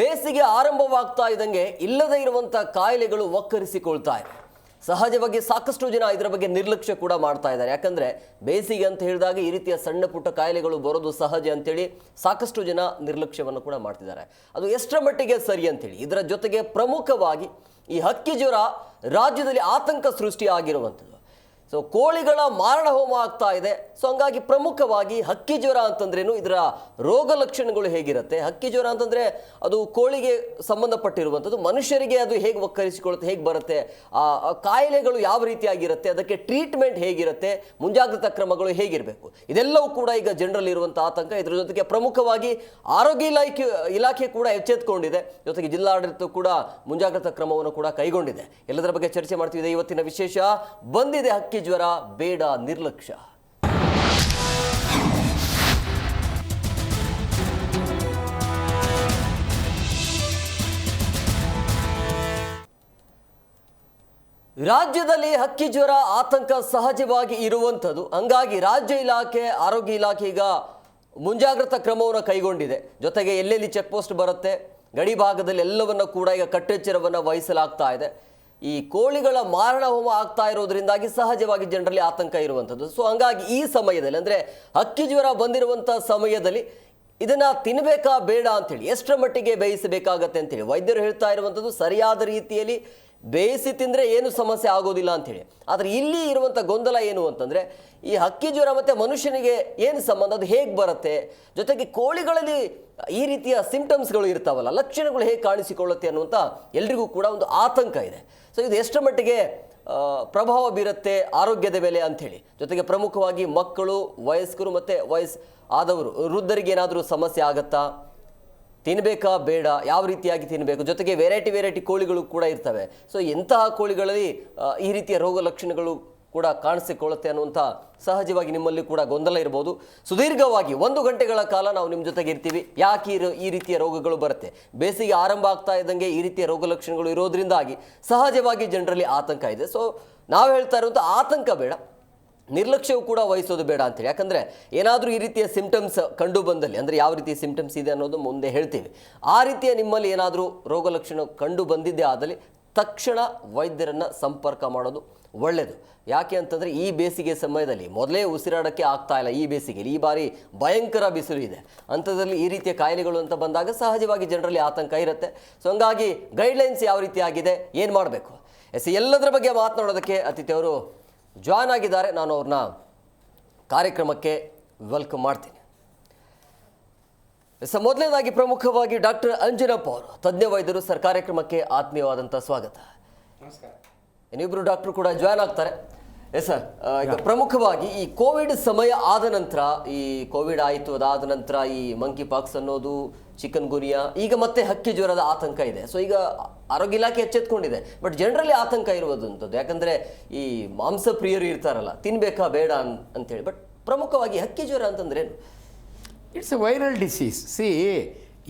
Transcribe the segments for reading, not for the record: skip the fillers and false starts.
ಬೇಸಿಗೆ ಆರಂಭವಾಗ್ತಾ ಇದ್ದಂಗೆ ಇಲ್ಲದೇ ಇರುವಂಥ ಕಾಯಿಲೆಗಳು ಒಕ್ಕರಿಸಿಕೊಳ್ತಾ ಇವೆ. ಸಹಜವಾಗಿ ಸಾಕಷ್ಟು ಜನ ಇದರ ಬಗ್ಗೆ ನಿರ್ಲಕ್ಷ್ಯ ಕೂಡ ಮಾಡ್ತಾ ಇದ್ದಾರೆ. ಯಾಕಂದರೆ ಬೇಸಿಗೆ ಅಂತ ಹೇಳಿದಾಗ ಈ ರೀತಿಯ ಸಣ್ಣ ಪುಟ್ಟ ಕಾಯಿಲೆಗಳು ಬರೋದು ಸಹಜ ಅಂತೇಳಿ ಸಾಕಷ್ಟು ಜನ ನಿರ್ಲಕ್ಷ್ಯವನ್ನು ಕೂಡ ಮಾಡ್ತಿದ್ದಾರೆ. ಅದು ಎಷ್ಟರ ಮಟ್ಟಿಗೆ ಸರಿ ಅಂತೇಳಿ ಇದರ ಜೊತೆಗೆ ಪ್ರಮುಖವಾಗಿ ಈ ಹಕ್ಕಿ ಜ್ವರ ರಾಜ್ಯದಲ್ಲಿ ಆತಂಕ ಸೃಷ್ಟಿಯಾಗಿರುವಂಥದ್ದು. ಸೊ ಕೋಳಿಗಳ ಮಾರಣ ಹೋಮ ಆಗ್ತಾ ಇದೆ. ಸೊ ಹಂಗಾಗಿ ಪ್ರಮುಖವಾಗಿ ಹಕ್ಕಿ ಜ್ವರ ಅಂತಂದ್ರೇನು, ಇದರ ರೋಗ ಲಕ್ಷಣಗಳು ಹೇಗಿರುತ್ತೆ, ಹಕ್ಕಿ ಜ್ವರ ಅಂತಂದರೆ ಅದು ಕೋಳಿಗೆ ಸಂಬಂಧಪಟ್ಟಿರುವಂಥದ್ದು, ಮನುಷ್ಯರಿಗೆ ಅದು ಹೇಗೆ ಒಕ್ಕರಿಸಿಕೊಳ್ಳುತ್ತೆ, ಹೇಗೆ ಬರುತ್ತೆ, ಆ ಕಾಯಿಲೆಗಳು ಯಾವ ರೀತಿಯಾಗಿರುತ್ತೆ, ಅದಕ್ಕೆ ಟ್ರೀಟ್ಮೆಂಟ್ ಹೇಗಿರುತ್ತೆ, ಮುಂಜಾಗ್ರತಾ ಕ್ರಮಗಳು ಹೇಗಿರಬೇಕು, ಇದೆಲ್ಲವೂ ಕೂಡ ಈಗ ಜನರಲ್ಲಿ ಇರುವಂಥ ಆತಂಕ. ಇದರ ಜೊತೆಗೆ ಪ್ರಮುಖವಾಗಿ ಆರೋಗ್ಯ ಇಲಾಖೆ ಕೂಡ ಎಚ್ಚೆತ್ತುಕೊಂಡಿದೆ. ಜೊತೆಗೆ ಜಿಲ್ಲಾಡಳಿತ ಕೂಡ ಮುಂಜಾಗ್ರತಾ ಕ್ರಮವನ್ನು ಕೂಡ ಕೈಗೊಂಡಿದೆ. ಎಲ್ಲದರ ಬಗ್ಗೆ ಚರ್ಚೆ ಮಾಡ್ತಿದೆ. ಇವತ್ತಿನ ವಿಶೇಷ ಬಂದಿದೆ ಹಕ್ಕಿ ಜ್ವರ, ಬೇಡ ನಿರ್ಲಕ್ಷ್ಯ. ರಾಜ್ಯದಲ್ಲಿ ಹಕ್ಕಿ ಜ್ವರ ಆತಂಕ ಸಹಜವಾಗಿ ಇರುವಂಥದ್ದು. ಹಂಗಾಗಿ ರಾಜ್ಯ ಇಲಾಖೆ, ಆರೋಗ್ಯ ಇಲಾಖೆ ಈಗ ಮುಂಜಾಗ್ರತಾ ಕ್ರಮವನ್ನು ಕೈಗೊಂಡಿದೆ. ಜೊತೆಗೆ ಎಲ್ಲೆಲ್ಲಿ ಚೆಕ್ ಪೋಸ್ಟ್ ಬರುತ್ತೆ, ಗಡಿ ಭಾಗದಲ್ಲಿ ಎಲ್ಲವನ್ನ ಕೂಡ ಈಗ ಕಟ್ಟೆಚ್ಚರವನ್ನು ವಹಿಸಲಾಗ್ತಾ ಇದೆ. ಈ ಕೋಳಿಗಳ ಮಾರಣ ಹೋಮ ಆಗ್ತಾ ಇರೋದ್ರಿಂದಾಗಿ ಸಹಜವಾಗಿ ಜನರಲ್ಲಿ ಆತಂಕ ಇರುವಂಥದ್ದು. ಸೊ ಹಂಗಾಗಿ ಈ ಸಮಯದಲ್ಲಿ ಅಂದರೆ ಹಕ್ಕಿ ಜ್ವರ ಬಂದಿರುವಂಥ ಸಮಯದಲ್ಲಿ ಇದನ್ನು ತಿನ್ನಬೇಕಾ ಬೇಡ ಅಂಥೇಳಿ, ಎಷ್ಟರ ಮಟ್ಟಿಗೆ ಬೇಯಿಸಬೇಕಾಗತ್ತೆ ಅಂತೇಳಿ ವೈದ್ಯರು ಹೇಳ್ತಾ ಇರುವಂಥದ್ದು. ಸರಿಯಾದ ರೀತಿಯಲ್ಲಿ ಬೇಯಿಸಿ ತಿಂದರೆ ಏನು ಸಮಸ್ಯೆ ಆಗೋದಿಲ್ಲ ಅಂಥೇಳಿ. ಆದರೆ ಇಲ್ಲಿ ಇರುವಂಥ ಗೊಂದಲ ಏನು ಅಂತಂದರೆ, ಈ ಹಕ್ಕಿ ಜ್ವರ ಮತ್ತು ಮನುಷ್ಯನಿಗೆ ಏನು ಸಂಬಂಧ, ಅದು ಹೇಗೆ ಬರುತ್ತೆ, ಜೊತೆಗೆ ಕೋಳಿಗಳಲ್ಲಿ ಈ ರೀತಿಯ ಸಿಂಪ್ಟಮ್ಸ್ಗಳು ಇರ್ತಾವಲ್ಲ, ಲಕ್ಷಣಗಳು ಹೇಗೆ ಕಾಣಿಸಿಕೊಳ್ಳುತ್ತೆ ಅನ್ನುವಂಥ ಎಲ್ರಿಗೂ ಕೂಡ ಒಂದು ಆತಂಕ ಇದೆ. ಸೊ ಇದು ಎಷ್ಟರ ಮಟ್ಟಿಗೆ ಪ್ರಭಾವ ಬೀರುತ್ತೆ ಆರೋಗ್ಯದ ಮೇಲೆ ಅಂಥೇಳಿ. ಜೊತೆಗೆ ಪ್ರಮುಖವಾಗಿ ಮಕ್ಕಳು, ವಯಸ್ಕರು ಮತ್ತು ಆದವರು, ವೃದ್ಧರಿಗೆ ಏನಾದರೂ ಸಮಸ್ಯೆ ಆಗುತ್ತಾ, ತಿನ್ನಬೇಕಾ ಬೇಡ, ಯಾವ ರೀತಿಯಾಗಿ ತಿನ್ನಬೇಕು, ಜೊತೆಗೆ ವೆರೈಟಿ ಕೋಳಿಗಳು ಕೂಡ ಇರ್ತವೆ. ಸೊ ಎಂತಹ ಕೋಳಿಗಳಲ್ಲಿ ಈ ರೀತಿಯ ರೋಗ ಲಕ್ಷಣಗಳು ಕೂಡ ಕಾಣಿಸಿಕೊಳ್ಳುತ್ತೆ ಅನ್ನುವಂಥ ಸಹಜವಾಗಿ ನಿಮ್ಮಲ್ಲಿ ಕೂಡ ಗೊಂದಲ ಇರ್ಬೋದು. ಸುದೀರ್ಘವಾಗಿ 1 ಗಂಟೆಗಳ ಕಾಲ ನಾವು ನಿಮ್ಮ ಜೊತೆಗೆ ಇರ್ತೀವಿ. ಯಾಕೆ ಈ ರೀತಿಯ ರೋಗಗಳು ಬರುತ್ತೆ, ಬೇಸಿಗೆ ಆರಂಭ ಆಗ್ತಾ ಇದ್ದಂಗೆ ಈ ರೀತಿಯ ರೋಗ ಲಕ್ಷಣಗಳು ಇರೋದ್ರಿಂದಾಗಿ ಸಹಜವಾಗಿ ಜನರಲ್ಲಿ ಆತಂಕ ಇದೆ. ಸೊ ನಾವು ಹೇಳ್ತಾ ಇರುವಂಥ ಆತಂಕ ಬೇಡ, ನಿರ್ಲಕ್ಷ್ಯವು ಕೂಡ ವಹಿಸೋದು ಬೇಡ ಅಂತೇಳಿ. ಯಾಕಂದರೆ ಏನಾದರೂ ಈ ರೀತಿಯ ಸಿಂಪ್ಟಮ್ಸ್ ಕಂಡು ಬಂದಲ್ಲಿ, ಅಂದರೆ ಯಾವ ರೀತಿಯ ಸಿಂಪ್ಟಮ್ಸ್ ಇದೆ ಅನ್ನೋದು ಮುಂದೆ ಹೇಳ್ತೀವಿ, ಆ ರೀತಿಯ ನಿಮ್ಮಲ್ಲಿ ಏನಾದರೂ ರೋಗ ಲಕ್ಷಣ ಕಂಡು ಬಂದಿದ್ದೇ ಆದಲ್ಲಿ ತಕ್ಷಣ ವೈದ್ಯರನ್ನು ಸಂಪರ್ಕ ಮಾಡೋದು ಒಳ್ಳೆಯದು. ಯಾಕೆ ಅಂತಂದರೆ ಈ ಬೇಸಿಗೆ ಸಮಯದಲ್ಲಿ ಮೊದಲೇ ಉಸಿರಾಡೋಕ್ಕೆ ಆಗ್ತಾ ಇಲ್ಲ. ಈ ಬೇಸಿಗೆಯಲ್ಲಿ ಈ ಬಾರಿ ಭಯಂಕರ ಬಿಸಿಲು ಇದೆ. ಅಂಥದ್ರಲ್ಲಿ ಈ ರೀತಿಯ ಕಾಯಿಲೆಗಳು ಅಂತ ಬಂದಾಗ ಸಹಜವಾಗಿ ಜನರಲ್ಲಿ ಆತಂಕ ಇರುತ್ತೆ. ಸೊ ಹಂಗಾಗಿ ಗೈಡ್ಲೈನ್ಸ್ ಯಾವ ರೀತಿ ಆಗಿದೆ, ಏನು ಮಾಡಬೇಕು, ಎಲ್ಲದರ ಬಗ್ಗೆ ಮಾತನಾಡೋದಕ್ಕೆ ಅತಿಥಿಯವರು ಜಾಯ್ನ್ ಆಗಿದ್ದಾರೆ. ನಾನು ಅವ್ರನ್ನ ಕಾರ್ಯಕ್ರಮಕ್ಕೆ ವೆಲ್ಕಮ್ ಮಾಡ್ತೀನಿ. ಮೊದಲನೇದಾಗಿ ಪ್ರಮುಖವಾಗಿ ಡಾಕ್ಟರ್ ಅಂಜನಪ್ಪ ಅವರು, ತಜ್ಞ ವೈದ್ಯರು, ಸರ್, ಕಾರ್ಯಕ್ರಮಕ್ಕೆ ಆತ್ಮೀಯವಾದಂಥ ಸ್ವಾಗತ. ನಮಸ್ಕಾರ. ಇನ್ನಿಬ್ಬರು ಡಾಕ್ಟರ್ ಕೂಡ ಜಾಯ್ನ್ ಆಗ್ತಾರೆ. ಸರ್, ಈಗ ಪ್ರಮುಖವಾಗಿ ಈ ಕೋವಿಡ್ ಸಮಯ ಆದ ನಂತರ, ಈ ಕೋವಿಡ್ ಆಯಿತು, ಅದಾದ ನಂತರ ಈ ಮಂಕಿ ಪಾಕ್ಸ್ ಅನ್ನೋದು, ಚಿಕನ್ ಗುನಿಯಾ, ಈಗ ಮತ್ತೆ ಹಕ್ಕಿ ಜ್ವರದ ಆತಂಕ ಇದೆ. ಸೊ ಈಗ ಆರೋಗ್ಯ ಇಲಾಖೆ ಎಚ್ಚೆತ್ಕೊಂಡಿದೆ, ಬಟ್ ಜನರಲ್ಲಿ ಆತಂಕ ಇರುವುದಂಥದ್ದು. ಯಾಕಂದರೆ ಈ ಮಾಂಸ ಪ್ರಿಯರು ಇರ್ತಾರಲ್ಲ, ತಿನ್ನಬೇಕಾ ಬೇಡ ಅಂತೇಳಿ. ಬಟ್ ಪ್ರಮುಖವಾಗಿ ಹಕ್ಕಿ ಜ್ವರ ಅಂತಂದ್ರೇನು? It's A viral disease.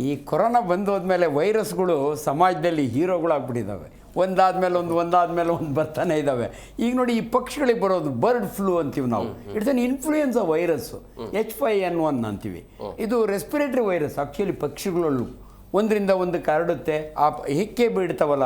ಈ ಕೊರೋನಾ ಬಂದೋದ್ಮೇಲೆ ವೈರಸ್ಗಳು ಸಮಾಜದಲ್ಲಿ ಹೀರೋಗಳಾಗ್ಬಿಟ್ಟಿದ್ದಾವೆ. ಒಂದಾದ್ಮೇಲೆ ಒಂದು ಬರ್ತಾನೆ ಇದ್ದಾವೆ. ಈಗ ನೋಡಿ, ಈ ಪಕ್ಷಿಗಳಿಗೆ ಬರೋದು ಬರ್ಡ್ ಫ್ಲೂ ಅಂತೀವಿ ನಾವು. It's an influenza virus, H5N1 ಅಂತೀವಿ. ಇದು ರೆಸ್ಪಿರೇಟರಿ ವೈರಸ್. ಆ್ಯಕ್ಚುಲಿ ಪಕ್ಷಿಗಳಲ್ಲೂ ಒಂದರಿಂದ ಒಂದಕ್ಕೆ ಹರಡುತ್ತೆ. ಆ ಹಿಕ್ಕೆ ಬಿಡ್ತಾವಲ್ಲ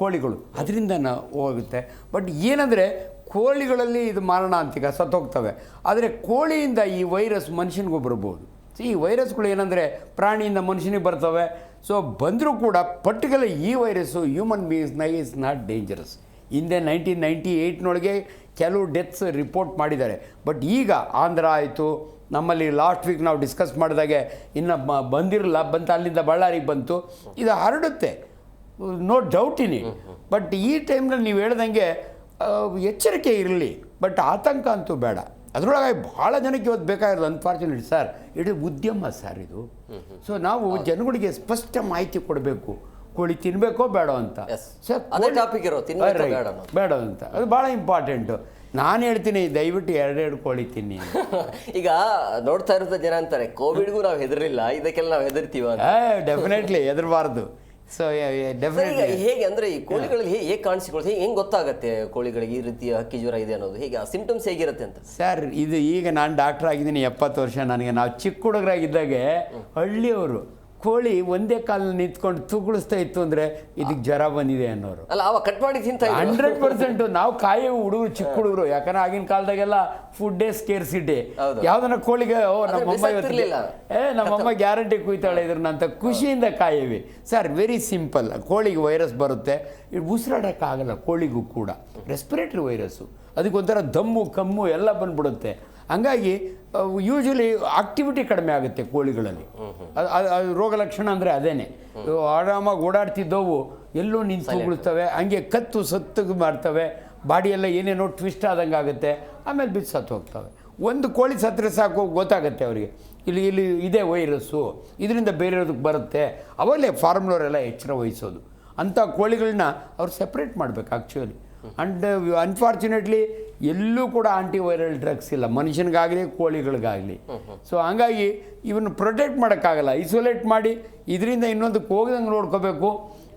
ಕೋಳಿಗಳು, ಅದರಿಂದ ಹೋಗುತ್ತೆ. ಬಟ್ ಏನಂದರೆ ಕೋಳಿಗಳಲ್ಲಿ ಇದು ಮಾರಣಾಂತಿಕ, ಸತ್ತೋಗ್ತವೆ. ಆದರೆ ಕೋಳಿಯಿಂದ ಈ ವೈರಸ್ ಮನುಷ್ಯನಿಗೂ ಬರ್ಬೋದು. ಈ ವೈರಸ್ಗಳು ಏನಂದರೆ ಪ್ರಾಣಿಯಿಂದ ಮನುಷ್ಯನಿಗೆ ಬರ್ತವೆ. ಸೊ ಬಂದರೂ ಕೂಡ ಪರ್ಟಿಕ್ಯುಲರ್ ಈ ವೈರಸ್ಸು ಹ್ಯೂಮನ್ ಬೀಯಿಂಗ್ಸ್ನಾಗ ಇಸ್ ನಾಟ್ ಡೇಂಜರಸ್. ಹಿಂದೆ 1998 ಕೆಲವು ಡೆತ್ಸ್ ರಿಪೋರ್ಟ್ ಮಾಡಿದ್ದಾರೆ. ಬಟ್ ಈಗ ಆಂಧ್ರ ಆಯಿತು, ನಮ್ಮಲ್ಲಿ ಲಾಸ್ಟ್ ವೀಕ್ ನಾವು ಡಿಸ್ಕಸ್ ಮಾಡಿದಾಗೆ ಇನ್ನು ಬಂದಿರಲ್ಲ, ಅಲ್ಲಿಂದ ಬಳ್ಳಾರಿಗೆ ಬಂತು. ಇದು ಹರಡುತ್ತೆ, no doubt in it. But ಈ ಟೈಮ್ನಲ್ಲಿ ನೀವು ಹೇಳ್ದಂಗೆ ಎಚ್ಚರಿಕೆ ಇರಲಿ, ಬಟ್ ಆತಂಕ ಅಂತೂ ಬೇಡ. ಅದರೊಳಗೆ ಭಾಳ ಜನಕ್ಕೆ ಇವತ್ತು ಬೇಕಾಗಿರೋದು ಅನ್ಫಾರ್ಚುನೇಟ್ ಸರ್, ಇದು ಉದ್ಯಮ ಸರ್ ಇದು. ಸೊ ನಾವು ಜನಗಳಿಗೆ ಸ್ಪಷ್ಟ ಮಾಹಿತಿ ಕೊಡಬೇಕು, ಕೋಳಿ ತಿನ್ನಬೇಕೋ ಬೇಡ ಅಂತ. ಸರ್, ಬೇಡ ಅಂತ, ಅದು ಭಾಳ ಇಂಪಾರ್ಟೆಂಟು. ನಾನು ಹೇಳ್ತೀನಿ, ದಯವಿಟ್ಟು 2 ಕೋಳಿ ತಿನ್ನಿ. ಈಗ ನೋಡ್ತಾ ಇರೋ ಜನ ಅಂತಾರೆ, ಕೋವಿಡ್ಗೂ ನಾವು ಹೆದರಿಲ್ಲ, ಇದಕ್ಕೆಲ್ಲ ನಾವು ಹೆದರ್ತೀವ. ಡೆಫಿನೆಟ್ಲಿ ಹೆದರಬಾರ್ದು. So definitely. ಹೇಗೆ ಅಂದರೆ ಈ ಕೋಳಿಗಳಲ್ಲಿ ಹೇಗೆ ಕಾಣಿಸಿಕೊಳ್ಳುತ್ತೆ, ಹೆಂಗೆ ಗೊತ್ತಾಗುತ್ತೆ ಕೋಳಿಗಳಿಗೆ ಈ ರೀತಿಯ ಹಕ್ಕಿ ಜ್ವರ ಇದೆ ಅನ್ನೋದು, ಹೇಗೆ ಆ ಸಿಂಪ್ಟಮ್ಸ್ ಹೇಗಿರುತ್ತೆ ಅಂತ? ಸರ್, ಇದು ಈಗ ನಾನು ಡಾಕ್ಟರ್ ಆಗಿದ್ದೀನಿ 70 ವರ್ಷ. ನಾವು ಚಿಕ್ಕ ಹುಡುಗರಾಗಿದ್ದಾಗೆ ಹಳ್ಳಿಯವರು ಕೋಳಿ ಒಂದೇ ಕಾಲಲ್ಲಿ ನಿಂತ್ಕೊಂಡು ತೂಗುಳಿಸ್ತಾ ಇತ್ತು ಅಂದರೆ ಇದಕ್ಕೆ ಜ್ವರ ಬಂದಿದೆ ಅನ್ನೋರು. ಅಲ್ಲ ಅವ ಕಟ್ ಮಾಡಿ ತಿಂತ 100% ನಾವು ಕಾಯೋ ಹುಡುಗರು, ಚಿಕ್ಕ ಹುಡುಗರು. ಯಾಕಂದ್ರೆ ಆಗಿನ ಕಾಲದಾಗೆಲ್ಲ ಫುಡ್ಡೇ ಸ್ಕೇರ್ಸಿಟಿ. ಯಾವ್ದನ್ನ ಕೋಳಿಗೆ ನಮ್ಮಮ್ಮ ಗ್ಯಾರಂಟಿ ಕುಯ್ತಾಳೆ ಇದ್ರನ್ನ ಅಂತ ಖುಷಿಯಿಂದ ಕಾಯವಿ. Sir very simple. ಕೋಳಿಗೆ ವೈರಸ್ ಬರುತ್ತೆ, ಉಸಿರಾಡೋಕ್ಕಾಗಲ್ಲ ಕೋಳಿಗೂ ಕೂಡ. ರೆಸ್ಪಿರೇಟರಿ ವೈರಸ್ಸು, ಅದಕ್ಕೊಂಥರ ದಮ್ಮು ಕಮ್ಮು ಎಲ್ಲ ಬಂದ್ಬಿಡುತ್ತೆ. ಹಂಗಾಗಿ ಯೂಶ್ವಲಿ ಆಕ್ಟಿವಿಟಿ ಕಡಿಮೆ ಆಗುತ್ತೆ ಕೋಳಿಗಳಲ್ಲಿ. ಅದು ರೋಗ ಲಕ್ಷಣ ಅಂದರೆ ಅದೇನೆ. ಆರಾಮಾಗಿ ಓಡಾಡ್ತಿದ್ದವು ಎಲ್ಲೋ ನಿಂತು ಉಗುಳ್ತವೆ, ಹಂಗೆ ಕತ್ತು ಸತ್ತು ಮಾಡ್ತವೆ, ಬಾಡಿಯೆಲ್ಲ ಏನೇನೋ ಟ್ವಿಸ್ಟ್ ಆದಂಗೆ ಆಗುತ್ತೆ, ಆಮೇಲೆ ಬಿದ್ದು ಸತ್ತು ಹೋಗ್ತವೆ. ಒಂದು ಕೋಳಿ ಸತ್ತರೆ ಸಾಕು ಗೊತ್ತಾಗುತ್ತೆ ಅವರಿಗೆ, ಇಲ್ಲಿ ಇದೇ ವೈರಸ್ಸು, ಇದರಿಂದ ಬೇರೆಯವ್ರಿಗೆ ಬರುತ್ತೆ. ಅವಾಗಲೇ ಫಾರ್ಮ್ನವರೆಲ್ಲ ಎಚ್ಚರ ವಹಿಸೋದು. ಅಂಥ ಕೋಳಿಗಳನ್ನ ಅವ್ರು ಸೆಪ್ರೇಟ್ ಮಾಡಬೇಕು ಆ್ಯಕ್ಚುಲಿ. ಆ್ಯಂಡ್ ಅನ್ಫಾರ್ಚುನೇಟ್ಲಿ ಎಲ್ಲೂ ಕೂಡ ಆಂಟಿವೈರಲ್ ಡ್ರಗ್ಸ್ ಇಲ್ಲ, ಮನುಷ್ಯನಿಗಾಗಲಿ ಕೋಳಿಗಳಿಗಾಗಲಿ. ಸೊ ಹಂಗಾಗಿ ಇವನ್ನ ಪ್ರೊಟೆಕ್ಟ್ ಮಾಡೋಕ್ಕಾಗಲ್ಲ. ಐಸೋಲೇಟ್ ಮಾಡಿ ಇದರಿಂದ ಇನ್ನೊಂದಕ್ಕೆ ಹೋಗ್ದಂಗೆ ನೋಡ್ಕೋಬೇಕು.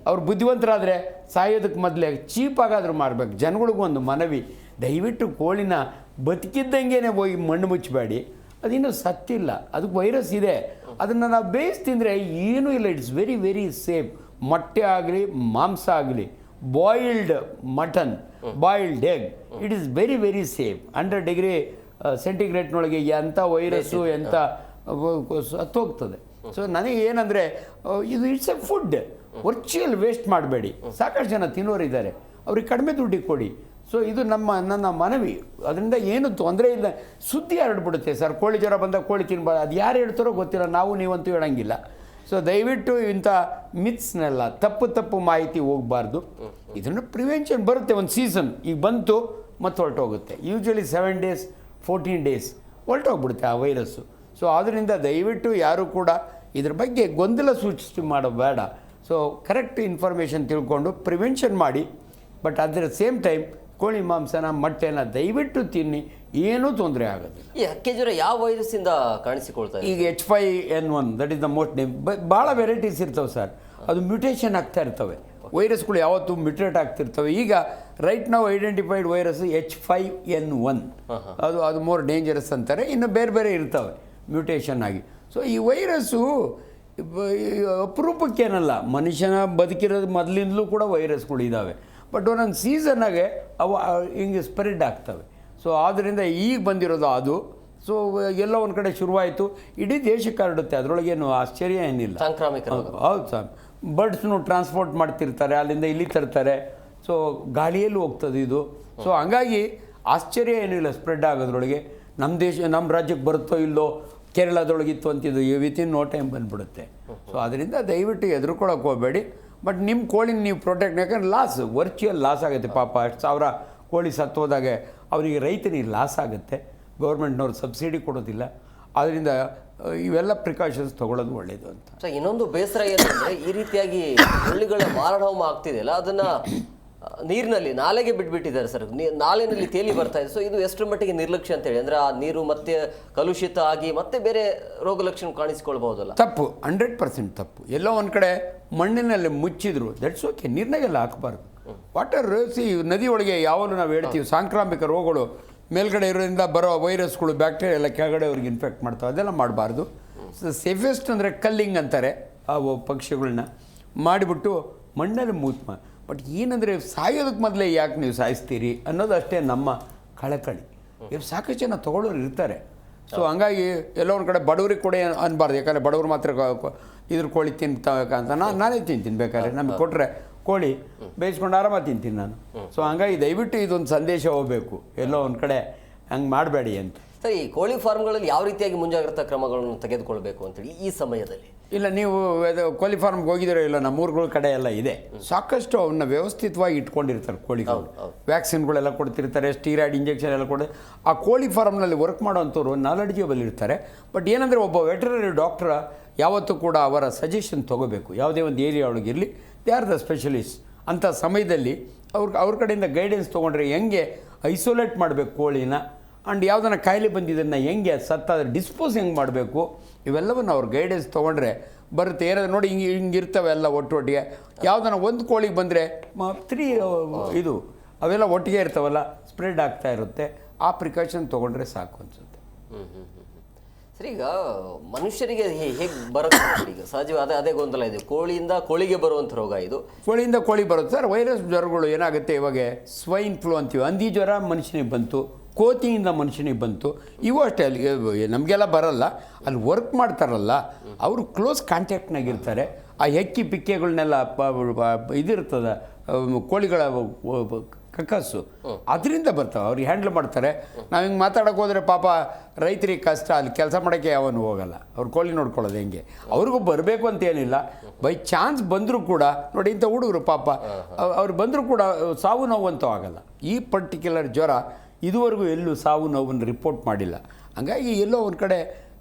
ಅವ್ರು ಬುದ್ಧಿವಂತರಾದರೆ ಸಾಯೋದಕ್ಕೆ ಮೊದಲೇ ಚೀಪಾಗಾದರೂ ಮಾರಬೇಕು. ಜನಗಳಿಗೂ ಒಂದು ಮನವಿ, ದಯವಿಟ್ಟು ಕೋಳಿನ ಬದುಕಿದ್ದಂಗೆ ಹೋಗಿ ಮಣ್ಣು ಮುಚ್ಚಬೇಡಿ. ಅದಿನ್ನೂ ಸತ್ತಿಲ್ಲ, ಅದಕ್ಕೆ ವೈರಸ್ ಇದೆ, ಅದನ್ನು ನಾವು ಬೇಯಿಸಿ ತಿಂದರೆ ಏನೂ ಇಲ್ಲ. It's very very safe. ಮೊಟ್ಟೆ ಆಗಲಿ ಮಾಂಸ ಆಗಲಿ, boiled mutton, boiled egg, it is very very safe. 100 degree ಸೆಂಟಿಗ್ರೇಡ್ನೊಳಗೆ ಎಂಥ ವೈರಸ್ಸು ಎಂಥ ಹತ್ತೋಗ್ತದೆ. ಸೊ ನನಗೆ ಏನಂದರೆ ಇದು it's a food, virtual waste ಮಾಡಬೇಡಿ. ಸಾಕಷ್ಟು ಜನ ತಿನ್ನೋರಿದ್ದಾರೆ, ಅವ್ರಿಗೆ ಕಡಿಮೆ ದುಡ್ಡಿಗೆ ಕೊಡಿ. ಸೊ ಇದು ನನ್ನ ಮನವಿ. ಅದರಿಂದ ಏನು ತೊಂದರೆ ಇಲ್ಲ. ಸುದ್ದಿ ಹರಡ್ಬಿಡುತ್ತೆ ಸರ್, ಕೋಳಿ ಜ್ವರ ಬಂದಾಗ ಕೋಳಿ ತಿನ್ಬಾರ್ದು. ಅದು ಯಾರು ಹೇಳ್ತಾರೋ ಗೊತ್ತಿಲ್ಲ, ನಾವು ನೀವಂತೂ ಹೇಳಂಗಿಲ್ಲ. ಸೊ ದಯವಿಟ್ಟು ಇಂಥ ಮಿತ್ಸ್ನೆಲ್ಲ ತಪ್ಪು ಮಾಹಿತಿ ಹೋಗಬಾರ್ದು. ಇದನ್ನು ಪ್ರಿವೆನ್ಷನ್ ಬರುತ್ತೆ. ಒಂದು ಸೀಸನ್ ಈಗ ಬಂತು ಮತ್ತು ಹೊರಟೋಗುತ್ತೆ. ಯೂಶ್ವಲಿ 7 days 14 days ಹೊರಟೋಗ್ಬಿಡುತ್ತೆ ಆ ವೈರಸ್ಸು. ಸೊ ಆದ್ದರಿಂದ ದಯವಿಟ್ಟು ಯಾರೂ ಕೂಡ ಇದ್ರ ಬಗ್ಗೆ ಗೊಂದಲ ಸೃಷ್ಟಿ ಮಾಡೋದು ಬೇಡ. ಸೊ ಕರೆಕ್ಟ್ ಇನ್ಫಾರ್ಮೇಷನ್ ತಿಳ್ಕೊಂಡು ಪ್ರಿವೆನ್ಷನ್ ಮಾಡಿ. But at the same time ಕೋಳಿ ಮಾಂಸನ ಮೊಟ್ಟೆನ ದಯವಿಟ್ಟು ತಿನ್ನಿ, ಏನೂ ತೊಂದರೆ ಆಗೋದಿಲ್ಲ. ಈ ಹಕ್ಕೆ ಜ್ವರ ಯಾವ ವೈರಸ್ಸಿಂದ ಕಾಣಿಸಿಕೊಳ್ತಾ ಇದೆ? ಈಗ H5N1 that is the most name. ಭಾಳ ವೆರೈಟೀಸ್ ಇರ್ತವೆ ಸರ್, ಅದು ಮ್ಯೂಟೇಷನ್ ಆಗ್ತಾ ಇರ್ತವೆ. ವೈರಸ್ಗಳು ಯಾವತ್ತೂ ಮ್ಯೂಟೇಟ್ ಆಗ್ತಿರ್ತವೆ. ಈಗ ರೈಟ್ ನಾವು ಐಡೆಂಟಿಫೈಡ್ ವೈರಸ್ H5N1, ಅದು ಮೋರ್ ಡೇಂಜರಸ್ ಅಂತಾರೆ. ಇನ್ನು ಬೇರೆ ಬೇರೆ ಇರ್ತವೆ ಮ್ಯೂಟೇಷನ್ ಆಗಿ. ಸೊ ಈ ವೈರಸ್ಸು ಅಪರೂಪಕ್ಕೇನಲ್ಲ, ಮನುಷ್ಯನ ಬದುಕಿರೋದು ಮೊದಲಿಂದಲೂ ಕೂಡ ವೈರಸ್ಗಳು ಇದ್ದಾವೆ. ಬಟ್ ಒಂದೊಂದು ಸೀಸನ್ನಾಗೆ ಅವು ಹಿಂಗೆ ಸ್ಪ್ರೆಡ್ ಆಗ್ತವೆ. ಸೊ ಆದ್ದರಿಂದ ಈಗ ಬಂದಿರೋದು ಅದು. ಸೊ ಎಲ್ಲೋ ಒಂದು ಕಡೆ ಶುರುವಾಯಿತು, ಇಡೀ ದೇಶಕ್ಕೆ ಹರಡುತ್ತೆ, ಅದರೊಳಗೇನು ಆಶ್ಚರ್ಯ ಏನಿಲ್ಲ. ಸಾಂಕ್ರಾಮಿಕ ಹೌದು ಸರ್. ಬರ್ಡ್ಸ್ನು ಟ್ರಾನ್ಸ್ಪೋರ್ಟ್ ಮಾಡ್ತಿರ್ತಾರೆ, ಅಲ್ಲಿಂದ ಇಲ್ಲಿ ತರ್ತಾರೆ. ಸೊ ಗಾಳಿಯಲ್ಲೂ ಹೋಗ್ತದೆ ಇದು. ಸೊ ಹಂಗಾಗಿ ಆಶ್ಚರ್ಯ ಏನಿಲ್ಲ ಸ್ಪ್ರೆಡ್ ಆಗೋದ್ರೊಳಗೆ. ನಮ್ಮ ರಾಜ್ಯಕ್ಕೆ ಬರುತ್ತೋ ಇಲ್ಲೋ, ಕೇರಳದೊಳಗಿತ್ತು ಅಂತಿದ್ದು ವಿತಿನ್ ನೋ ಟೈಮ್ ಬಂದುಬಿಡುತ್ತೆ. ಸೊ ಅದರಿಂದ ದಯವಿಟ್ಟು ಹೆದರ್ಕೊಳ್ಳೋಕೆ ಹೋಗಬೇಡಿ. ಬಟ್ ನಿಮ್ಮ ಕೋಳಿನ ನೀವು ಪ್ರೊಟೆಕ್ಟ್, ಯಾಕಂದ್ರೆ ವರ್ಚುವಲ್ ಲಾಸ್ ಆಗುತ್ತೆ. ಪಾಪ 10,000 ಕೋಳಿ ಸತ್ತೋದಾಗೆ ಅವರಿಗೆ ರೈತನಿಗೆ ಲಾಸ್ ಆಗುತ್ತೆ. ಗೌರ್ಮೆಂಟ್ನವ್ರು ಸಬ್ಸಿಡಿ ಕೊಡೋದಿಲ್ಲ. ಆದ್ದರಿಂದ ಇವೆಲ್ಲ ಪ್ರಿಕಾಷನ್ಸ್ ತೊಗೊಳ್ಳೋದು ಒಳ್ಳೆಯದು ಅಂತ. ಸೊ ಇನ್ನೊಂದು ಬೇಸರ ಏನಂದರೆ, ಈ ರೀತಿಯಾಗಿ ಹಳ್ಳಿಗಳ ಮಾರಣಹೋಮ ಆಗ್ತಿದೆಯಲ್ಲ, ಅದನ್ನು ನೀರಿನಲ್ಲಿ ನಾಲೆಗೆ ಬಿಟ್ಬಿಟ್ಟಿದ್ದಾರೆ ಸರ್. ನಾಲೆನಲ್ಲಿ ತೇಲಿ ಬರ್ತಾ ಇದೆ. ಸೊ ಇದು ಎಷ್ಟರ ಮಟ್ಟಿಗೆ ನಿರ್ಲಕ್ಷ್ಯ ಅಂತೇಳಿ, ಅಂದರೆ ಆ ನೀರು ಮತ್ತೆ ಕಲುಷಿತ ಆಗಿ ಮತ್ತೆ ಬೇರೆ ರೋಗ ಲಕ್ಷಣ ಕಾಣಿಸಿಕೊಳ್ಬಹುದಲ್ಲ? ತಪ್ಪು, 100% ತಪ್ಪು. ಎಲ್ಲೋ ಒಂದು ಕಡೆ ಮಣ್ಣಿನಲ್ಲಿ ಮುಚ್ಚಿದ್ರು, ದಟ್ಸ್ ಓಕೆ, ನೀರಿನಾಗೆಲ್ಲ ಹಾಕಬಾರ್ದು. ವಾಟರ್ ನದಿ ಒಳಗೆ ಯಾವಾಗಲೂ ನಾವು ಹೇಳ್ತೀವಿ ಸಾಂಕ್ರಾಮಿಕ ರೋಗಗಳು ಮೇಲ್ಗಡೆ ಇರೋದ್ರಿಂದ ಬರೋ ವೈರಸ್ಗಳು, ಬ್ಯಾಕ್ಟೀರಿಯಾ ಎಲ್ಲ ಕೆಳಗಡೆ ಅವ್ರಿಗೆ ಇನ್ಫೆಕ್ಟ್ ಮಾಡ್ತಾವೆ. ಅದೆಲ್ಲ ಮಾಡಬಾರ್ದು. ಸೇಫೆಸ್ಟ್ ಅಂದರೆ ಕಲ್ಲಿಂಗ್ ಅಂತಾರೆ ಆ ಪಕ್ಷಿಗಳನ್ನ ಮಾಡಿಬಿಟ್ಟು ಮಣ್ಣಲ್ಲಿ ಬಟ್ ಏನಂದರೆ ಸಾಯೋದಕ್ಕೆ ಮೊದಲೇ ಯಾಕೆ ನೀವು ಸಾಯಿಸ್ತೀರಿ ಅನ್ನೋದು ಅಷ್ಟೇ ನಮ್ಮ ಕಳಕಳಿ. ಸಾಕಷ್ಟು ಜನ ತೊಗೊಳ್ಳೋರು ಇರ್ತಾರೆ. ಸೊ ಹಂಗಾಗಿ ಎಲ್ಲೋ ಒಂದು ಕಡೆ ಬಡವ್ರಿಗೆ ಕೊಡಿ ಅನ್ಬಾರ್ದು. ಯಾಕಂದರೆ ಬಡವ್ರು ಮಾತ್ರ ಇದ್ರ ಕೋಳಿ ತಿಂತಬೇಕಂತ ನಾನೇ ತಿಂತೀನಿ. ಬೇಕಾದ್ರೆ ನಮಗೆ ಕೊಟ್ಟರೆ ಕೋಳಿ ಬೇಯಿಸ್ಕೊಂಡು ಆರಾಮಾಗಿ ತಿಂತೀನಿ ನಾನು. ಸೊ ಹಂಗಾಗಿ ದಯವಿಟ್ಟು ಇದೊಂದು ಸಂದೇಶ ಹೋಗಬೇಕು, ಎಲ್ಲೋ ಒಂದು ಕಡೆ ಹಂಗೆ ಮಾಡಬೇಡಿ ಅಂತ. ಸರ್, ಈ ಕೋಳಿ ಫಾರ್ಮ್ಗಳಲ್ಲಿ ಯಾವ ರೀತಿಯಾಗಿ ಮುಂಜಾಗ್ರತಾ ಕ್ರಮಗಳನ್ನು ತೆಗೆದುಕೊಳ್ಬೇಕು ಅಂತೇಳಿ ಈ ಸಮಯದಲ್ಲಿ? ಇಲ್ಲ, ನೀವು ಕೋಳಿ ಫಾರ್ಮ್ಗೆ ಹೋಗಿದ್ದೀರೋ ಇಲ್ಲ, ನಮ್ಮೂರುಗಳ ಕಡೆ ಎಲ್ಲ ಇದೆ. ಸಾಕಷ್ಟು ಅವನ್ನ ವ್ಯವಸ್ಥಿತವಾಗಿ ಇಟ್ಕೊಂಡಿರ್ತಾರೆ ಕೋಳಿಗಳು. ವ್ಯಾಕ್ಸಿನ್ಗಳೆಲ್ಲ ಕೊಡ್ತಿರ್ತಾರೆ, ಸ್ಟೀರಾಯ್ಡ್ ಇಂಜೆಕ್ಷನ್ ಎಲ್ಲ ಕೊಡಿ. ಆ ಕೋಳಿ ಫಾರ್ಮ್ನಲ್ಲಿ ವರ್ಕ್ ಮಾಡೋವಂಥವ್ರು ನಾಲೆಡ್ಜಬಲ್ ಇರ್ತಾರೆ. ಬಟ್ ಏನಂದರೆ ಒಬ್ಬ ವೆಟರ್ನರಿ ಡಾಕ್ಟ್ರ ಯಾವತ್ತೂ ಕೂಡ ಅವರ ಸಜೆಷನ್ ತೊಗೋಬೇಕು. ಯಾವುದೇ ಒಂದು ಏರಿಯಾ ಒಳಗಿರಲಿ, ದೇ ಆರ್ ದ ಸ್ಪೆಷಲಿಸ್ಟ್. ಅಂಥ ಸಮಯದಲ್ಲಿ ಅವ್ರ ಕಡೆಯಿಂದ ಗೈಡೆನ್ಸ್ ತೊಗೊಂಡ್ರೆ ಹೆಂಗೆ ಐಸೋಲೇಟ್ ಮಾಡಬೇಕು ಕೋಳಿನ, ಆ್ಯಂಡ್ ಯಾವುದನ್ನ ಕಾಯಿಲೆ ಬಂದಿದ್ದನ್ನು ಹೆಂಗೆ ಸತ್ತಾದ್ರೆ ಡಿಸ್ಪೋಸ್ ಹೆಂಗೆ ಮಾಡಬೇಕು, ಇವೆಲ್ಲವನ್ನು ಅವ್ರ ಗೈಡೆನ್ಸ್ ತೊಗೊಂಡ್ರೆ ಬರುತ್ತೆ. ಏನಾದ್ರು ನೋಡಿ ಹಿಂಗಿರ್ತವೆ ಎಲ್ಲ ಒಟ್ಟೊಟ್ಟಿಗೆ. ಯಾವುದನ್ನ ಒಂದು ಕೋಳಿಗೆ ಬಂದರೆ 3 ಇದು ಅವೆಲ್ಲ ಒಟ್ಟಿಗೆ ಇರ್ತಾವಲ್ಲ, ಸ್ಪ್ರೆಡ್ ಆಗ್ತಾ ಇರುತ್ತೆ. ಆ ಪ್ರಿಕಾಷನ್ ತೊಗೊಂಡ್ರೆ ಸಾಕು ಅನಿಸುತ್ತೆ. ಸರಿ, ಈಗ ಮನುಷ್ಯರಿಗೆ ಹೇಗೆ ಬರುತ್ತೆ ಈಗ ಸಹಜವಾಗಿ ಅದೇ ಗೊಂದಲ ಇದೆ. ಕೋಳಿಯಿಂದ ಕೋಳಿಗೆ ಬರುವಂಥ ರೋಗ ಇದು. ಕೋಳಿಯಿಂದ ಕೋಳಿ ಬರುತ್ತೆ ಸರ್. ವೈರಸ್ ಜ್ವರಗಳು ಏನಾಗುತ್ತೆ, ಇವಾಗ ಸ್ವೈನ್ ಫ್ಲೂ ಅಂತೀವಿ, ಹಂದಿ ಜ್ವರ ಮನುಷ್ಯನಿಗೆ ಬಂತು, ಕೋತಿಯಿಂದ ಮನುಷ್ಯನಿಗೆ ಬಂತು. ಇವು ಅಷ್ಟೇ, ಅಲ್ಲಿ ನಮಗೆಲ್ಲ ಬರಲ್ಲ, ಅಲ್ಲಿ ವರ್ಕ್ ಮಾಡ್ತಾರಲ್ಲ ಅವರು ಕ್ಲೋಸ್ ಕಾಂಟ್ಯಾಕ್ಟ್ನಾಗಿರ್ತಾರೆ. ಆ ಹೆಕ್ಕಿ ಪಿಕ್ಕೆಗಳನ್ನೆಲ್ಲ ಇದಿರ್ತದೆ, ಕೋಳಿಗಳ ಕಕ್ಕಸ್ಸು, ಅದರಿಂದ ಬರ್ತಾವೆ, ಅವ್ರಿಗೆ ಹ್ಯಾಂಡ್ಲ್ ಮಾಡ್ತಾರೆ. ನಾವು ಹಿಂಗೆ ಮಾತಾಡೋಕೆ ಹೋದರೆ ಪಾಪ ರೈತರಿಗೆ ಕಷ್ಟ, ಅಲ್ಲಿ ಕೆಲಸ ಮಾಡೋಕ್ಕೆ ಯಾವನು ಹೋಗಲ್ಲ, ಅವ್ರು ಕೋಳಿ ನೋಡ್ಕೊಳ್ಳೋದು ಹೆಂಗೆ. ಅವ್ರಿಗೂ ಬರಬೇಕು ಅಂತ ಏನಿಲ್ಲ, ಬೈ ಚಾನ್ಸ್ ಬಂದರೂ ಕೂಡ ನೋಡಿ, ಇಂಥ ಹುಡುಗರು ಪಾಪ ಅವ್ರು ಬಂದರೂ ಕೂಡ ಸಾವು ನೋವು ಅಂತೂ ಆಗಲ್ಲ. ಈ ಪರ್ಟಿಕ್ಯುಲರ್ ಜ್ವರ ಇದುವರೆಗೂ ಎಲ್ಲೂ ಸಾವು ನೋವನ್ನು ರಿಪೋರ್ಟ್ ಮಾಡಿಲ್ಲ. ಹಂಗಾಗಿ ಎಲ್ಲೋ ಒಂದು ಕಡೆ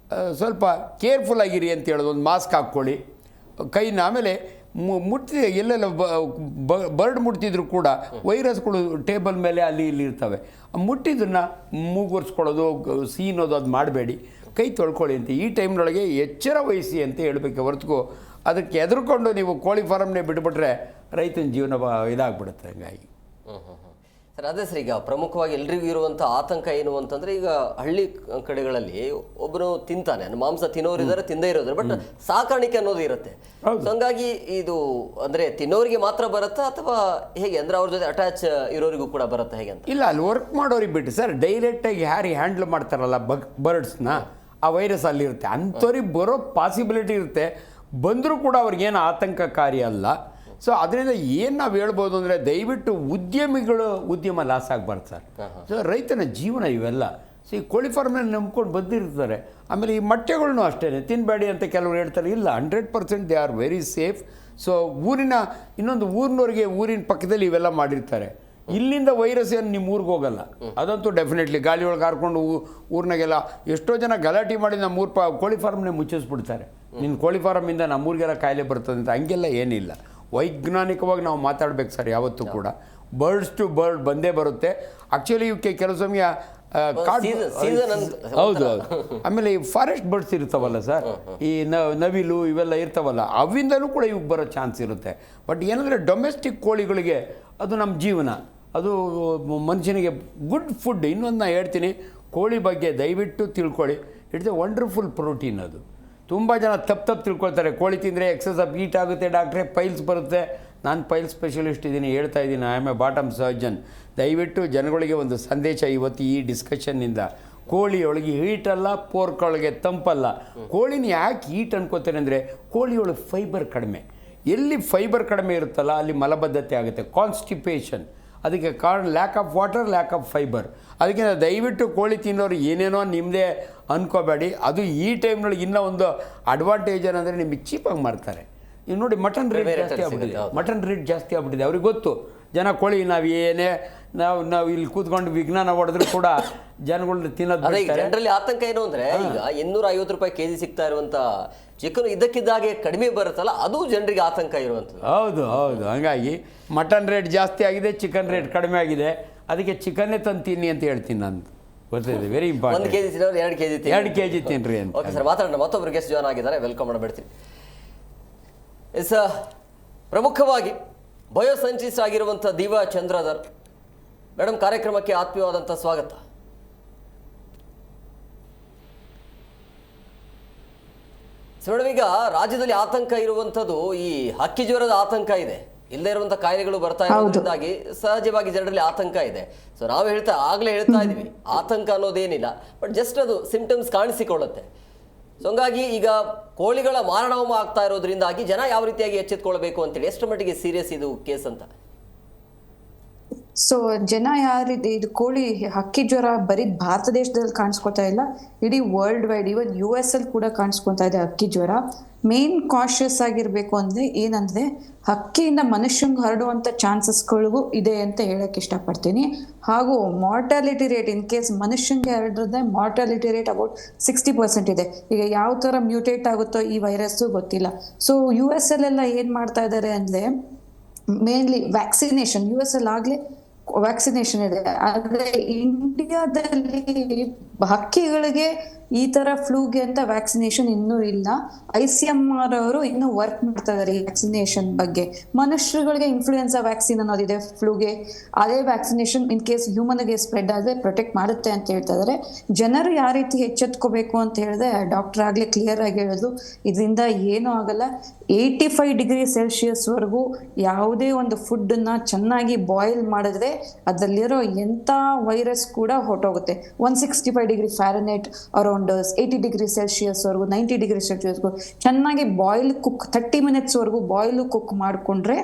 ಸ್ವಲ್ಪ ಕೇರ್ಫುಲ್ ಆಗಿರಿ ಅಂತ ಹೇಳೋದು. ಒಂದು ಮಾಸ್ಕ್ ಹಾಕ್ಕೊಳ್ಳಿ ಕೈನ. ಆಮೇಲೆ ಮುಟ್ಟಿ ಎಲ್ಲೆಲ್ಲ ಬರ್ಡ್ ಮುಟ್ತಿದ್ರು ಕೂಡ ವೈರಸ್ಗಳು ಟೇಬಲ್ ಮೇಲೆ ಅಲ್ಲಿ ಇಲ್ಲಿ ಇರ್ತವೆ, ಮುಟ್ಟಿದ್ದನ್ನು ಮೂಗುರ್ಸ್ಕೊಳ್ಳೋದು, ಸೀನೋದು ಅದು ಮಾಡಬೇಡಿ, ಕೈ ತೊಳ್ಕೊಳ್ಳಿ ಅಂತ ಈ ಟೈಮ್ನೊಳಗೆ ಎಚ್ಚರ ವಹಿಸಿ ಅಂತ ಹೇಳಬೇಕು. ಹೊರತು ಅದಕ್ಕೆ ಎದುರುಕೊಂಡು ನೀವು ಕೋಳಿ ಫಾರಮ್ನೇ ಬಿಟ್ಬಿಟ್ರೆ ರೈತನ ಜೀವನ ಇದಾಗ್ಬಿಡುತ್ತೆ. ಹಂಗಾಗಿ ಸರ್, ಅದೇ ಸರ್, ಈಗ ಪ್ರಮುಖವಾಗಿ ಎಲ್ರಿಗೂ ಇರುವಂಥ ಆತಂಕ ಏನು ಅಂತಂದರೆ, ಈಗ ಹಳ್ಳಿ ಕಡೆಗಳಲ್ಲಿ ಒಬ್ಬನು ತಿಂತಾನೆ, ಮಾಂಸ ತಿನ್ನೋರು ಇದ್ದಾರೆ, ತಿಂದೇ ಇರೋದ್ರೆ, ಬಟ್ ಸಾಕಾಣಿಕೆ ಅನ್ನೋದು ಇರುತ್ತೆ. ಸೊ ಹಂಗಾಗಿ ಇದು ಅಂದರೆ ತಿನ್ನೋರಿಗೆ ಮಾತ್ರ ಬರುತ್ತಾ ಅಥವಾ ಹೇಗೆ, ಅಂದರೆ ಅವ್ರ ಜೊತೆ ಅಟ್ಯಾಚ್ ಇರೋರಿಗೂ ಕೂಡ ಬರುತ್ತಾ ಹೇಗೆ ಅಂತ? ಇಲ್ಲ, ಅಲ್ಲಿ ವರ್ಕ್ ಮಾಡೋರಿಗೆ ಬಿಟ್ಟು ಸರ್, ಡೈರೆಕ್ಟಾಗಿ ಯಾರು ಹ್ಯಾಂಡ್ಲ್ ಮಾಡ್ತಾರಲ್ಲ ಬರ್ಡ್ಸ್ನ, ಆ ವೈರಸ್ ಅಲ್ಲಿರುತ್ತೆ, ಅಂಥವ್ರಿಗೆ ಬರೋ ಪಾಸಿಬಿಲಿಟಿ ಇರುತ್ತೆ. ಬಂದರೂ ಕೂಡ ಅವ್ರಿಗೇನು ಆತಂಕಕಾರಿ ಅಲ್ಲ. ಸೊ ಅದರಿಂದ ಏನು ನಾವು ಹೇಳ್ಬೋದು ಅಂದರೆ, ದಯವಿಟ್ಟು ಉದ್ಯಮ ಲಾಸ್ ಆಗಬಾರ್ದು ಸರ್. ಸೊ ರೈತನ ಜೀವನ ಇವೆಲ್ಲ. ಸೊ ಈ ಕೋಳಿ ಫಾರ್ಮ್ನಲ್ಲಿ ನಂಬ್ಕೊಂಡು ಬಂದಿರ್ತಾರೆ. ಆಮೇಲೆ ಈ ಮೊಟ್ಟೆಗಳ್ನೂ ಅಷ್ಟೇ ತಿನ್ನಬೇಡಿ ಅಂತ ಕೆಲವರು ಹೇಳ್ತಾರೆ. ಇಲ್ಲ, 100% they are very safe. So ಇನ್ನೊಂದು ಊರಿನವ್ರಿಗೆ ಊರಿನ ಪಕ್ಕದಲ್ಲಿ ಇವೆಲ್ಲ ಮಾಡಿರ್ತಾರೆ. ಇಲ್ಲಿಂದ ವೈರಸ್ ಏನು ನಿಮ್ಮ ಊರಿಗೆ ಹೋಗಲ್ಲ, ಅದಂತೂ ಡೆಫಿನೆಟ್ಲಿ. ಗಾಳಿ ಒಳಗೆ ಹಾರ್ಕೊಂಡು ಊರಿನಾಗೆಲ್ಲ ಎಷ್ಟೋ ಜನ ಗಲಾಟೆ ಮಾಡಿ ನಮ್ಮ ಕೋಳಿ ಫಾರ್ಮ್ನೇ ಮುಚ್ಚಿಸ್ಬಿಡ್ತಾರೆ. ನಿನ್ನ ಕೋಳಿ ಫಾರಮಿಂದ ನಮ್ಮೂರಿಗೆಲ್ಲ ಕಾಯಿಲೆ ಬರ್ತದೆ ಅಂತ. ಹಂಗೆಲ್ಲ ಏನಿಲ್ಲ. ವೈಜ್ಞಾನಿಕವಾಗಿ ನಾವು ಮಾತಾಡ್ಬೇಕು ಸರ್ ಯಾವತ್ತೂ ಕೂಡ. ಬರ್ಡ್ಸ್ ಟು ಬರ್ಡ್ ಬಂದೇ ಬರುತ್ತೆ. ಆ್ಯಕ್ಚುಲಿ ಇವಕ್ಕೆ ಕೆಲವು ಸಮಯ ಹೌದು. ಆಮೇಲೆ ಈ ಫಾರೆಸ್ಟ್ ಬರ್ಡ್ಸ್ ಇರ್ತಾವಲ್ಲ ಸರ್, ಈ ನವಿಲು ಇವೆಲ್ಲ ಇರ್ತಾವಲ್ಲ, ಅವಿಂದಲೂ ಕೂಡ ಇವಾಗ ಬರೋ ಚಾನ್ಸ್ ಇರುತ್ತೆ. ಬಟ್ ಏನಂದರೆ ಡೊಮೆಸ್ಟಿಕ್ ಕೋಳಿಗಳಿಗೆ ಅದು ನಮ್ಮ ಜೀವನ, ಅದು ಮನುಷ್ಯನಿಗೆ ಗುಡ್ ಫುಡ್. ಇನ್ನೊಂದು ನಾನು ಹೇಳ್ತೀನಿ, ಕೋಳಿ ಬಗ್ಗೆ ದಯವಿಟ್ಟು ತಿಳ್ಕೊಳ್ಳಿ. It's A wonderful protein. ಅದು ತುಂಬ ಜನ ತಪ್ಪು ತಿಳ್ಕೊಳ್ತಾರೆ, ಕೋಳಿ ತಿಂದರೆ ಎಕ್ಸಸ್ ಆಫ್ ಹೀಟ್ ಆಗುತ್ತೆ ಡಾಕ್ಟ್ರೇ, ಪೈಲ್ಸ್ ಬರುತ್ತೆ. ನಾನು ಪೈಲ್ಸ್ ಸ್ಪೆಷಲಿಸ್ಟ್ ಇದ್ದೀನಿ, ಹೇಳ್ತಾ ಇದ್ದೀನಿ, I am A bottom surgeon. ದಯವಿಟ್ಟು ಜನಗಳಿಗೆ ಒಂದು ಸಂದೇಶ ಇವತ್ತು ಈ ಡಿಸ್ಕಷನ್ನಿಂದ, ಕೋಳಿಯೊಳಗೆ ಹೀಟಲ್ಲ, ಪೋರ್ಕೊಳಗೆ ತಂಪಲ್ಲ. ಕೋಳಿನ ಯಾಕೆ ಹೀಟ್ ಅನ್ಕೋತಾರೆ ಅಂದರೆ, ಕೋಳಿಯೊಳಗೆ ಫೈಬರ್ ಕಡಿಮೆ. ಎಲ್ಲಿ ಫೈಬರ್ ಕಡಿಮೆ ಇರುತ್ತಲ್ಲ ಅಲ್ಲಿ ಮಲಬದ್ಧತೆ ಆಗುತ್ತೆ, ಕಾನ್ಸ್ಟಿಪೇಷನ್. ಅದಕ್ಕೆ ಕಾರಣ lack of water, lack of fibre. ಅದಕ್ಕೆ ದಯವಿಟ್ಟು ಕೋಳಿ ತಿನ್ನೋರು ಏನೇನೋ ನಿಮ್ಮದೇ ಅನ್ಕೋಬೇಡಿ. ಅದು ಈ ಟೈಮ್ನೊಳಗೆ ಇನ್ನೂ ಒಂದು ಅಡ್ವಾಂಟೇಜ್ ಏನಂದರೆ, ನಿಮಗೆ ಚೀಪಾಗಿ ಮಾರ್ತಾರೆ. ನೀವು ನೋಡಿ, ಮಟನ್ ರೇಟ್ ಜಾಸ್ತಿ ಆಗ್ಬಿಟ್ಟಿದೆ. ಅವ್ರಿಗೆ ಗೊತ್ತು, ಜನ ಕೋಳಿ ನಾವು ಇಲ್ಲಿ ಕೂತ್ಕೊಂಡು ವಿಜ್ಞಾನ ಹೊಡೆದ್ರು ಕೂಡ ಜನಗಳನ್ನ ತಿನ್ನೋದು. ಜನರಲ್ಲಿ ಆತಂಕ ಏನು ಅಂದರೆ, ಈಗ 250 ರೂಪಾಯಿ ಕೆಜಿ ಸಿಗ್ತಾ ಇರುವಂಥ ಚಿಕನ್ ಇದ್ದಕ್ಕಿದ್ದಾಗೆ ಕಡಿಮೆ ಬರುತ್ತಲ್ಲ, ಅದು ಜನರಿಗೆ ಆತಂಕ ಇರುವಂಥದ್ದು. ಹೌದು. ಹಂಗಾಗಿ ಮಟನ್ ರೇಟ್ ಜಾಸ್ತಿ ಆಗಿದೆ, ಚಿಕನ್ ರೇಟ್ ಕಡಿಮೆ ಆಗಿದೆ. ಅದಕ್ಕೆ ಚಿಕನ್ನೇ ತಂದು ತಿನ್ನಿ ಅಂತ ಹೇಳ್ತೀನಿ ನಾನು. ಗೊತ್ತಿದೆ, ವೆರಿ ಇಂಪಾರ್ಟೆಂಟ್. 1 ಕೆಜಿ ತಿನ್ನೋರು 2 ಕೆಜಿ ತಿನ್ನಿರಿ ಅಂತ. ಓಕೆ ಸರ್, ಮಾತಾಡೋಣ. ಮತ್ತೊಬ್ಬರು ಗೆಸ್ಟ್ ಜಾಯ್ನ್ ಆಗಿದ್ದಾರೆ, ವೆಲ್ಕಮ್ ಮಾಡಬಿಡ್ತೀನಿ. ಪ್ರಮುಖವಾಗಿ ಬಯೋಸೈಂಟಿಸ್ಟ್ ಆಗಿರುವಂಥ ದಿವ್ಯಾ ಚಂದ್ರಧರ್ ಮೇಡಮ್, ಕಾರ್ಯಕ್ರಮಕ್ಕೆ ಆತ್ಮೀಯವಾದಂಥ ಸ್ವಾಗತ. ಮೇಡಮ್, ಈಗ ರಾಜ್ಯದಲ್ಲಿ ಆತಂಕ ಇರುವಂಥದ್ದು ಈ ಹಕ್ಕಿ ಜ್ವರದ ಆತಂಕ ಇದೆ. ಇಲ್ಲದೇ ಇರುವಂಥ ಕಾಯಿಲೆಗಳು ಬರ್ತಾ ಇರೋದ್ರಿಂದಾಗಿ ಸಹಜವಾಗಿ ಜನರಲ್ಲಿ ಆತಂಕ ಇದೆ. ಸೊ ನಾವು ಆಗ್ಲೇ ಹೇಳ್ತಾ ಇದೀವಿ, ಆತಂಕ ಅನ್ನೋದೇನಿಲ್ಲ, ಬಟ್ ಜಸ್ಟ್ ಅದು ಸಿಂಪ್ಟಮ್ಸ್ ಕಾಣಿಸಿಕೊಳ್ಳುತ್ತೆ. ಸೊ ಹಂಗಾಗಿ ಈಗ ಕೋಳಿಗಳ ಮಾರಣಹೋಮ ಆಗ್ತಾ ಇರೋದ್ರಿಂದಾಗಿ ಜನ ಯಾವ ರೀತಿಯಾಗಿ ಎಚ್ಚೆತ್ಕೊಳ್ಬೇಕು ಅಂತೇಳಿ, ಎಷ್ಟು ಮಟ್ಟಿಗೆ ಸೀರಿಯಸ್ ಇದು ಕೇಸ್ ಅಂತ? ಸೊ ಜನ ಇದು ಕೋಳಿ ಹಕ್ಕಿ ಜ್ವರ ಬರೀ ಭಾರತ ದೇಶದಲ್ಲಿ ಕಾಣಿಸ್ಕೊತಾ ಇಲ್ಲ, ಇಡೀ ವರ್ಲ್ಡ್ ವೈಡ್, ಇವನ್ US ಅಲ್ಲಿ ಕೂಡ ಕಾಣಿಸ್ಕೊತಾ ಇದೆ ಹಕ್ಕಿ ಜ್ವರ. ಮೇನ್ ಕಾಶಿಯಸ್ ಆಗಿರ್ಬೇಕು ಅಂದ್ರೆ ಏನಂದ್ರೆ, ಹಕ್ಕಿಯಿಂದ ಮನುಷ್ಯಂಗೆ ಹರಡುವಂತ ಚಾನ್ಸಸ್ಗಳಿಗೂ ಇದೆ ಅಂತ ಹೇಳಕ್ ಇಷ್ಟಪಡ್ತೀನಿ. ಹಾಗೂ ಮಾರ್ಟಾಲಿಟಿ ರೇಟ್, ಇನ್ ಕೇಸ್ ಮನುಷ್ಯಂಗೆ ಹರಡಿದ್ರೆ ಮಾರ್ಟಾಲಿಟಿ ರೇಟ್ ಅಬೌಟ್ 60% ಇದೆ. ಈಗ ಯಾವ ತರ ಮ್ಯೂಟೇಟ್ ಆಗುತ್ತೋ ಈ ವೈರಸ್ ಗೊತ್ತಿಲ್ಲ. ಸೊ US ಅಲ್ಲೆಲ್ಲ ಏನ್ ಮಾಡ್ತಾ ಇದ್ದಾರೆ ಅಂದ್ರೆ, ಮೇನ್ಲಿ ವ್ಯಾಕ್ಸಿನೇಷನ್, US ಅಲ್ಲಿ ಆಗ್ಲೇ ವ್ಯಾಕ್ಸಿನೇಷನ್ ಇದೆ. ಆದ್ರೆ ಇಂಡಿಯಾದಲ್ಲಿ ಹಕ್ಕಿಗಳಿಗೆ ಈ ತರ ಫ್ಲೂಗೆ ಅಂತ ವ್ಯಾಕ್ಸಿನೇಷನ್ ಇನ್ನೂ ಇಲ್ಲ. ICMR ಅವರು ಇನ್ನೂ ವರ್ಕ್ ಮಾಡ್ತಾ ಇದಾರೆ ಈ ವ್ಯಾಕ್ಸಿನೇಷನ್ ಬಗ್ಗೆ. ಮನುಷ್ಯರುಗಳಿಗೆ ಇನ್ಫ್ಲೂಯೆನ್ಸಾ ವ್ಯಾಕ್ಸಿನ್ ಅನ್ನೋದಿದೆ ಫ್ಲೂಗೆ, ಅದೇ ವ್ಯಾಕ್ಸಿನೇಷನ್ ಇನ್ ಕೇಸ್ ಹ್ಯೂಮನ್ಗೆ ಸ್ಪ್ರೆಡ್ ಆದ್ರೆ ಪ್ರೊಟೆಕ್ಟ್ ಮಾಡುತ್ತೆ ಅಂತ ಹೇಳ್ತಾ ಇದಾರೆ. ಜನರು ಯಾವ ರೀತಿ ಎಚ್ಚೆತ್ಕೋಬೇಕು ಅಂತ ಹೇಳಿದ್ರೆ ಡಾಕ್ಟರ್ ಆಗ್ಲೇ ಕ್ಲಿಯರ್ ಆಗಿ ಹೇಳೋದು, ಇದರಿಂದ ಏನೂ ಆಗಲ್ಲ. 85 ಡಿಗ್ರಿ ಸೆಲ್ಸಿಯಸ್ ವರೆಗೂ ಯಾವುದೇ ಒಂದು ಫುಡ್ ಅನ್ನ ಚೆನ್ನಾಗಿ ಬಾಯ್ಲ್ ಮಾಡಿದ್ರೆ ಅದರಲ್ಲಿರೋ ಎಂಥ ವೈರಸ್ ಕೂಡ ಹೊರಟೋಗುತ್ತೆ. 165 degree Fahrenheit around 80 degree Celsius ವರೆಗೂ 90 ಡಿಗ್ರಿ ಸೆಲ್ಸಿಯಸ್ವರೆಗೂ ಚೆನ್ನಾಗಿ ಬಾಯ್ಲ್ ಕುಕ್ 30 ಮಿನಿಟ್ಸ್ ವರೆಗೂ ಬಾಯ್ಲ್ ಕುಕ್ ಮಾಡಿಕೊಂಡ್ರೆ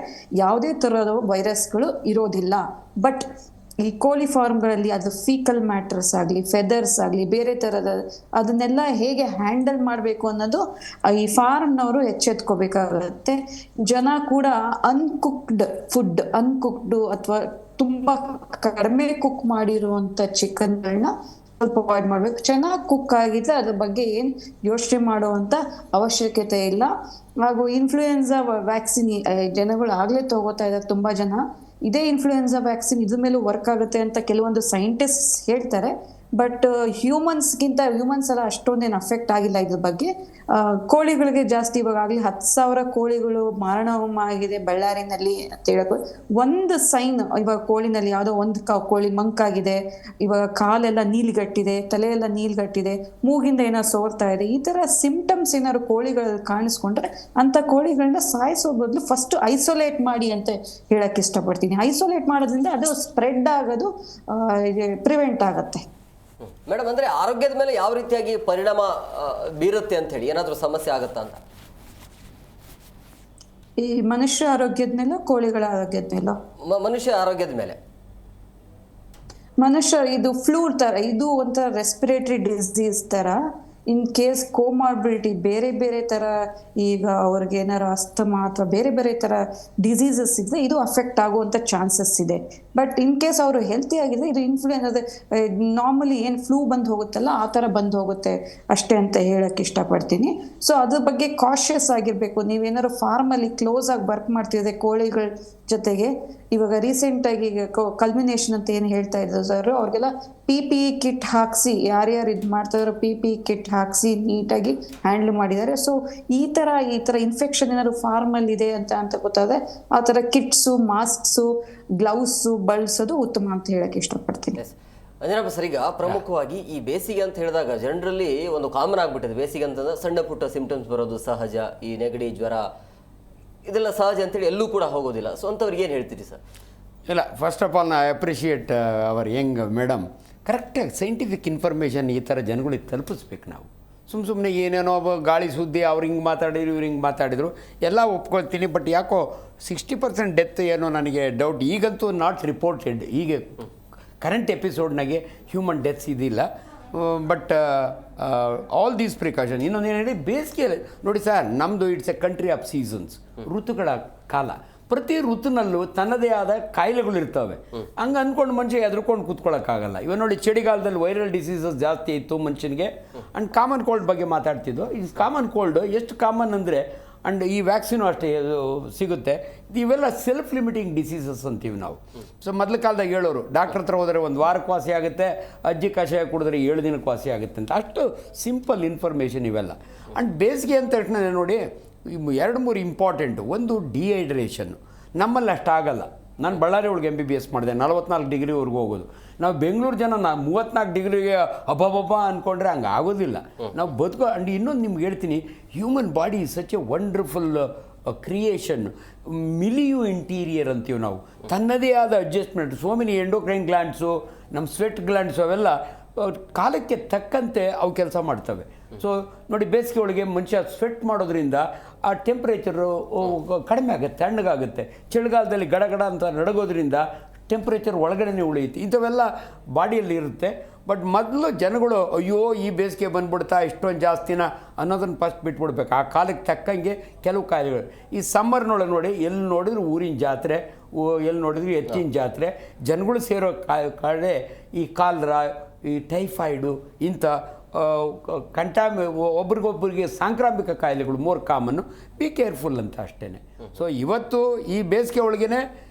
ಯಾವುದೇ ಥರದ ವೈರಸ್ಗಳು ಇರೋದಿಲ್ಲ. ಬಟ್ ಈ ಕೋಳಿ ಫಾರ್ಮ್ಗಳಲ್ಲಿ ಅದು ಫೀಕಲ್ ಮ್ಯಾಟ್ರಸ್ ಆಗಲಿ, ಫೆದರ್ಸ್ ಆಗಲಿ, ಬೇರೆ ಥರದ ಅದನ್ನೆಲ್ಲ ಹೇಗೆ ಹ್ಯಾಂಡಲ್ ಮಾಡಬೇಕು ಅನ್ನೋದು ಈ ಫಾರ್ಮ್ನವರು ಎಚ್ಚೆತ್ಕೋಬೇಕಾಗತ್ತೆ. ಜನ ಕೂಡ ಅನ್ಕುಕ್ಡ್ ಅಥವಾ ತುಂಬ ಕಡಿಮೆ ಕುಕ್ ಮಾಡಿರುವಂಥ ಚಿಕನ್ಗಳನ್ನ ಸ್ವಲ್ಪ ಅವಾಯ್ಡ್ ಮಾಡ್ಬೇಕು. ಚೆನ್ನಾಗಿ ಕುಕ್ ಆಗಿದ್ರೆ ಅದ್ರ ಬಗ್ಗೆ ಏನು ಯೋಚನೆ ಮಾಡುವಂಥ ಅವಶ್ಯಕತೆ ಇಲ್ಲ. ಹಾಗೂ ಇನ್ಫ್ಲೂಯೆನ್ಸಾ ವ್ಯಾಕ್ಸಿನ್ ಜನಗಳು ಆಗಲೇ ತಗೋತಾ ಇದ್ದಾರೆ ತುಂಬ ಜನ. ಇದೇ ಇನ್ಫ್ಲೂಯೆನ್ಸಾ ವ್ಯಾಕ್ಸಿನ್ ಇದ್ರ ಮೇಲೂ ವರ್ಕ್ ಆಗುತ್ತೆ ಅಂತ ಕೆಲವೊಂದು ಸೈಂಟಿಸ್ಟ್ ಹೇಳ್ತಾರೆ. ಬಟ್ ಹ್ಯೂಮನ್ಸ್ ಎಲ್ಲ ಅಷ್ಟೊಂದೇನು ಅಫೆಕ್ಟ್ ಆಗಿಲ್ಲ ಇದ್ರ ಬಗ್ಗೆ. ಕೋಳಿಗಳಿಗೆ ಜಾಸ್ತಿ ಇವಾಗಲೇ 10,000 ಕೋಳಿಗಳು ಮಾರಣಹೋಮ ಆಗಿದೆ ಬಳ್ಳಾರಿನಲ್ಲಿ ಅಂತ ಹೇಳಕ್ ಒಂದು ಸೈನ್. ಇವಾಗ ಕೋಳಿನಲ್ಲಿ ಯಾವುದೋ ಒಂದು ಕೋಳಿ ಮಂಕಾಗಿದೆ, ಇವಾಗ ಕಾಲೆಲ್ಲ ನೀಲ್ಗಟ್ಟಿದೆ, ತಲೆಯೆಲ್ಲ ನೀಲ್ಗಟ್ಟಿದೆ, ಮೂಗಿಂದ ಏನೋ ಸೋರ್ತಾ ಇದೆ, ಈ ಥರ ಸಿಂಪ್ಟಮ್ಸ್ ಏನಾದ್ರು ಕೋಳಿಗಳಲ್ಲಿ ಕಾಣಿಸ್ಕೊಂಡ್ರೆ ಅಂಥ ಕೋಳಿಗಳನ್ನ ಸಾಯಿಸೋ ಬದಲು ಫಸ್ಟ್ ಐಸೋಲೇಟ್ ಮಾಡಿ ಅಂತ ಹೇಳಕ್ ಇಷ್ಟಪಡ್ತೀನಿ. ಐಸೋಲೇಟ್ ಮಾಡೋದ್ರಿಂದ ಅದು ಸ್ಪ್ರೆಡ್ ಆಗೋದು ಪ್ರಿವೆಂಟ್ ಆಗತ್ತೆ. ಮೇಡಮ್, ಅಂದರೆ ಆರೋಗ್ಯದ ಮೇಲೆ ಯಾವ ರೀತಿಯಾಗಿ ಪರಿಣಾಮ ಬೀರುತ್ತೆ ಅಂತ ಹೇಳಿ ಏನಾದರೂ ಸಮಸ್ಯೆ ಆಗುತ್ತಾ ಅಂತ? ಈ ಮನುಷ್ಯ ಆರೋಗ್ಯದ ಮೇಲೋ ಕೋಳಿಗಳ ಆರೋಗ್ಯದ ಮೇಲೋ? ಮನುಷ್ಯ ಆರೋಗ್ಯದ ಮೇಲೆ. ಇದು ಫ್ಲೂ ತರ, ಇದು ಒಂಥರ ರೆಸ್ಪಿರೇಟರಿ ಡಿಸೀಸ್ ತರ. ಇನ್ ಕೇಸ್ ಕೋಮಾರ್ಬಿಲಿಟಿ ಬೇರೆ ಬೇರೆ ತರ, ಈಗ ಅವ್ರಿಗೆ ಏನಾರು ಅಸ್ತಮಾ ಅಥವಾ ಬೇರೆ ಬೇರೆ ತರ ಡಿಸೀಸಸ್ ಇದ್ರೆ ಇದು ಅಫೆಕ್ಟ್ ಆಗುವಂಥ ಚಾನ್ಸಸ್ ಇದೆ. ಬಟ್ ಇನ್ ಕೇಸ್ ಅವರು ಹೆಲ್ತಿ ಆಗಿದ್ರೆ ಇದು ಇನ್ಫ್ಲೂಯೆನ್ಸ್ ನಾರ್ಮಲಿ ಏನು ಫ್ಲೂ ಬಂದು ಹೋಗುತ್ತಲ್ಲ ಆ ಥರ ಬಂದು ಹೋಗುತ್ತೆ ಅಷ್ಟೇ ಅಂತ ಹೇಳಕ್ಕೆ ಇಷ್ಟಪಡ್ತೀನಿ. ಸೊ ಅದ್ರ ಬಗ್ಗೆ ಕಾಷಿಯಸ್ ಆಗಿರಬೇಕು. ನೀವೇನಾದ್ರು ಫಾರ್ಮಲ್ಲಿ ಕ್ಲೋಸ್ ಆಗಿ ವರ್ಕ್ ಮಾಡ್ತಿದ್ರೆ ಕೋಳಿಗಳ ಜೊತೆಗೆ, ಇವಾಗ ರೀಸೆಂಟಾಗಿ ಕಲ್ಮಿನೇಷನ್ ಅಂತ ಏನು ಹೇಳ್ತಾ ಇದ್ರು ಸರ್, ಅವ್ರಿಗೆಲ್ಲ PPE ಕಿಟ್ ಹಾಕಿಸಿ, ಯಾರ್ಯಾರು ಇದು ಮಾಡ್ತಾ ಇದ್ರು PPE ಕಿಟ್ ಹಾಕಿಸಿ ನೀಟಾಗಿ ಹ್ಯಾಂಡಲ್ ಮಾಡಿದ್ದಾರೆ. ಸೊ ಈ ಥರ ಇನ್ಫೆಕ್ಷನ್ ಏನಾದ್ರು ಫಾರ್ಮಲ್ಲಿ ಇದೆ ಅಂತ ಗೊತ್ತಾದ್ರೆ ಆ ಥರ ಕಿಟ್ಸು, ಮಾಸ್ಕ್ಸು, ಗ್ಲೌಸು ಬಳಸೋದು ಉತ್ತಮ ಅಂತ ಹೇಳಕ್ಕೆ ಇಷ್ಟಪಡ್ತೀನಿ. ಅಂಜನಪ್ಪ ಸರ್, ಈಗ ಪ್ರಮುಖವಾಗಿ ಈ ಬೇಸಿಗೆ ಅಂತ ಹೇಳಿದಾಗ ಜನರಲ್ಲಿ ಒಂದು ಕಾಮನ್ ಆಗಿಬಿಟ್ಟಿದೆ. ಬೇಸಿಗೆ ಅಂತಂದ್ರೆ ಸಣ್ಣ ಪುಟ್ಟ ಸಿಂಪ್ಟಮ್ಸ್ ಬರೋದು ಸಹಜ, ಈ ನೆಗಡಿ, ಜ್ವರ ಇದೆಲ್ಲ ಸಹಜ ಅಂತೇಳಿ ಎಲ್ಲೂ ಕೂಡ ಹೋಗೋದಿಲ್ಲ. ಸೊ ಅಂಥವ್ರಿಗೆ ಏನು ಹೇಳ್ತೀರಿ ಸರ್? ಇಲ್ಲ, first of all I appreciate our young madam. ಕರೆಕ್ಟಾಗಿ ಸೈಂಟಿಫಿಕ್ ಇನ್ಫಾರ್ಮೇಷನ್ ಈ ಥರ ಜನಗಳಿಗೆ ತಲುಪಿಸ್ಬೇಕು ನಾವು. ಸುಮ್ಮನೆ ಏನೇನೋ ಗಾಳಿ ಸುದ್ದಿ ಅವ್ರು ಹಿಂಗೆ ಮಾತಾಡಿದ್ರು ಇವ್ರು ಹಿಂಗೆ ಮಾತಾಡಿದರು ಎಲ್ಲ ಒಪ್ಕೊಳ್ತೀನಿ. ಬಟ್ ಯಾಕೋ 60% ಡೆತ್ ಏನೋ ನನಗೆ ಡೌಟ್. ಈಗಂತೂ ನಾಟ್ ರಿಪೋರ್ಟೆಡ್, ಈಗ ಕರೆಂಟ್ ಎಪಿಸೋಡ್ನಾಗೆ ಹ್ಯೂಮನ್ ಡೆತ್ಸ್ ಇದಿಲ್ಲ. But all these precaution. ಇನ್ನೊಂದು ಏನು ಹೇಳಿ, ಬೇಸಿಗೆಯಲ್ಲಿ ನೋಡಿ ಸರ್, ನಮ್ಮದು it's A country of seasons, ಋತುಗಳ ಕಾಲ. ಪ್ರತಿ ಋತುನಲ್ಲೂ ತನ್ನದೇ ಆದ ಕಾಯಿಲೆಗಳು ಇರ್ತವೆ. ಹಂಗೆ ಅಂದ್ಕೊಂಡು ಮನುಷ್ಯ ಎದ್ರುಕೊಂಡು ಕೂತ್ಕೊಳ್ಳೋಕ್ಕಾಗಲ್ಲ. ಇವಾಗ ನೋಡಿ, ಚಳಿಗಾಲದಲ್ಲಿ ವೈರಲ್ ಡಿಸೀಸಸ್ ಜಾಸ್ತಿ ಇತ್ತು ಮನುಷ್ಯನಿಗೆ. ಆ್ಯಂಡ್ ಕಾಮನ್ ಕೋಲ್ಡ್ ಬಗ್ಗೆ ಮಾತಾಡ್ತಿದ್ದು. ಈ ಕಾಮನ್ ಕೋಲ್ಡ್ ಎಷ್ಟು ಕಾಮನ್ ಅಂದರೆ, ಆ್ಯಂಡ್ ಈ ವ್ಯಾಕ್ಸಿನು ಅಷ್ಟೇ ಸಿಗುತ್ತೆ. ಇವೆಲ್ಲ ಸೆಲ್ಫ್ ಲಿಮಿಟಿಂಗ್ ಡಿಸೀಸಸ್ ಅಂತೀವಿ ನಾವು. ಸೊ ಮೊದಲ ಕಾಲದಾಗ ಹೇಳೋರು, ಡಾಕ್ಟ್ರ್ ಹತ್ರ ಹೋದರೆ 1 ವಾರಕ್ಕೆ ವಾಸಿ ಆಗುತ್ತೆ, ಅಜ್ಜಿ ಕಷಾಯ ಕುಡಿದ್ರೆ 7 ದಿನಕ್ಕೆ ವಾಸಿ ಆಗುತ್ತೆ ಅಂತ. ಅಷ್ಟು ಸಿಂಪಲ್ ಇನ್ಫಾರ್ಮೇಷನ್ ಇವೆಲ್ಲ. ಆ್ಯಂಡ್ ಬೇಸಿಗೆ ಅಂತ ತಕ್ಷಣ ನೋಡಿ 2-3 ಇಂಪಾರ್ಟೆಂಟು. ಒಂದು ಡಿಹೈಡ್ರೇಷನ್ನು. ನಮ್ಮಲ್ಲಿ ಅಷ್ಟಾಗಲ್ಲ. ನಾನು ಬಳ್ಳಾರಿ ಒಳಗೆ MBBS ಮಾಡಿದೆ, 44 ಡಿಗ್ರಿವರೆಗೂ ಹೋಗೋದು. ನಾವು ಬೆಂಗಳೂರು ಜನ 34 ಡಿಗ್ರಿಗೆ ಅಬ್ಬಬ್ಬಬ್ಬ ಅಂದ್ಕೊಂಡ್ರೆ ಹಂಗೆ ಆಗೋದಿಲ್ಲ. ನಾವು ಬದುಕೋ. ಆ್ಯಂಡ್ ಇನ್ನೊಂದು ನಿಮ್ಗೆ ಹೇಳ್ತೀನಿ, human body is such a wonderful creation. Milieu interior ಅಂತೀವಿ ನಾವು. ತನ್ನದೇ ಆದ adjustment. So many endocrine glands, ನಮ್ಮ ಸ್ವೆಟ್ ಗ್ಲ್ಯಾಂಡ್ಸು ಅವೆಲ್ಲ ಕಾಲಕ್ಕೆ ತಕ್ಕಂತೆ ಅವು ಕೆಲಸ ಮಾಡ್ತವೆ. ಸೊ ನೋಡಿ, ಬೇಸಿಗೆ ಒಳಗೆ ಮನುಷ್ಯ ಸ್ವೆಟ್ ಮಾಡೋದ್ರಿಂದ ಆ ಟೆಂಪ್ರೇಚರು ಕಡಿಮೆ ಆಗುತ್ತೆ, ತಣ್ಣಗಾಗುತ್ತೆ. ಚಳಿಗಾಲದಲ್ಲಿ ಗಡಗಡ ಅಂತ ನಡಗೋದ್ರಿಂದ ಟೆಂಪ್ರೇಚರ್ ಒಳಗಡೆ ಉಳಿಯುತ್ತೆ. ಇಂಥವೆಲ್ಲ ಬಾಡಿಯಲ್ಲಿ ಇರುತ್ತೆ. ಬಟ್ ಮೊದಲು ಜನಗಳು ಅಯ್ಯೋ ಈ ಬೇಸಿಗೆ ಬಂದ್ಬಿಡ್ತಾ ಇಷ್ಟೊಂದು ಜಾಸ್ತಿನ ಅನ್ನೋದನ್ನು ಫಸ್ಟ್ ಬಿಟ್ಬಿಡ್ಬೇಕು. ಆ ಕಾಲಕ್ಕೆ ತಕ್ಕಂಗೆ ಕೆಲವು ಕಾಯಿಲೆಗಳು. ಈ ಸಮ್ಮರ್ನೊಳಗೆ ನೋಡಿ, ಎಲ್ಲಿ ನೋಡಿದ್ರು ಊರಿನ ಜಾತ್ರೆ, ಎಲ್ಲಿ ನೋಡಿದ್ರು ಎತ್ತಿನ ಜಾತ್ರೆ. ಜನಗಳು ಸೇರೋ ಕಡೆ ಈ ಕಾಲರ, ಈ ಟೈಫಾಯ್ಡು, ಇಂಥ ಒಬ್ರಿಗೊಬ್ಬರಿಗೆ ಸಾಂಕ್ರಾಮಿಕ ಕಾಯಿಲೆಗಳು ಮೋರ್ ಕಾಮನ್ನು. ಬಿ ಕೇರ್ಫುಲ್ ಅಂತ ಅಷ್ಟೇ. ಸೊ ಇವತ್ತು ಈ ಬೇಸಿಗೆ ಒಳಗೇ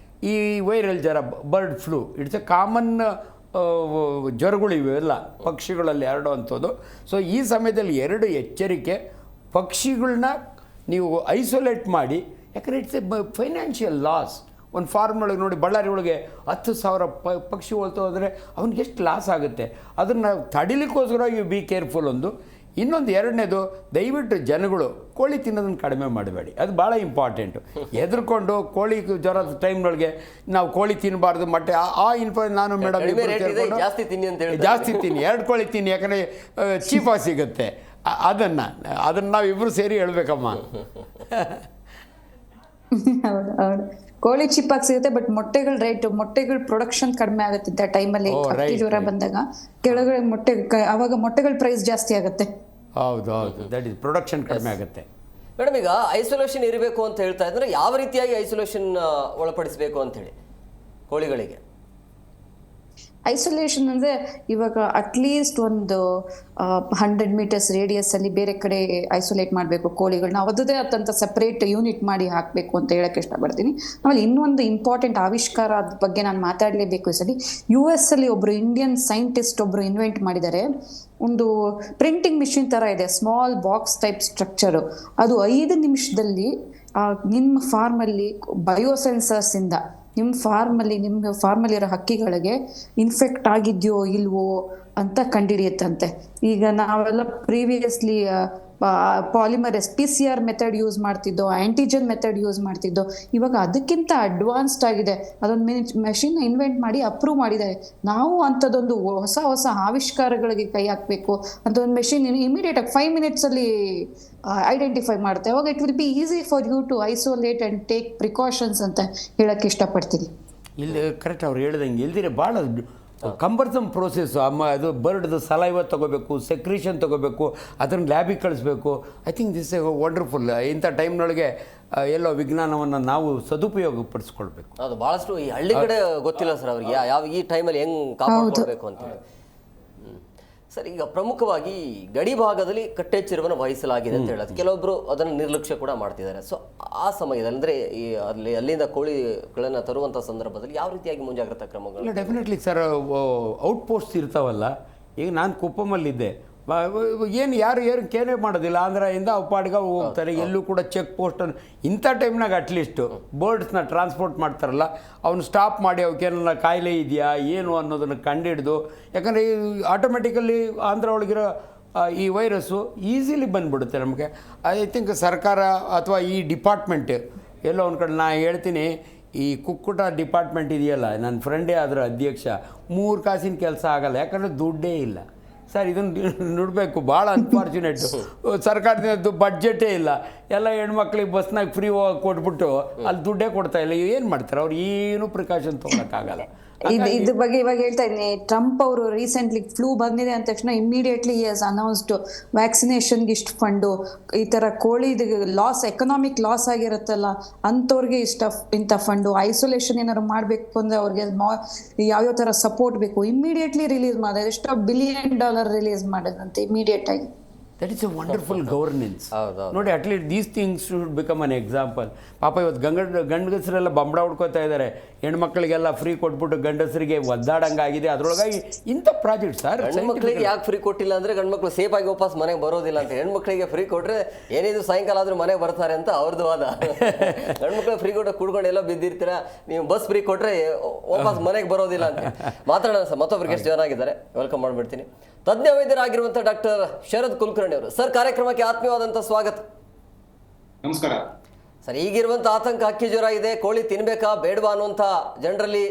ಈ ವೈರಲ್ ಜ್ವರ, bird flu, it's a common ಜ್ವರಗಳಿವೆಲ್ಲ ಪಕ್ಷಿಗಳಲ್ಲಿ ಹರಡುವಂಥದ್ದು. ಸೊ ಈ ಸಮಯದಲ್ಲಿ 2 ಎಚ್ಚರಿಕೆ, ಪಕ್ಷಿಗಳನ್ನ ನೀವು ಐಸೋಲೇಟ್ ಮಾಡಿ, ಯಾಕಂದರೆ ಇಟ್ಸ್ ಎ ಫೈನಾನ್ಷಿಯಲ್ ಲಾಸ್. ಒಂದು ಫಾರ್ಮ್ನೊಳಗೆ ನೋಡಿ, ಬಳ್ಳಾರಿ ಒಳಗೆ 10,000 ಪಕ್ಷಿ ಹೋಗ್ತಾ ಹೋದರೆ ಅವ್ನಿಗೆ ಎಷ್ಟು ಲಾಸ್ ಆಗುತ್ತೆ. ಅದನ್ನು ತಡಿಲಿಕ್ಕೋಸ್ಕರ ಯು ಬಿ ಕೇರ್ಫುಲ್. ಇನ್ನೊಂದು ಎರಡನೇದು, ದಯವಿಟ್ಟು ಜನಗಳು ಕೋಳಿ ತಿನ್ನೋದನ್ನು ಕಡಿಮೆ ಮಾಡಬೇಡಿ, ಅದು ಭಾಳ ಇಂಪಾರ್ಟೆಂಟು. ಹೆದರ್ಕೊಂಡು ಕೋಳಿ ಜ್ವರದ ಟೈಮ್ನೊಳಗೆ ನಾವು ಕೋಳಿ ತಿನ್ನಬಾರ್ದು ಮಟ್ಟೆ ನಾನು ಮೇಡಮ್ ಜಾಸ್ತಿ ತಿನ್ನಿ ಅಂತ ಹೇಳಿ ಜಾಸ್ತಿ ತಿನ್ನಿ, 2 ಕೋಳಿ ತಿನ್ನಿ, ಯಾಕಂದರೆ ಚೀಪಾಗಿ ಸಿಗುತ್ತೆ. ಅದನ್ನು ನಾವಿಬ್ಬರು ಸೇರಿ ಹೇಳ್ಬೇಕಮ್ಮ. ಹೌದು, ಕೋಳಿ ಚಿಪ್ಪಾಗಿ ಸಿಗುತ್ತೆ, ಬಟ್ ಮೊಟ್ಟೆಗಳ ಪ್ರೊಡಕ್ಷನ್ ಕಡಿಮೆ ಆಗುತ್ತೆ ಟೈಮಲ್ಲಿ. ಹಕ್ಕಿ ಜ್ವರ ಬಂದಾಗ ಕೆಳಗಡೆ ಅವಾಗ ಮೊಟ್ಟೆಗಳ ಪ್ರೈಸ್ ಜಾಸ್ತಿ ಆಗುತ್ತೆ. ಹೌದು, ದಟ್ ಇಸ್ ಪ್ರೊಡಕ್ಷನ್ ಕಡಿಮೆ ಆಗುತ್ತೆ. ಮೇಡಮ್, ಈಗ ಐಸೋಲೇಷನ್ ಇರಬೇಕು ಅಂತ ಹೇಳ್ತಾ ಇದ್ರೆ ಯಾವ ರೀತಿಯಾಗಿ ಐಸೋಲೇಷನ್ ಒಳಪಡಿಸಬೇಕು ಅಂತ ಹೇಳಿ ಕೋಳಿಗಳಿಗೆ? ಐಸೋಲೇಷನ್ ಅಂದರೆ ಇವಾಗ ಅಟ್ಲೀಸ್ಟ್ ಒಂದು 100 ಮೀಟರ್ಸ್ ರೇಡಿಯಸ್ ಅಲ್ಲಿ ಬೇರೆ ಕಡೆ ಐಸೋಲೇಟ್ ಮಾಡಬೇಕು ಕೋಳಿಗಳನ್ನ. ಅದೇ ಅದಂತ ಸಪ್ರೇಟ್ ಯೂನಿಟ್ ಮಾಡಿ ಹಾಕಬೇಕು ಅಂತ ಹೇಳಕ್ಕೆ ಇಷ್ಟಪಡ್ತೀನಿ. ಆಮೇಲೆ ಇನ್ನೊಂದು ಇಂಪಾರ್ಟೆಂಟ್ ಆವಿಷ್ಕಾರ ಅದ್ರ ಬಗ್ಗೆ ನಾನು ಮಾತಾಡಲೇಬೇಕು ಈ ಸಲ. US ಅಲ್ಲಿ ಒಬ್ರು ಇಂಡಿಯನ್ ಸೈಂಟಿಸ್ಟ್ ಒಬ್ರು ಇನ್ವೆಂಟ್ ಮಾಡಿದ್ದಾರೆ. ಒಂದು ಪ್ರಿಂಟಿಂಗ್ ಮಿಷಿನ್ ಥರ ಇದೆ, ಸ್ಮಾಲ್ ಬಾಕ್ಸ್ ಟೈಪ್ ಸ್ಟ್ರಕ್ಚರು. ಅದು 5 ನಿಮಿಷದಲ್ಲಿ ನಿಮ್ಮ ಫಾರ್ಮಲ್ಲಿ ಬಯೋಸೆನ್ಸರ್ಸ್ ಇಂದ ನಿಮ್ಮ ಫಾರ್ಮಲ್ಲಿರೋ ಹಕ್ಕಿಗಳಿಗೆ ಇನ್ಫೆಕ್ಟ್ ಆಗಿದೆಯೋ ಇಲ್ವೋ ಅಂತ ಕಂಡುಹಿಡಿಯುತ್ತಂತೆ. ಈಗ ನಾವೆಲ್ಲ previously polymerase PCR method use ಮಾಡ್ತಿದ್ದೋ, ಆ್ಯಂಟಿಜನ್ ಮೆಥಡ್ ಯೂಸ್ ಮಾಡ್ತಿದ್ದೋ. ಇವಾಗ ಅದಕ್ಕಿಂತ ಅಡ್ವಾನ್ಸ್ಡ್ ಆಗಿದೆ. ಅದೊಂದು ಮೆಷಿನ್ ಇನ್ವೆಂಟ್ ಮಾಡಿ ಅಪ್ರೂವ್ ಮಾಡಿದ್ದಾರೆ. ನಾವು ಅಂಥದ್ದೊಂದು ಹೊಸ ಆವಿಷ್ಕಾರಗಳಿಗೆ ಕೈ ಹಾಕಬೇಕು ಅಂತ ಒಂದು ಮೆಷಿನ್ ಇಮಿಡಿಯೇಟಾಗಿ 5 ಮಿನಿಟ್ಸಲ್ಲಿ ಐಡೆಂಟಿಫೈ ಮಾಡುತ್ತೆ. ಅವಾಗ it will be easy for you to isolate and take precautions ಅಂತ ಹೇಳಕ್ಕೆ ಇಷ್ಟಪಡ್ತೀನಿ. ಇಲ್ಲಿ ಕರೆಕ್ಟ್ ಅವ್ರು ಹೇಳ್ದಂಗೆ ಇಲ್ದಿರೆ ಭಾಳ ಕಂಬರ್ಸಮ್ ಪ್ರೋಸೆಸ್ಸು. ಅದು ಬರ್ಡ್ದು ಸಲೈವ ತೊಗೋಬೇಕು, ಸೆಕ್ರೀಷನ್ ತೊಗೋಬೇಕು, ಅದನ್ನು ಲ್ಯಾಬಿಗೆ ಕಳಿಸ್ಬೇಕು. I think this A wonderful. ಇಂಥ ಟೈಮ್ನೊಳಗೆ ಎಲ್ಲೋ ವಿಜ್ಞಾನವನ್ನು ನಾವು ಸದುಪಯೋಗಪಡಿಸ್ಕೊಳ್ಬೇಕು. ಅದು ಭಾಳಷ್ಟು ಈ ಹಳ್ಳಿ ಕಡೆ ಗೊತ್ತಿಲ್ಲ ಸರ್ ಅವ್ರಿಗೆ ಯಾವ ಈ ಟೈಮಲ್ಲಿ ಹೆಂಗೆ ಕಾಪಾಡ್ಕೊಳ್ಬೇಕು ಅಂತೇಳಿ. ಸರ್, ಈಗ ಪ್ರಮುಖವಾಗಿ ಗಡಿ ಭಾಗದಲ್ಲಿ ಕಟ್ಟೆಚ್ಚರವನ್ನು ವಹಿಸಲಾಗಿದೆ ಅಂತ ಹೇಳೋದು, ಕೆಲವೊಬ್ಬರು ಅದನ್ನು ನಿರ್ಲಕ್ಷ್ಯ ಕೂಡ ಮಾಡ್ತಿದ್ದಾರೆ. ಸೊ ಆ ಸಮಯದಲ್ಲಿ ಅಂದರೆ ಅಲ್ಲಿಂದ ಕೋಳಿಗಳನ್ನು ತರುವಂಥ ಸಂದರ್ಭದಲ್ಲಿ ಯಾವ ರೀತಿಯಾಗಿ ಮುಂಜಾಗ್ರತಾ ಕ್ರಮಗಳು? ಇಲ್ಲ, ಡೆಫಿನೆಟ್ಲಿ ಸರ್. ಔಟ್ ಪೋಸ್ಟ್ ಇರ್ತಾವಲ್ಲ, ಈಗ ನಾನು ಕುಪ್ಪಮಲ್ಲಿದ್ದೆ, ಯಾರು ಕೇರೆ ಮಾಡೋದಿಲ್ಲ. ಆಂಧ್ರದಿಂದ ಅವು ಪಾಡಿಗೆ ಹೋಗ್ತಾರೆ, ಎಲ್ಲೂ ಕೂಡ ಚೆಕ್ ಪೋಸ್ಟನ್ನು ಇಂಥ ಟೈಮ್ನಾಗ ಅಟ್ಲೀಸ್ಟು ಬರ್ಡ್ಸ್ನ ಟ್ರಾನ್ಸ್ಪೋರ್ಟ್ ಮಾಡ್ತಾರಲ್ಲ, ಅವನು ಸ್ಟಾಪ್ ಮಾಡಿ ಅವಕ್ಕೇನ ಕಾಯಿಲೆ ಇದೆಯಾ ಏನು ಅನ್ನೋದನ್ನು ಕಂಡುಹಿಡಿದು, ಯಾಕಂದರೆ ಆಟೋಮೆಟಿಕಲಿ ಆಂಧ್ರ ಒಳಗಿರೋ ಈ ವೈರಸ್ಸು ಈಸಿಲಿ ಬಂದುಬಿಡುತ್ತೆ ನಮಗೆ. ಐ ಥಿಂಕ್ ಸರ್ಕಾರ ಅಥವಾ ಈ ಡಿಪಾರ್ಟ್ಮೆಂಟ್ ಎಲ್ಲೋ ಒಂದು ಕಡೆ ನಾನು ಹೇಳ್ತೀನಿ, ಈ ಕುಕ್ಕುಟ ಡಿಪಾರ್ಟ್ಮೆಂಟ್ ಇದೆಯಲ್ಲ, ನನ್ನ ಫ್ರೆಂಡೇ ಅದರ ಅಧ್ಯಕ್ಷ, 3 ಕಾಸಿನ ಕೆಲಸ ಆಗಲ್ಲ, ಯಾಕಂದರೆ ದುಡ್ಡೇ ಇಲ್ಲ ಸರ್. ಇದನ್ನು ನೋಡಬೇಕು, ಭಾಳ ಅನ್ಫಾರ್ಚುನೇಟು. ಸರ್ಕಾರದಿಂದ ಬಡ್ಜೆಟೇ ಇಲ್ಲ, ಎಲ್ಲ ಹೆಣ್ಮಕ್ಳಿಗೆ ಬಸ್ನಾಗ ಫ್ರೀ ಹೋಗಿ ಕೊಟ್ಬಿಟ್ಟು ಅಲ್ಲಿ ದುಡ್ಡೇ ಕೊಡ್ತಾ ಇಲ್ಲ. ಏನು ಮಾಡ್ತಾರೆ ಅವ್ರು? ಏನೂ ಪ್ರಿಕಾಷನ್ ತೊಗೊಳಕ್ಕಾಗಲ್ಲ. ಇದ್ರ ಬಗ್ಗೆ ಇವಾಗ ಹೇಳ್ತಾ ಇದ್ದೀನಿ. ಟ್ರಂಪ್ ಅವರು ರೀಸೆಂಟ್ಲಿ ಫ್ಲೂ ಬಂದಿದೆ ಅಂದ ತಕ್ಷಣ ಇಮಿಡಿಯೇಟ್ಲಿ ಎಸ್ ಅನೌನ್ಸ್ಡ್ ವ್ಯಾಕ್ಸಿನೇಷನ್ಗೆ ಇಷ್ಟು ಫಂಡು, ಈ ಥರ ಕೋಳಿ ಎಕನಾಮಿಕ್ ಲಾಸ್ ಆಗಿರುತ್ತಲ್ಲ ಅಂಥವ್ರಿಗೆ ಇಂಥ ಫಂಡು, ಐಸೋಲೇಷನ್ ಏನಾದ್ರು ಮಾಡಬೇಕು ಅಂದರೆ ಅವ್ರಿಗೆ ಯಾವ್ಯಾವ ಥರ ಸಪೋರ್ಟ್ ಬೇಕು ಇಮಿಡಿಯೇಟ್ಲಿ ರಿಲೀಸ್ ಮಾಡಿದೆ. ಎಷ್ಟೋ $1 ಬಿಲಿಯನ್ ರಿಲೀಸ್ ಮಾಡೋದಂತೆ ಇಮಿಡಿಯೇಟ್ ಆಗಿ. That is a wonderful governance. ನೋಡಿ, at least these things should become an example. ಪಾಪ ಇವತ್ತು ಗಂಡಸರೆಲ್ಲ ಬಂಬಡ ಹುಡ್ಕೋತಾ ಇದ್ದಾರೆ, ಹೆಣ್ಮಕ್ಳಿಗೆಲ್ಲ ಫ್ರೀ ಕೊಟ್ಬಿಟ್ಟು ಗಂಡಸರಿಗೆ ಒದ್ದಾಡಂಗಾಗಿದೆ. ಅದರೊಳಗಾಗಿ ಇಂಥ ಪ್ರಾಜೆಕ್ಟ್ ಸರ್. ಹೆಣ್ಮಕ್ಳಿಗೆ ಯಾಕೆ ಫ್ರೀ ಕೊಟ್ಟಿಲ್ಲ ಅಂದರೆ ಗಂಡ್ಮಕ್ಳು ಸೇಫ್ ಆಗಿ ವಾಪಸ್ ಮನೆಗೆ ಬರೋದಿಲ್ಲ ಅಂತ. ಹೆಣ್ಮಕ್ಳಿಗೆ ಫ್ರೀ ಕೊಟ್ಟರೆ ಏನಿದು ಸಾಯಂಕಾಲ ಆದರೂ ಮನೆಗೆ ಬರ್ತಾರೆ ಅಂತ ಅವ್ರದ್ದು ವಾದ. ಗಂಡ್ಮಕ್ಳು ಫ್ರೀ ಕೊಟ್ಟು ಕುಡ್ಕೊಂಡು ಎಲ್ಲ ಬಿದ್ದಿರ್ತೀರ, ನೀವು ಬಸ್ ಫ್ರೀ ಕೊಟ್ಟರೆ ವಾಪಸ್ ಮನೆಗೆ ಬರೋದಿಲ್ಲ ಅಂತ. ಮಾತಾಡೋಣ ಸರ್, ಮತ್ತೊಬ್ಬರಿಗೆ ಎಷ್ಟು ಜನ ಆಗಿದ್ದಾರೆ, ವೆಲ್ಕಮ್ ಮಾಡಿಬಿಡ್ತೀನಿ. ತಜ್ಞ ವೈದ್ಯರಾಗಿರುವಂಥ ಡಾಕ್ಟರ್ ಶರದ್ ಕುಲಕರ್ಣಿ ಅವರು ಸರ್, ಕಾರ್ಯಕ್ರಮಕ್ಕೆ ಆತ್ಮೀಯವಾದಂಥ ಸ್ವಾಗತ. ನಮಸ್ಕಾರ ಸರ್. ಈಗಿರುವಂಥ ಆತಂಕ, ಹಕ್ಕಿ ಜ್ವರ ಇದೆ, ಕೋಳಿ ತಿನ್ಬೇಕಾ ಬೇಡವಾ ಅನ್ನುವಂಥ ಜನರಲ್ಲಿ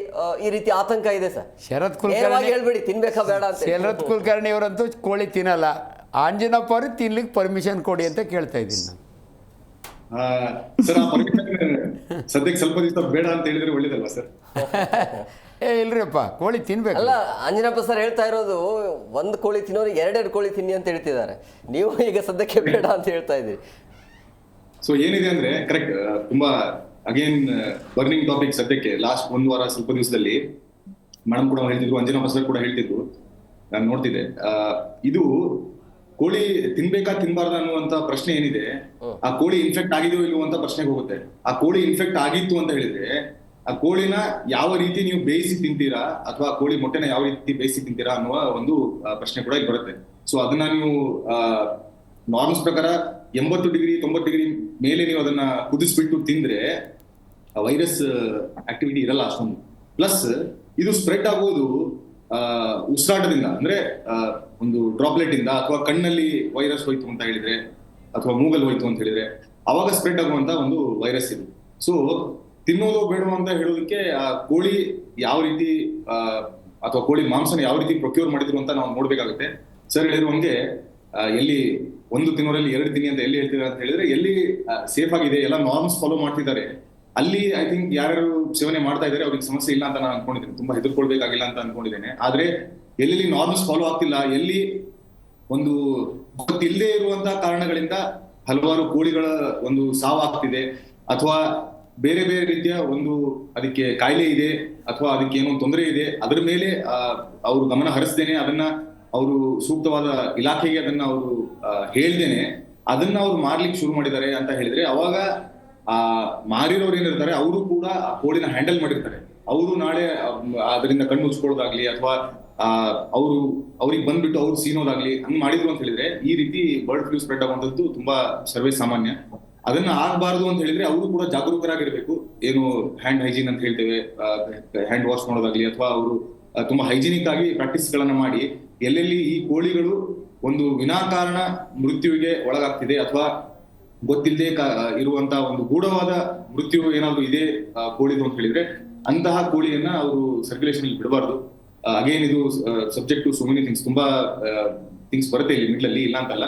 ಈ ರೀತಿ ಆತಂಕ ಇದೆ ಸರ್. ಶರದ್ ಕುಲಕರ್ಣಿ ಹೇಳ್ಬೇಡಿ ತಿನ್ಬೇಕಾ ಬೇಡ ಅಂತ. ಶರದ್ ಕುಲಕರ್ಣಿ ಅವರಂತೂ ಕೋಳಿ ತಿನ್ನಲ್ಲ. ಆಂಜನಪ್ಪ ಅವರು ತಿನ್ಲಿಕ್ಕೆ ಪರ್ಮಿಷನ್ ಕೊಡಿ ಅಂತ ಕೇಳ್ತಾ ಇದ್ದೀನಿ ನಾನು. ಸರ್, ಸದ್ಯಕ್ಕೆ ಸ್ವಲ್ಪ ದಿವಸ ಬೇಡ ಅಂತ ಹೇಳಿದ್ರೆ ಒಳ್ಳೇದಲ್ವಾ ಸರ್? ಇಲ್ರಿಯಪ್ಪ, ಕೋಳಿ ತಿನ್ಬೇಕು. ಅಲ್ಲ, ಅಂಜನಪ್ಪ ಸರ್ ಹೇಳ್ತಾ ಇರೋದು 1 ಕೋಳಿ ತಿನ್ನೋರಿಗೆ 2 ಕೋಳಿ ತಿನ್ನಿ ಅಂತ ಹೇಳ್ತಿದ್ದಾರೆ. ನೀವು ಈಗ ಸದ್ಯಕ್ಕೆ ಬೇಡ ಅಂತ ಹೇಳ್ತಾ ಇದ್ದೀರಿ. ಸೊ ಏನಿದೆ ಅಂದ್ರೆ ಕರೆಕ್ಟ್, ತುಂಬಾ ಅಗೇನ್ ಬರ್ನಿಂಗ್ ಟಾಪಿಕ್. ಸದ್ಯಕ್ಕೆ ಲಾಸ್ಟ್ 1 ವಾರ ಸ್ವಲ್ಪ ದಿವಸದಲ್ಲಿ ಮೇಡಮ್ ಕೂಡ ಹೇಳ್ತಿದ್ರು, ಅಂಜನಪ್ಪ ಸರ್ ಕೂಡ ಹೇಳ್ತಿದ್ರು, ನಾನು ನೋಡ್ತಿದ್ದೆ. ಇದು ಕೋಳಿ ತಿನ್ಬೇಕಾ ತಿನ್ಬಾರ್ದ ಅನ್ನುವಂತ ಪ್ರಶ್ನೆ ಏನಿದೆ, ಆ ಕೋಳಿ ಇನ್ಫೆಕ್ಟ್ ಆಗಿದೆಯೋ ಇಲ್ವೋ ಅಂತ ಪ್ರಶ್ನೆಗೆ ಹೋಗುತ್ತೆ. ಆ ಕೋಳಿ ಇನ್ಫೆಕ್ಟ್ ಆಗಿತ್ತು ಅಂತ ಹೇಳಿದ್ರೆ ಆ ಕೋಳಿನ ಯಾವ ರೀತಿ ನೀವು ಬೇಯಿಸಿ ತಿಂತೀರಾ ಅಥವಾ ಕೋಳಿ ಮೊಟ್ಟೆನ ಯಾವ ರೀತಿ ಬೇಯಿಸಿ ತಿಂತೀರಾ ಅನ್ನುವ ಒಂದು ಪ್ರಶ್ನೆ ಕೂಡ ಇಲ್ಲಿ ಬರುತ್ತೆ. ಸೊ ಅದನ್ನ ನೀವು ನಾರ್ಮ್ಸ್ ಪ್ರಕಾರ 80 ಡಿಗ್ರಿ 90 ಡಿಗ್ರಿ ಮೇಲೆ ನೀವು ಅದನ್ನ ಕುದಿಸ್ಬಿಟ್ಟು ತಿಂದ್ರೆ ವೈರಸ್ ಆಕ್ಟಿವಿಟಿ ಇರಲ್ಲ ಅಷ್ಟೊಂದು. ಪ್ಲಸ್ ಇದು ಸ್ಪ್ರೆಡ್ ಆಗೋದು ಉಸಿರಾಟದಿಂದ, ಅಂದ್ರೆ ಒಂದು ಡ್ರಾಪ್ಲೆಟ್ ಇಂದ ಅಥವಾ ಕಣ್ಣಲ್ಲಿ ವೈರಸ್ ಹೋಯ್ತು ಅಂತ ಹೇಳಿದ್ರೆ ಅಥವಾ ಮೂಗಲ್ ಹೋಯ್ತು ಅಂತ ಹೇಳಿದ್ರೆ ಅವಾಗ ಸ್ಪ್ರೆಡ್ ಆಗುವಂತ ಒಂದು ವೈರಸ್ ಇದು. ಸೊ ತಿನ್ನೋದು ಬೇಡವೋ ಅಂತ ಹೇಳೋದಕ್ಕೆ ಆ ಕೋಳಿ ಯಾವ ರೀತಿ ಅಥವಾ ಕೋಳಿ ಮಾಂಸನ ಯಾವ ರೀತಿ ಪ್ರೊಕ್ಯೂರ್ ಮಾಡಿದ್ರು ಅಂತ ನಾವು ನೋಡ್ಬೇಕಾಗುತ್ತೆ. ಸರ್ ಹೇಳಿರುವಂಗೆ ಎಲ್ಲಿ ಒಂದು ತಿನ್ನೋರಲ್ಲಿ 2 ತಿನ್ನಿ ಅಂತ ಎಲ್ಲಿ ಹೇಳ್ತಿದ್ದಾರೆ ಅಂತ ಹೇಳಿದ್ರೆ ಎಲ್ಲಿ ಸೇಫ್ ಆಗಿದೆ, ಎಲ್ಲ ನಾರ್ಮ್ಸ್ ಫಾಲೋ ಮಾಡ್ತಿದ್ದಾರೆ, ಅಲ್ಲಿ ಐ ಥಿಂಕ್ ಯಾರು ಸೇವನೆ ಮಾಡ್ತಾ ಇದ್ದಾರೆ ಅವ್ರಿಗೆ ಸಮಸ್ಯೆ ಇಲ್ಲ ಅಂತ ನಾನು ಅನ್ಕೊಂಡಿದ್ದೀನಿ. ತುಂಬಾ ಹೆದರ್ಕೊಳ್ಬೇಕಾಗಿಲ್ಲ ಅಂತ ಅನ್ಕೊಂಡಿದ್ದೇನೆ. ಆದ್ರೆ ಎಲ್ಲಿ ನಾರ್ಮ್ಸ್ ಫಾಲೋ ಆಗ್ತಿಲ್ಲ, ಎಲ್ಲಿ ಒಂದು ಗೊತ್ತಿಲ್ಲದೆ ಇರುವಂತಹ ಕಾರಣಗಳಿಂದ ಹಲವಾರು ಕೋಳಿಗಳ ಒಂದು ಸಾವಾಗ್ತಿದೆ ಅಥವಾ ಬೇರೆ ಬೇರೆ ರೀತಿಯ ಒಂದು ಅದಕ್ಕೆ ಕಾಯಿಲೆ ಇದೆ ಅಥವಾ ಅದಕ್ಕೆ ಏನೋ ತೊಂದರೆ ಇದೆ, ಅದರ ಮೇಲೆ ಅವರು ಗಮನ ಹರಿಸ್ದೇನೆ ಅದನ್ನ ಅವರು ಸೂಕ್ತವಾದ ಇಲಾಖೆಗೆ ಅದನ್ನ ಅವರು ಹೇಳ್ದೇನೆ ಅದನ್ನ ಅವ್ರು ಮಾರ್ಲಿಕ್ಕೆ ಶುರು ಮಾಡಿದ್ದಾರೆ ಅಂತ ಹೇಳಿದ್ರೆ ಅವಾಗ ಮಾರಿರೋರು ಏನಿರ್ತಾರೆ ಅವರು ಕೂಡ ಆ ಕೋಳಿನ ಹ್ಯಾಂಡಲ್ ಮಾಡಿರ್ತಾರೆ. ಅವರು ನಾಳೆ ಅದರಿಂದ ಕಣ್ಣು ಮುಚ್ಕೊಳ್ಳೋದಾಗ್ಲಿ ಅಥವಾ ಅವ್ರಿಗೆ ಬಂದ್ಬಿಟ್ಟು ಅವ್ರು ಸೀನೋದಾಗ್ಲಿ ಹಂಗ್ ಮಾಡಿದ್ರು ಅಂತ ಹೇಳಿದ್ರೆ ಈ ರೀತಿ ಬರ್ಡ್ ಫ್ಲೂ ಸ್ಪ್ರೆಡ್ ಆಗುವಂತದ್ದು ತುಂಬಾ ಸರ್ವೇ ಸಾಮಾನ್ಯ. ಅದನ್ನ ಆಗ್ಬಾರ್ದು ಅಂತ ಹೇಳಿದ್ರೆ ಅವರು ಕೂಡ ಜಾಗರೂಕರಾಗಿರ್ಬೇಕು. ಏನು ಹ್ಯಾಂಡ್ ಹೈಜೀನ್ ಅಂತ ಹೇಳ್ತೇವೆ, ಹ್ಯಾಂಡ್ ವಾಶ್ ಮಾಡೋದಾಗ್ಲಿ ಅಥವಾ ಅವರು ತುಂಬಾ ಹೈಜಿನಿಕ್ ಆಗಿ ಪ್ರಾಕ್ಟೀಸ್ ಗಳನ್ನ ಮಾಡಿ ಎಲ್ಲೆಲ್ಲಿ ಈ ಕೋಳಿಗಳು ಒಂದು ವಿನಾಕಾರಣ ಮೃತ್ಯುವಿಗೆ ಒಳಗಾಗ್ತಿದೆ ಅಥವಾ ಗೊತ್ತಿಲ್ಲದೆ ಇರುವಂತಹ ಒಂದು ಗೂಢವಾದ ಮೃತ್ಯು ಏನಾದ್ರು ಇದೆ ಕೋಳಿದು ಅಂತ ಹೇಳಿದ್ರೆ ಅಂತಹ ಕೋಳಿಯನ್ನ ಅವರು ಸರ್ಕ್ಯುಲೇಷನ್ ಅಲ್ಲಿ ಬಿಡಬಾರ್ದು. ಅಗೇನ್ ಇದು subject to so many things, ತುಂಬಾ ಥಿಂಗ್ಸ್ ಬರುತ್ತೆ ಇಲ್ಲಿ ಮಿಡ್ಲ್ ಅಲ್ಲಿ, ಇಲ್ಲ ಅಂತಲ್ಲ.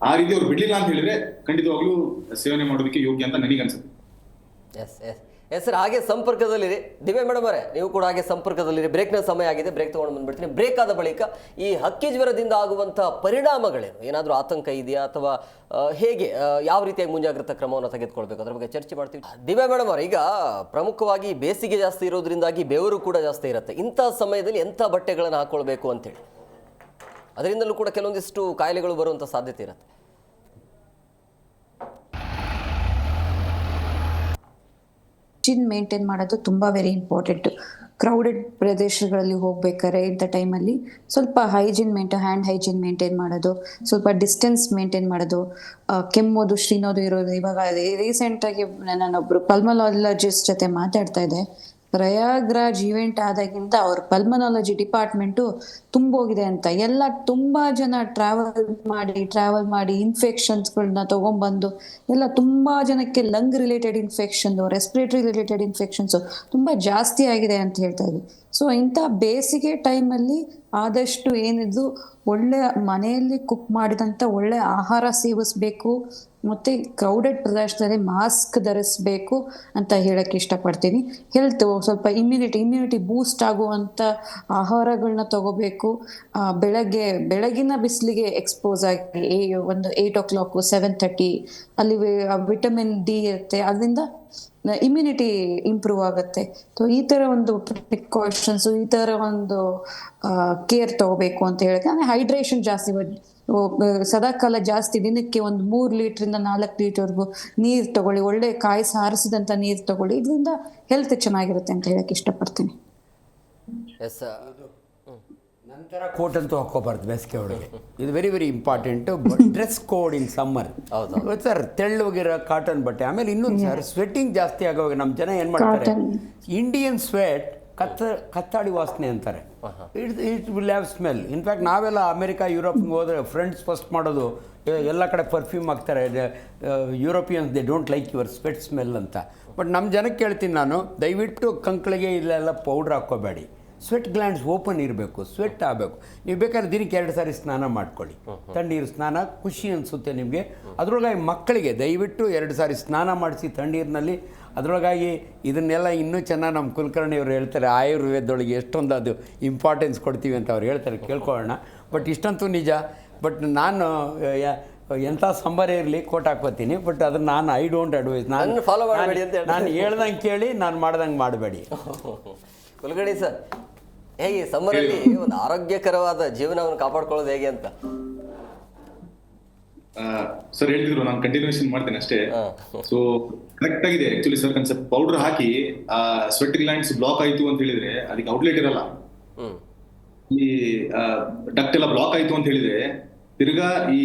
ಆ ರೀತಿ ಅವ್ರು ಬಿಡ್ಲಿಲ್ಲ ಅಂತ ಹೇಳಿದ್ರೆ ಖಂಡಿತವಾಗ್ಲೂ ಸೇವನೆ ಮಾಡೋದಕ್ಕೆ ಯೋಗ್ಯ ಅಂತ ನನಗೆ ಅನ್ಸುತ್ತೆ. ಎಸ್ ಸರ್, ಹಾಗೆ ಸಂಪರ್ಕದಲ್ಲಿರಿ. ದಿವ್ಯಾ ಮೇಡಮ್ ಅವರೇ, ನೀವು ಕೂಡ ಹಾಗೆ ಸಂಪರ್ಕದಲ್ಲಿರಿ. ಬ್ರೇಕ್ನ ಸಮಯ ಆಗಿದೆ, ಬ್ರೇಕ್ ತೊಗೊಂಡು ಬಂದ್ಬಿಡ್ತೀನಿ. ಬ್ರೇಕ್ ಆದ ಬಳಿಕ ಈ ಹಕ್ಕಿ ಜ್ವರದಿಂದ ಆಗುವಂಥ ಪರಿಣಾಮಗಳೇನು, ಏನಾದರೂ ಆತಂಕ ಇದೆಯಾ ಅಥವಾ ಹೇಗೆ ಯಾವ ರೀತಿಯಾಗಿ ಮುಂಜಾಗ್ರತಾ ಕ್ರಮವನ್ನು ತೆಗೆದುಕೊಳ್ಬೇಕು ಅದ್ರ ಬಗ್ಗೆ ಚರ್ಚೆ ಮಾಡ್ತೀವಿ. ದಿವ್ಯಾ ಮೇಡಮ್ ಅವರು, ಈಗ ಪ್ರಮುಖವಾಗಿ ಬೇಸಿಗೆ ಜಾಸ್ತಿ ಇರೋದ್ರಿಂದಾಗಿ ಬೆವರು ಕೂಡ ಜಾಸ್ತಿ ಇರುತ್ತೆ. ಇಂಥ ಸಮಯದಲ್ಲಿ ಎಂಥ ಬಟ್ಟೆಗಳನ್ನು ಹಾಕ್ಕೊಳ್ಬೇಕು ಅಂತೇಳಿ, ಅದರಿಂದಲೂ ಕೂಡ ಕೆಲವೊಂದಿಷ್ಟು ಕಾಯಿಲೆಗಳು ಬರುವಂಥ ಸಾಧ್ಯತೆ ಇರುತ್ತೆ. ಮೇಂಟೈನ್ ಮಾಡೋದು ತುಂಬಾ ವೆರಿ ಇಂಪಾರ್ಟೆಂಟ್. ಕ್ರೌಡೆಡ್ ಪ್ರದೇಶಗಳಲ್ಲಿ ಹೋಗ್ಬೇಕಾದ್ರೆ ಇಂಥ ಟೈಮಲ್ಲಿ ಸ್ವಲ್ಪ ಹ್ಯಾಂಡ್ ಹೈಜೀನ್ ಮೇಂಟೈನ್ ಮಾಡೋದು, ಸ್ವಲ್ಪ ಡಿಸ್ಟೆನ್ಸ್ ಮೇಂಟೈನ್ ಮಾಡೋದು, ಕೆಮ್ಮೋದು ಶ್ರೀನೋದು ಇರೋದು. ಇವಾಗ ರೀಸೆಂಟಾಗಿ ನಾನೊಬ್ರು ಪಲ್ಮನಾಲಜಿಸ್ಟ್ ಜೊತೆ ಮಾತಾಡ್ತಾ ಇದ್ದೆ. ಪ್ರಯಾಗ್ರಾಜ್ ಈವೆಂಟ್ ಆದಾಗಿಂದ ಅವ್ರ ಪಲ್ಮನಾಲಜಿ ಡಿಪಾರ್ಟ್ಮೆಂಟು ತುಂಬೋಗಿದೆ ಅಂತ. ಎಲ್ಲ ತುಂಬಾ ಜನ ಟ್ರಾವೆಲ್ ಮಾಡಿ ಇನ್ಫೆಕ್ಷನ್ಸ್ಗಳನ್ನ ತಗೊಂಡ್ಬಂದು ಎಲ್ಲ ತುಂಬಾ ಜನಕ್ಕೆ lung related infection, respiratory related infections ತುಂಬಾ ಜಾಸ್ತಿ ಆಗಿದೆ ಅಂತ ಹೇಳ್ತಾ ಇದ್ವಿ. ಸೊ ಇಂಥ ಬೇಸಿಗೆ ಟೈಮಲ್ಲಿ ಆದಷ್ಟು ಏನಿದ್ರು ಒಳ್ಳೆ ಮನೆಯಲ್ಲಿ ಕುಕ್ ಮಾಡಿದಂಥ ಒಳ್ಳೆ ಆಹಾರ ಸೇವಿಸ್ಬೇಕು, ಮತ್ತೆ ಕ್ರೌಡೆಡ್ ಪ್ರದೇಶದಲ್ಲಿ ಮಾಸ್ಕ್ ಧರಿಸ್ಬೇಕು ಅಂತ ಹೇಳಕ್ಕೆ ಇಷ್ಟಪಡ್ತೀನಿ. ಹೆಲ್ತ್ ಸ್ವಲ್ಪ ಇಮ್ಯುನಿಟಿ ಬೂಸ್ಟ್ ಆಗುವಂಥ ಆಹಾರಗಳನ್ನ ತಗೋಬೇಕು. ಬೆಳಗಿನ ಬಿಸಿಲಿಗೆ ಎಕ್ಸ್ಪೋಸ್ ಆಗಿ ಒಂದು 8 o'clock 7:30 ಅಲ್ಲಿ ವಿಟಮಿನ್ ಡಿ ಇರುತ್ತೆ, ಅದರಿಂದ ಇಮ್ಯುನಿಟಿ ಇಂಪ್ರೂವ್ ಆಗುತ್ತೆ. ಸೊ ಈ ತರ ಒಂದು ಪ್ರಿಕಾಷನ್ಸ್, ಈ ತರ ಒಂದು ಕೇರ್ ತಗೋಬೇಕು ಅಂತ ಹೇಳಿದ್ರೆ, ಹೈಡ್ರೇಷನ್ ಜಾಸ್ತಿ, ಸದಾಕಾಲ ಜಾಸ್ತಿ ದಿನಕ್ಕೆ ಒಂದು 3 ಲೀಟ್ರಿಂದ 4 ಲೀಟರ್ವರೆಗೂ ನೀರು ತಗೊಳ್ಳಿ, ಒಳ್ಳೆ ಕಾಯಿಸಿ ಆರಿಸಿದಂಥ ನೀರು ತಗೊಳ್ಳಿ. ಇದರಿಂದ ಹೆಲ್ತ್ ಚೆನ್ನಾಗಿರುತ್ತೆ ಅಂತ ಹೇಳಕ್ಕೆ ಇಷ್ಟಪಡ್ತೀನಿ. ನಂತರ ಕೋಟ್ ಅಂತೂ ಹಾಕೋಬಾರ್ದು ಬೇಸಿಗೆ ಒಳಗೆ. ಇದು very very important. Dress code in summer sir, ತೆಳ್ಳಗಿರೋ ಕಾಟನ್ ಬಟ್ಟೆ. ಆಮೇಲೆ ಇನ್ನೊಂದು ಸರ್, ಸ್ವೆಟ್ಟಿಂಗ್ ಜಾಸ್ತಿ ಆಗೋವಾಗ ನಮ್ಮ ಜನ ಏನು ಮಾಡ್ತಾರೆ, ಇಂಡಿಯನ್ ಸ್ವೆಟ್ ಕತ್ತಾಡಿ ವಾಸನೆ ಅಂತಾರೆ. It will have smell. In fact ನಾವೆಲ್ಲ ಅಮೆರಿಕ ಯುರೋಪ್ಗೆ ಹೋದರೆ ಫ್ರೆಂಡ್ಸ್ ಫಸ್ಟ್ ಮಾಡೋದು ಎಲ್ಲ ಕಡೆ ಪರ್ಫ್ಯೂಮ್ ಹಾಕ್ತಾರೆ. Europeans they don't like your sweat smell ಅಂತ. ಬಟ್ ನಮ್ಮ ಜನಕ್ಕೆ ಹೇಳ್ತೀನಿ ನಾನು, ದಯವಿಟ್ಟು ಕಂಕ್ಳಿಗೆ ಇಲ್ಲೆಲ್ಲ ಪೌಡ್ರ್ ಹಾಕ್ಕೋಬೇಡಿ. ಸ್ವೆಟ್ ಗ್ಲ್ಯಾಂಡ್ಸ್ ಓಪನ್ ಇರಬೇಕು, ಸ್ವೆಟ್ ಆಗಬೇಕು. ನೀವು ಬೇಕಾದ್ರೆ ದಿನಕ್ಕೆ 2 ಸಾರಿ ಸ್ನಾನ ಮಾಡ್ಕೊಳ್ಳಿ, ತಣ್ಣೀರು ಸ್ನಾನ, ಖುಷಿ ಅನಿಸುತ್ತೆ ನಿಮಗೆ. ಅದರೊಳಗಾಗಿ ಮಕ್ಕಳಿಗೆ ದಯವಿಟ್ಟು 2 ಸಾರಿ ಸ್ನಾನ ಮಾಡಿಸಿ ತಣ್ಣೀರಿನಲ್ಲಿ. ಅದರೊಳಗಾಗಿ ಇದನ್ನೆಲ್ಲ ಇನ್ನೂ ಚೆನ್ನಾಗಿ ನಮ್ಮ ಕುಲಕರ್ಣಿಯವರು ಹೇಳ್ತಾರೆ, ಆಯುರ್ವೇದದೊಳಗೆ ಎಷ್ಟೊಂದು ಅದು ಇಂಪಾರ್ಟೆನ್ಸ್ ಕೊಡ್ತೀವಿ ಅಂತ ಅವ್ರು ಹೇಳ್ತಾರೆ, ಕೇಳ್ಕೊಳ್ಳೋಣ. ಬಟ್ ಇಷ್ಟಂತೂ ನಿಜ. ಬಟ್ ನಾನು ಎಂಥ ಸಂಬಾರ ಇರಲಿ ಕೋಟ್ ಹಾಕ್ಕೋತೀನಿ. ಬಟ್ ಅದನ್ನು ನಾನು ಐ ಡೋಂಟ್ ಅಡ್ವೈಸ್. ನಾನು ಹೇಳ್ದಂಗೆ ಕೇಳಿ, ನಾನು ಮಾಡ್ದಂಗೆ ಮಾಡಬೇಡಿ. ಕುಲಕರ್ಣಿ ಸರ್, ಹೇಗೆ ಸಮ್ಮರಲ್ಲಿ ಒಂದು ಆರೋಗ್ಯಕರವಾದ ಜೀವನವನ್ನು ಕಾಪಾಡ್ಕೊಳ್ಳೋದು ಹೇಗೆ ಅಂತ? ಸರ್ ಹೇಳ್ತಿದ್ರು, ನಾನು ಕಂಟಿನ್ಯೂಷನ್ ಮಾಡ್ತೇನೆ ಅಷ್ಟೇ. ಸೊ ಕರೆಕ್ಟ್ ಆಗಿದೆ ಆಕ್ಚುಲಿ ಸರ್ ಕನ್ಸೆಪ್ಟ್. ಪೌಡರ್ ಹಾಕಿ ಸ್ವೆಟ್ ಗ್ಲ್ಯಾಂಡ್ಸ್ ಬ್ಲಾಕ್ ಆಯ್ತು ಅಂತ ಹೇಳಿದ್ರೆ ಅದಕ್ಕೆ ಔಟ್ಲೆಟ್ ಇರಲ್ಲ. ಈ ಡಕ್ಟ್ ಎಲ್ಲ ಬ್ಲಾಕ್ ಆಯ್ತು ಅಂತ ಹೇಳಿದ್ರೆ ತಿರ್ಗಾ ಈ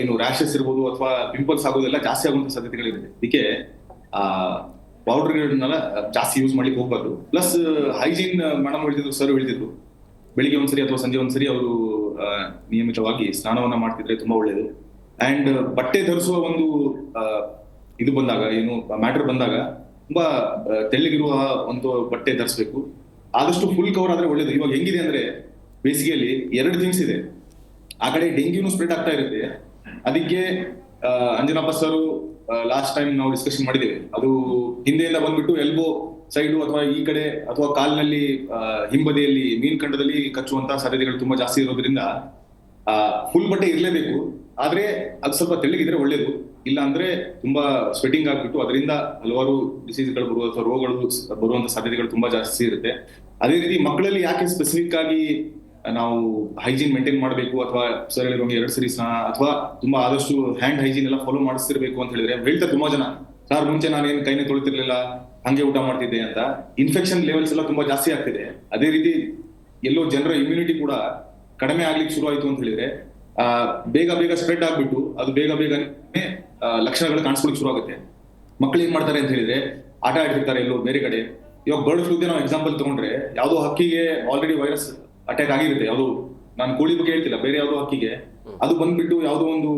ಏನು ರ್ಯಾಶಸ್ ಇರ್ಬೋದು ಅಥವಾ ಪಿಂಪಲ್ಸ್ ಆಗೋದೆಲ್ಲ ಜಾಸ್ತಿ ಆಗುವಂತ ಸಾಧ್ಯತೆಗಳಿದೆ. ಅದಕ್ಕೆ ಪೌಡರ್ಗಳನ್ನೆಲ್ಲ ಜಾಸ್ತಿ ಯೂಸ್ ಮಾಡ್ಲಿಕ್ಕೆ ಹೋಗ್ಬಾರ್ದು. ಪ್ಲಸ್ ಹೈಜೀನ್ ಮೇಡಮ್ ಹೇಳ್ತಿದ್ರು, ಸರ್ ಹೇಳ್ತಿದ್ರು, ಬೆಳಿಗ್ಗೆ ಒಂದ್ಸರಿ ಅಥವಾ ಸಂಜೆ ಒಂದ್ಸರಿ ಅವರು ನಿಯಮಿತವಾಗಿ ಸ್ನಾನವನ್ನ ಮಾಡ್ತಿದ್ರೆ ತುಂಬಾ ಒಳ್ಳೇದು. ಅಂಡ್ ಬಟ್ಟೆ ಧರಿಸುವ ಒಂದು ಇದು ಬಂದಾಗ, ಏನು ಮ್ಯಾಟರ್ ಬಂದಾಗ, ತುಂಬಾ ತೆಳ್ಳಗಿರುವ ಒಂದು ಬಟ್ಟೆ ಧರಿಸ್ಬೇಕು. ಆದಷ್ಟು ಫುಲ್ ಕವರ್ ಆದ್ರೆ ಒಳ್ಳೇದು. ಇವಾಗ ಹೆಂಗಿದೆ ಅಂದ್ರೆ ಬೇಸಿಗೆಯಲ್ಲಿ 2 ಥಿಂಗ್ಸ್ ಇದೆ. ಆ ಕಡೆ ಡೆಂಗ್ಯೂನು ಸ್ಪ್ರೆಡ್ ಆಗ್ತಾ ಇರುತ್ತೆ. ಅದಕ್ಕೆ ಅಂಜನಪ್ಪ ಸರ್ ಲಾಸ್ಟ್ ಟೈಮ್ ನಾವು ಡಿಸ್ಕಷನ್ ಮಾಡಿದ್ದೇವೆ. ಅದು ಹಿಂದೆಯಿಂದ ಬಂದ್ಬಿಟ್ಟು ಎಲ್ಬೋ ಸೈಡು ಅಥವಾ ಈ ಕಡೆ ಅಥವಾ ಕಾಲಿನಲ್ಲಿ ಹಿಂಬದಿಯಲ್ಲಿ ಮೀನ್ಖಂಡದಲ್ಲಿ ಕಚ್ಚುವಂತಹ ಸಾಧ್ಯತೆಗಳು ತುಂಬಾ ಜಾಸ್ತಿ ಇರೋದ್ರಿಂದ ಫುಲ್ ಬಟ್ಟೆ ಇರಲೇಬೇಕು. ಆದ್ರೆ ಅದು ಸ್ವಲ್ಪ ತೆಳ್ಳಗಿದ್ರೆ ಒಳ್ಳೇದು. ಇಲ್ಲ ಅಂದ್ರೆ ತುಂಬಾ ಸ್ವೆಟಿಂಗ್ ಆಗ್ಬಿಟ್ಟು ಅದರಿಂದ ಹಲವಾರು ಡಿಸೀಸ್ಗಳು ಬರುವ ಅಥವಾ ರೋಗಗಳು ಬರುವಂತ ಸಾಧ್ಯತೆಗಳು ತುಂಬಾ ಜಾಸ್ತಿ ಇರುತ್ತೆ. ಅದೇ ರೀತಿ ಮಕ್ಕಳಲ್ಲಿ ಯಾಕೆ ಸ್ಪೆಸಿಫಿಕ್ ಆಗಿ ನಾವು ಹೈಜೀನ್ ಮೇಂಟೈನ್ ಮಾಡಬೇಕು ಅಥವಾ ಸರ್ ಹೇಳಿರುವಂಗೆ 2 ಸರಿ ಸ್ನಾನ ಅಥವಾ ತುಂಬಾ ಆದಷ್ಟು ಹ್ಯಾಂಡ್ ಹೈಜೀನ್ ಎಲ್ಲ ಫಾಲೋ ಮಾಡಿಸ್ತಿರ್ಬೇಕು ಅಂತ ಹೇಳಿದ್ರೆ ಹೇಳ್ತಾರೆ ತುಂಬಾ ಜನ, ಸರ್ ಮುಂಚೆ ನಾನೇನು ಕೈನೇ ತೊಳಿತಿರ್ಲಿಲ್ಲ, ಹಂಗೆ ಊಟ ಮಾಡ್ತಿದ್ದೆ ಅಂತ. ಇನ್ಫೆಕ್ಷನ್ ಲೆವೆಲ್ಸ್ ಎಲ್ಲ ತುಂಬಾ ಜಾಸ್ತಿ ಆಗ್ತಿದೆ. ಅದೇ ರೀತಿ ಎಲ್ಲೋ ಜನರ ಇಮ್ಯುನಿಟಿ ಕೂಡ ಕಡಿಮೆ ಆಗ್ಲಿಕ್ಕೆ ಶುರು ಆಯ್ತು ಅಂತ ಹೇಳಿದ್ರೆ ಬೇಗ ಬೇಗ ಸ್ಪ್ರೆಡ್ ಆಗ್ಬಿಟ್ಟು ಅದು ಬೇಗ ಬೇಗನೆ ಲಕ್ಷಣಗಳು ಕಾಣಿಸ್ಕೊಳ್ಳಿಕ್ಕೆ ಶುರು ಆಗುತ್ತೆ. ಮಕ್ಳು ಏನ್ ಮಾಡ್ತಾರೆ ಅಂತ ಹೇಳಿದ್ರೆ ಆಟ ಆಡ್ತಿರ್ತಾರೆ ಎಲ್ಲೋ ಬೇರೆ ಕಡೆ. ಇವಾಗ ಬರ್ಡ್ ಫ್ಲೂಗೆ ನಾವು ಎಕ್ಸಾಂಪಲ್ ತಗೊಂಡ್ರೆ, ಯಾವ್ದೋ ಹಕ್ಕಿಗೆ ಆಲ್ರೆಡಿ ವೈರಸ್ ಅಟ್ಯಾಕ್ ಆಗಿರುತ್ತೆ. ಯಾವ್ದು, ನಾನು ಕೋಳಿ ಬಗ್ಗೆ ಹೇಳ್ತಿಲ್ಲ, ಬೇರೆ ಯಾವ್ದೋ ಹಕ್ಕಿಗೆ ಅದು ಬಂದ್ಬಿಟ್ಟು ಯಾವ್ದೋ ಒಂದು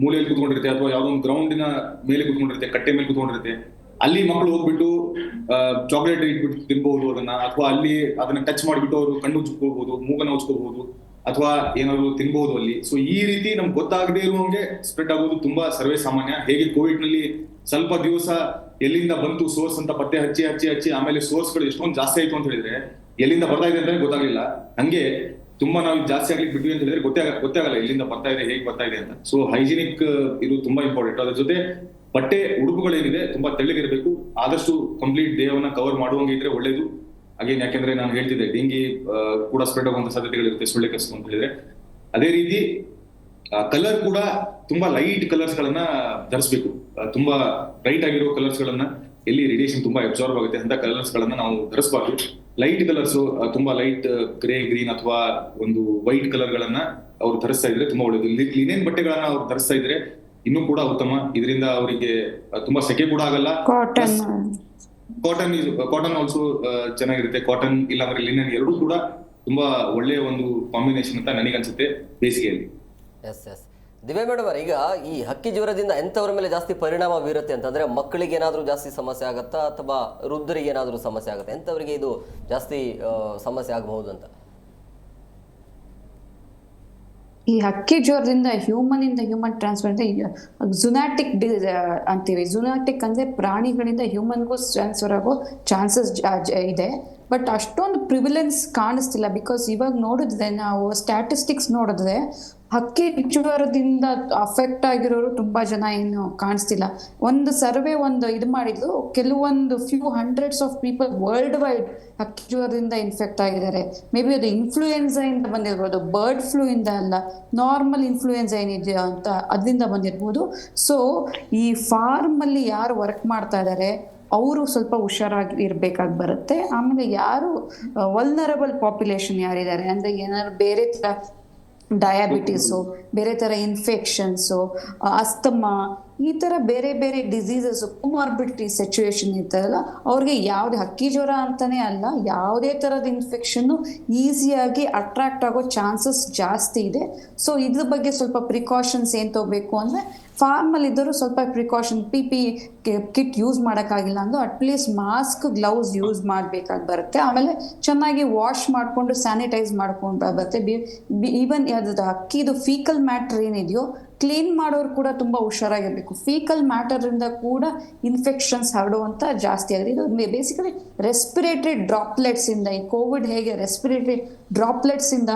ಮೂಲೆಯಲ್ಲಿ ಕುತ್ಕೊಂಡಿರುತ್ತೆ ಅಥವಾ ಯಾವ್ದೋ ಒಂದು ಗ್ರೌಂಡಿನ ಮೇಲೆ ಕುತ್ಕೊಂಡಿರುತ್ತೆ, ಕಟ್ಟೆ ಮೇಲೆ ಕುತ್ಕೊಂಡಿರುತ್ತೆ. ಅಲ್ಲಿ ಮಕ್ಕಳು ಹೋಗ್ಬಿಟ್ಟು ಚಾಕ್ಲೇಟ್ ಇಟ್ಬಿಟ್ಟು ತಿನ್ಬಹುದು ಅದನ್ನ, ಅಥವಾ ಅಲ್ಲಿ ಅದನ್ನ ಟಚ್ ಮಾಡಿಬಿಟ್ಟು ಅವರು ಕಣ್ಣು ಉಜ್ಕೋಬಹುದು, ಮೂಗನ್ನ ಉಜ್ಕೋಬಹುದು, ಅಥವಾ ಏನಾದ್ರು ತಿನ್ಬಹುದು ಅಲ್ಲಿ. ಸೊ ಈ ರೀತಿ ನಮ್ಗೆ ಗೊತ್ತಾಗದೇ ಇರುವಂಗೆ ಸ್ಪ್ರೆಡ್ ಆಗೋದು ತುಂಬಾ ಸರ್ವೇ ಸಾಮಾನ್ಯ. ಹೇಗೆ ಕೋವಿಡ್ ನಲ್ಲಿ ಸ್ವಲ್ಪ ದಿವಸ ಎಲ್ಲಿಂದ ಬಂತು ಸೋರ್ಸ್ ಅಂತ ಪತ್ತೆ ಹಚ್ಚಿ ಹಚ್ಚಿ ಹಚ್ಚಿ ಆಮೇಲೆ ಸೋರ್ಸ್ಗಳು ಎಷ್ಟೊಂದು ಜಾಸ್ತಿ ಆಯ್ತು ಅಂತ ಹೇಳಿದ್ರೆ ಎಲ್ಲಿಂದ ಬರ್ತಾ ಇದೆ ಅಂತ ಗೊತ್ತಾಗ್ಲಿಲ್ಲ. ಹಂಗೆ ತುಂಬಾ ನಾವು ಜಾಸ್ತಿ ಆಗ್ಲಿಕ್ಕೆ ಬಿಟ್ವಿ ಅಂತ ಹೇಳಿದ್ರೆ ಗೊತ್ತಾಗಲ್ಲ ಎಲ್ಲಿಂದ ಬರ್ತಾ ಇದೆ, ಹೇಗೆ ಬರ್ತಾ ಇದೆ ಅಂತ. ಸೊ ಹೈಜಿನಿಕ್ ಇದು ತುಂಬಾ ಇಂಪಾರ್ಟೆಂಟ್. ಅದ್ರ ಜೊತೆ ಬಟ್ಟೆ ಉಡುಪುಗಳೇನಿದೆ ತುಂಬಾ ತೆಳ್ಳಗಿರ್ಬೇಕು. ಆದಷ್ಟು ಕಂಪ್ಲೀಟ್ ದೇಹವನ್ನ ಕವರ್ ಮಾಡುವಂಗೆ ಇದ್ರೆ ಒಳ್ಳೇದು. ಅಗೇನ್ ಯಾಕೆಂದ್ರೆ ನಾನು ಹೇಳ್ತಿದ್ದೆ ಡೆಂಗಿ ಕೂಡ ಸ್ಪ್ರೆಡ್ ಆಗುವಂತ ಸಾಧ್ಯತೆಗಳಿರುತ್ತೆ ಸೊಳ್ಳೆ ಕಚ್ಚು ಅಂತ ಹೇಳಿದ್ರೆ. ಅದೇ ರೀತಿ ಕಲರ್ ಕೂಡ ತುಂಬಾ ಲೈಟ್ ಕಲರ್ಸ್ ಗಳನ್ನ ಧರಿಸಬೇಕು. ತುಂಬಾ ಬ್ರೈಟ್ ಆಗಿರೋ ಕಲರ್ಸ್ ಗಳನ್ನ, ಎಲ್ಲಿ ರೇಡಿಯೇಷನ್ ತುಂಬಾ ಅಬ್ಸಾರ್ವ್ ಆಗುತ್ತೆ ಅಂತ ಕಲರ್ಸ್ ಗಳನ್ನ ನಾವು ಧರಿಸಬಾರ್ದು. ಲೈಟ್ ಕಲರ್ಸ್, ತುಂಬಾ ಲೈಟ್ ಗ್ರೇ, ಗ್ರೀನ್ ಅಥವಾ ಒಂದು ವೈಟ್ ಕಲರ್ ಗಳನ್ನ ಅವ್ರು ಧರಿಸ್ತಾ ಇದ್ರೆ ತುಂಬಾ ಒಳ್ಳೇದು. ಲಿನೆನ್ ಬಟ್ಟೆಗಳನ್ನ ಅವ್ರು ಧರಿಸ್ತಾ ಇದ್ರೆ ಇನ್ನೂ ಕೂಡ ಉತ್ತಮ. ಇದರಿಂದ ಅವರಿಗೆ ತುಂಬಾ ಸೆಕೆ ಕೂಡ ಆಗಲ್ಲ. ಕಾಟನ್ ಆಲ್ಸೋ ಚೆನ್ನಾಗಿರುತ್ತೆ. ಕಾಟನ್ ಇಲ್ಲಾಂದ್ರೆ ಲಿನೆನ್ ಎರಡೂ ಕೂಡ ತುಂಬಾ ಒಳ್ಳೆಯ ಒಂದು ಕಾಂಬಿನೇಷನ್ ಅಂತ ನನಗನ್ಸುತ್ತೆ ಬೇಸಿಗೆಯಲ್ಲಿ. ಎಸ್ ಎಸ್ ದಿವ್ಯಾ ಮೇಡಮ್, ಈಗ ಈ ಹಕ್ಕಿ ಜ್ವರದಿಂದ ಎಂಥವ್ರ ಮೇಲೆ ಜಾಸ್ತಿ ಪರಿಣಾಮ ಬೀರುತ್ತೆ ಅಂತಂದ್ರೆ, ಮಕ್ಕಳಿಗೆ ಏನಾದರೂ ಜಾಸ್ತಿ ಸಮಸ್ಯೆ ಆಗುತ್ತಾ ಅಥವಾ ವೃದ್ಧರಿಗೆ ಏನಾದರೂ ಸಮಸ್ಯೆ ಆಗುತ್ತೆ? ಎಂಥವರಿಗೆ ಇದು ಜಾಸ್ತಿ ಸಮಸ್ಯೆ ಆಗಬಹುದು ಅಂತ? ಈ ಹಕ್ಕಿ ಜ್ವರದಿಂದ ಹ್ಯೂಮನ್ ಟ್ರಾನ್ಸ್ಫರ್ ಜುನಾಟಿಕ್ ಅಂತೀವಿ. ಜುನಾಟಿಕ್ ಅಂದ್ರೆ ಪ್ರಾಣಿಗಳಿಂದ ಹ್ಯೂಮನ್ಗೂ ಟ್ರಾನ್ಸ್ಫರ್ ಆಗೋ ಚಾನ್ಸಸ್ ಇದೆ. ಬಟ್ ಅಷ್ಟೊಂದು ಪ್ರಿವಿಲೆನ್ಸ್ ಕಾಣಿಸ್ತಿಲ್ಲ. ಬಿಕಾಸ್ ಇವಾಗ ನೋಡಿದ್ರೆ, ನಾವು ಸ್ಟ್ಯಾಟಿಸ್ಟಿಕ್ಸ್ ನೋಡಿದ್ರೆ ಹಕ್ಕಿ ಜ್ವರದಿಂದ ಅಫೆಕ್ಟ್ ಆಗಿರೋರು ತುಂಬಾ ಜನ ಏನು ಕಾಣಿಸ್ತಿಲ್ಲ. ಒಂದು ಸರ್ವೆ ಇದು ಮಾಡಿದ್ದು, ಕೆಲವೊಂದು few hundreds of people world wide ಹಕ್ಕಿ ಜ್ವರದಿಂದ ಇನ್ಫೆಕ್ಟ್ ಆಗಿದ್ದಾರೆ. ಮೇ ಬಿ ಅದು ಇನ್ಫ್ಲೂಯೆನ್ಸಾ ಇಂದ ಬಂದಿರ್ಬೋದು, ಬರ್ಡ್ ಫ್ಲೂ ಇಂದ ಅಲ್ಲ, ನಾರ್ಮಲ್ ಇನ್ಫ್ಲೂಯೆನ್ಸಾ ಏನಿದೆಯಾ ಅಂತ ಅದರಿಂದ ಬಂದಿರ್ಬೋದು. ಸೊ ಈ ಫಾರ್ಮ್ ಅಲ್ಲಿ ಯಾರು ವರ್ಕ್ ಮಾಡ್ತಾ ಇದ್ದಾರೆ ಅವರು ಸ್ವಲ್ಪ ಹುಷಾರಾಗಿ ಇರ್ಬೇಕಾಗಿ ಬರುತ್ತೆ. ಆಮೇಲೆ ಯಾರು ವಲ್ನರಬಲ್ ಪಾಪ್ಯುಲೇಷನ್ ಯಾರಿದ್ದಾರೆ ಅಂದ್ರೆ, ಏನಾದ್ರು ಬೇರೆ ತರ ಡಯಾಬಿಟೀಸು, ಬೇರೆ ಥರ ಇನ್ಫೆಕ್ಷನ್ಸು, ಅಸ್ತಮಾ, ಈ ಥರ ಬೇರೆ ಬೇರೆ ಡಿಸೀಸಸ್, ಕೊಮಾರ್ಬಿಡಿಟಿ ಸಿಚುವೇಶನ್ ಇರ್ತಾರಲ್ಲ, ಅವ್ರಿಗೆ ಯಾವುದೇ ಹಕ್ಕಿ ಜ್ವರ ಅಂತಾನೆ ಅಲ್ಲ, ಯಾವುದೇ ಥರದ ಇನ್ಫೆಕ್ಷನ್ನು ಈಸಿಯಾಗಿ ಅಟ್ರಾಕ್ಟ್ ಆಗೋ ಚಾನ್ಸಸ್ ಜಾಸ್ತಿ ಇದೆ. ಸೊ ಇದ್ರ ಬಗ್ಗೆ ಸ್ವಲ್ಪ ಪ್ರಿಕಾಷನ್ಸ್ ಏನು ತಗೋಬೇಕು ಅಂದರೆ, ಫಾರ್ಮಲ್ಲಿ ಇದ್ದರೂ ಸ್ವಲ್ಪ ಪ್ರಿಕಾಷನ್, PPE ಕಿಟ್ ಯೂಸ್ ಮಾಡೋಕ್ಕಾಗಿಲ್ಲ ಅಂದು ಅಟ್ಲೀಸ್ಟ್ ಮಾಸ್ಕ್, ಗ್ಲೌಸ್ ಯೂಸ್ ಮಾಡಬೇಕಾಗಿ ಬರುತ್ತೆ. ಆಮೇಲೆ ಚೆನ್ನಾಗಿ ವಾಶ್ ಮಾಡಿಕೊಂಡು ಸ್ಯಾನಿಟೈಸ್ ಮಾಡ್ಕೊಂಡು ಬರುತ್ತೆ. ಈವನ್ ಅದು ಹಕ್ಕಿದು ಫೀಕಲ್ ಮ್ಯಾಟ್ರ್ ಏನಿದೆಯೋ ಕ್ಲೀನ್ ಮಾಡೋರು ಕೂಡ ತುಂಬ ಹುಷಾರಾಗಿರ್ಬೇಕು. ಫೀಕಲ್ ಮ್ಯಾಟರಿಂದ ಕೂಡ ಇನ್ಫೆಕ್ಷನ್ಸ್ ಹರಡುವಂಥ ಜಾಸ್ತಿ ಆಗಿದೆ. ಇದು ಬೇಸಿಕಲಿ ರೆಸ್ಪಿರೇಟರಿ ಡ್ರಾಪ್ಲೆಟ್ಸಿಂದ, ಈ ಕೋವಿಡ್ ಹೇಗೆ ರೆಸ್ಪಿರೇಟರಿ ಡ್ರಾಪ್ಲೆಟ್ಸಿಂದ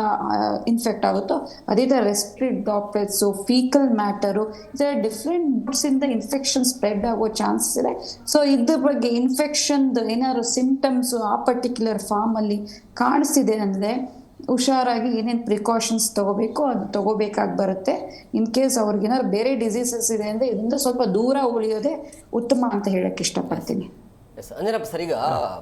ಇನ್ಫೆಕ್ಟ್ ಆಗುತ್ತೋ ಅದೇ ಥರ ರೆಸ್ಪಿರೇಟರಿ ಡ್ರಾಪ್ಲೆಟ್ಸು, ಫೀಕಲ್ ಮ್ಯಾಟರು, ಈ ಥರ ಡಿಫ್ರೆಂಟ್ ಬುಡ್ಸಿಂದ ಇನ್ಫೆಕ್ಷನ್ ಸ್ಪ್ರೆಡ್ ಆಗೋ ಚಾನ್ಸಸ್ ಇದೆ. ಸೊ ಇದ್ರ ಬಗ್ಗೆ ಇನ್ಫೆಕ್ಷನ್ದು ಏನಾದ್ರು ಸಿಂಪ್ಟಮ್ಸು ಆ ಪರ್ಟಿಕ್ಯುಲರ್ ಫಾರ್ಮಲ್ಲಿ ಕಾಣಿಸ್ತಿದೆ ಅಂದರೆ ಹುಷಾರಾಗಿ ಏನೇನು ಪ್ರಿಕಾಷನ್ಸ್ ತಗೋಬೇಕು ಅದು ತಗೋಬೇಕಾಗಿ ಬರುತ್ತೆ. ಇನ್ ಕೇಸ್ ಅವ್ರಿಗೇನಾದ್ರು ಬೇರೆ ಡಿಸೀಸಸ್ ಇದೆ ಅಂದರೆ ಇದರಿಂದ ಸ್ವಲ್ಪ ದೂರ ಉಳಿಯೋದೇ ಉತ್ತಮ ಅಂತ ಹೇಳಕ್ಕೆ ಇಷ್ಟಪಡ್ತೀನಿ. ಎಸ್ ಅಂಜನಪ್ಪ ಸರ್, ಈಗ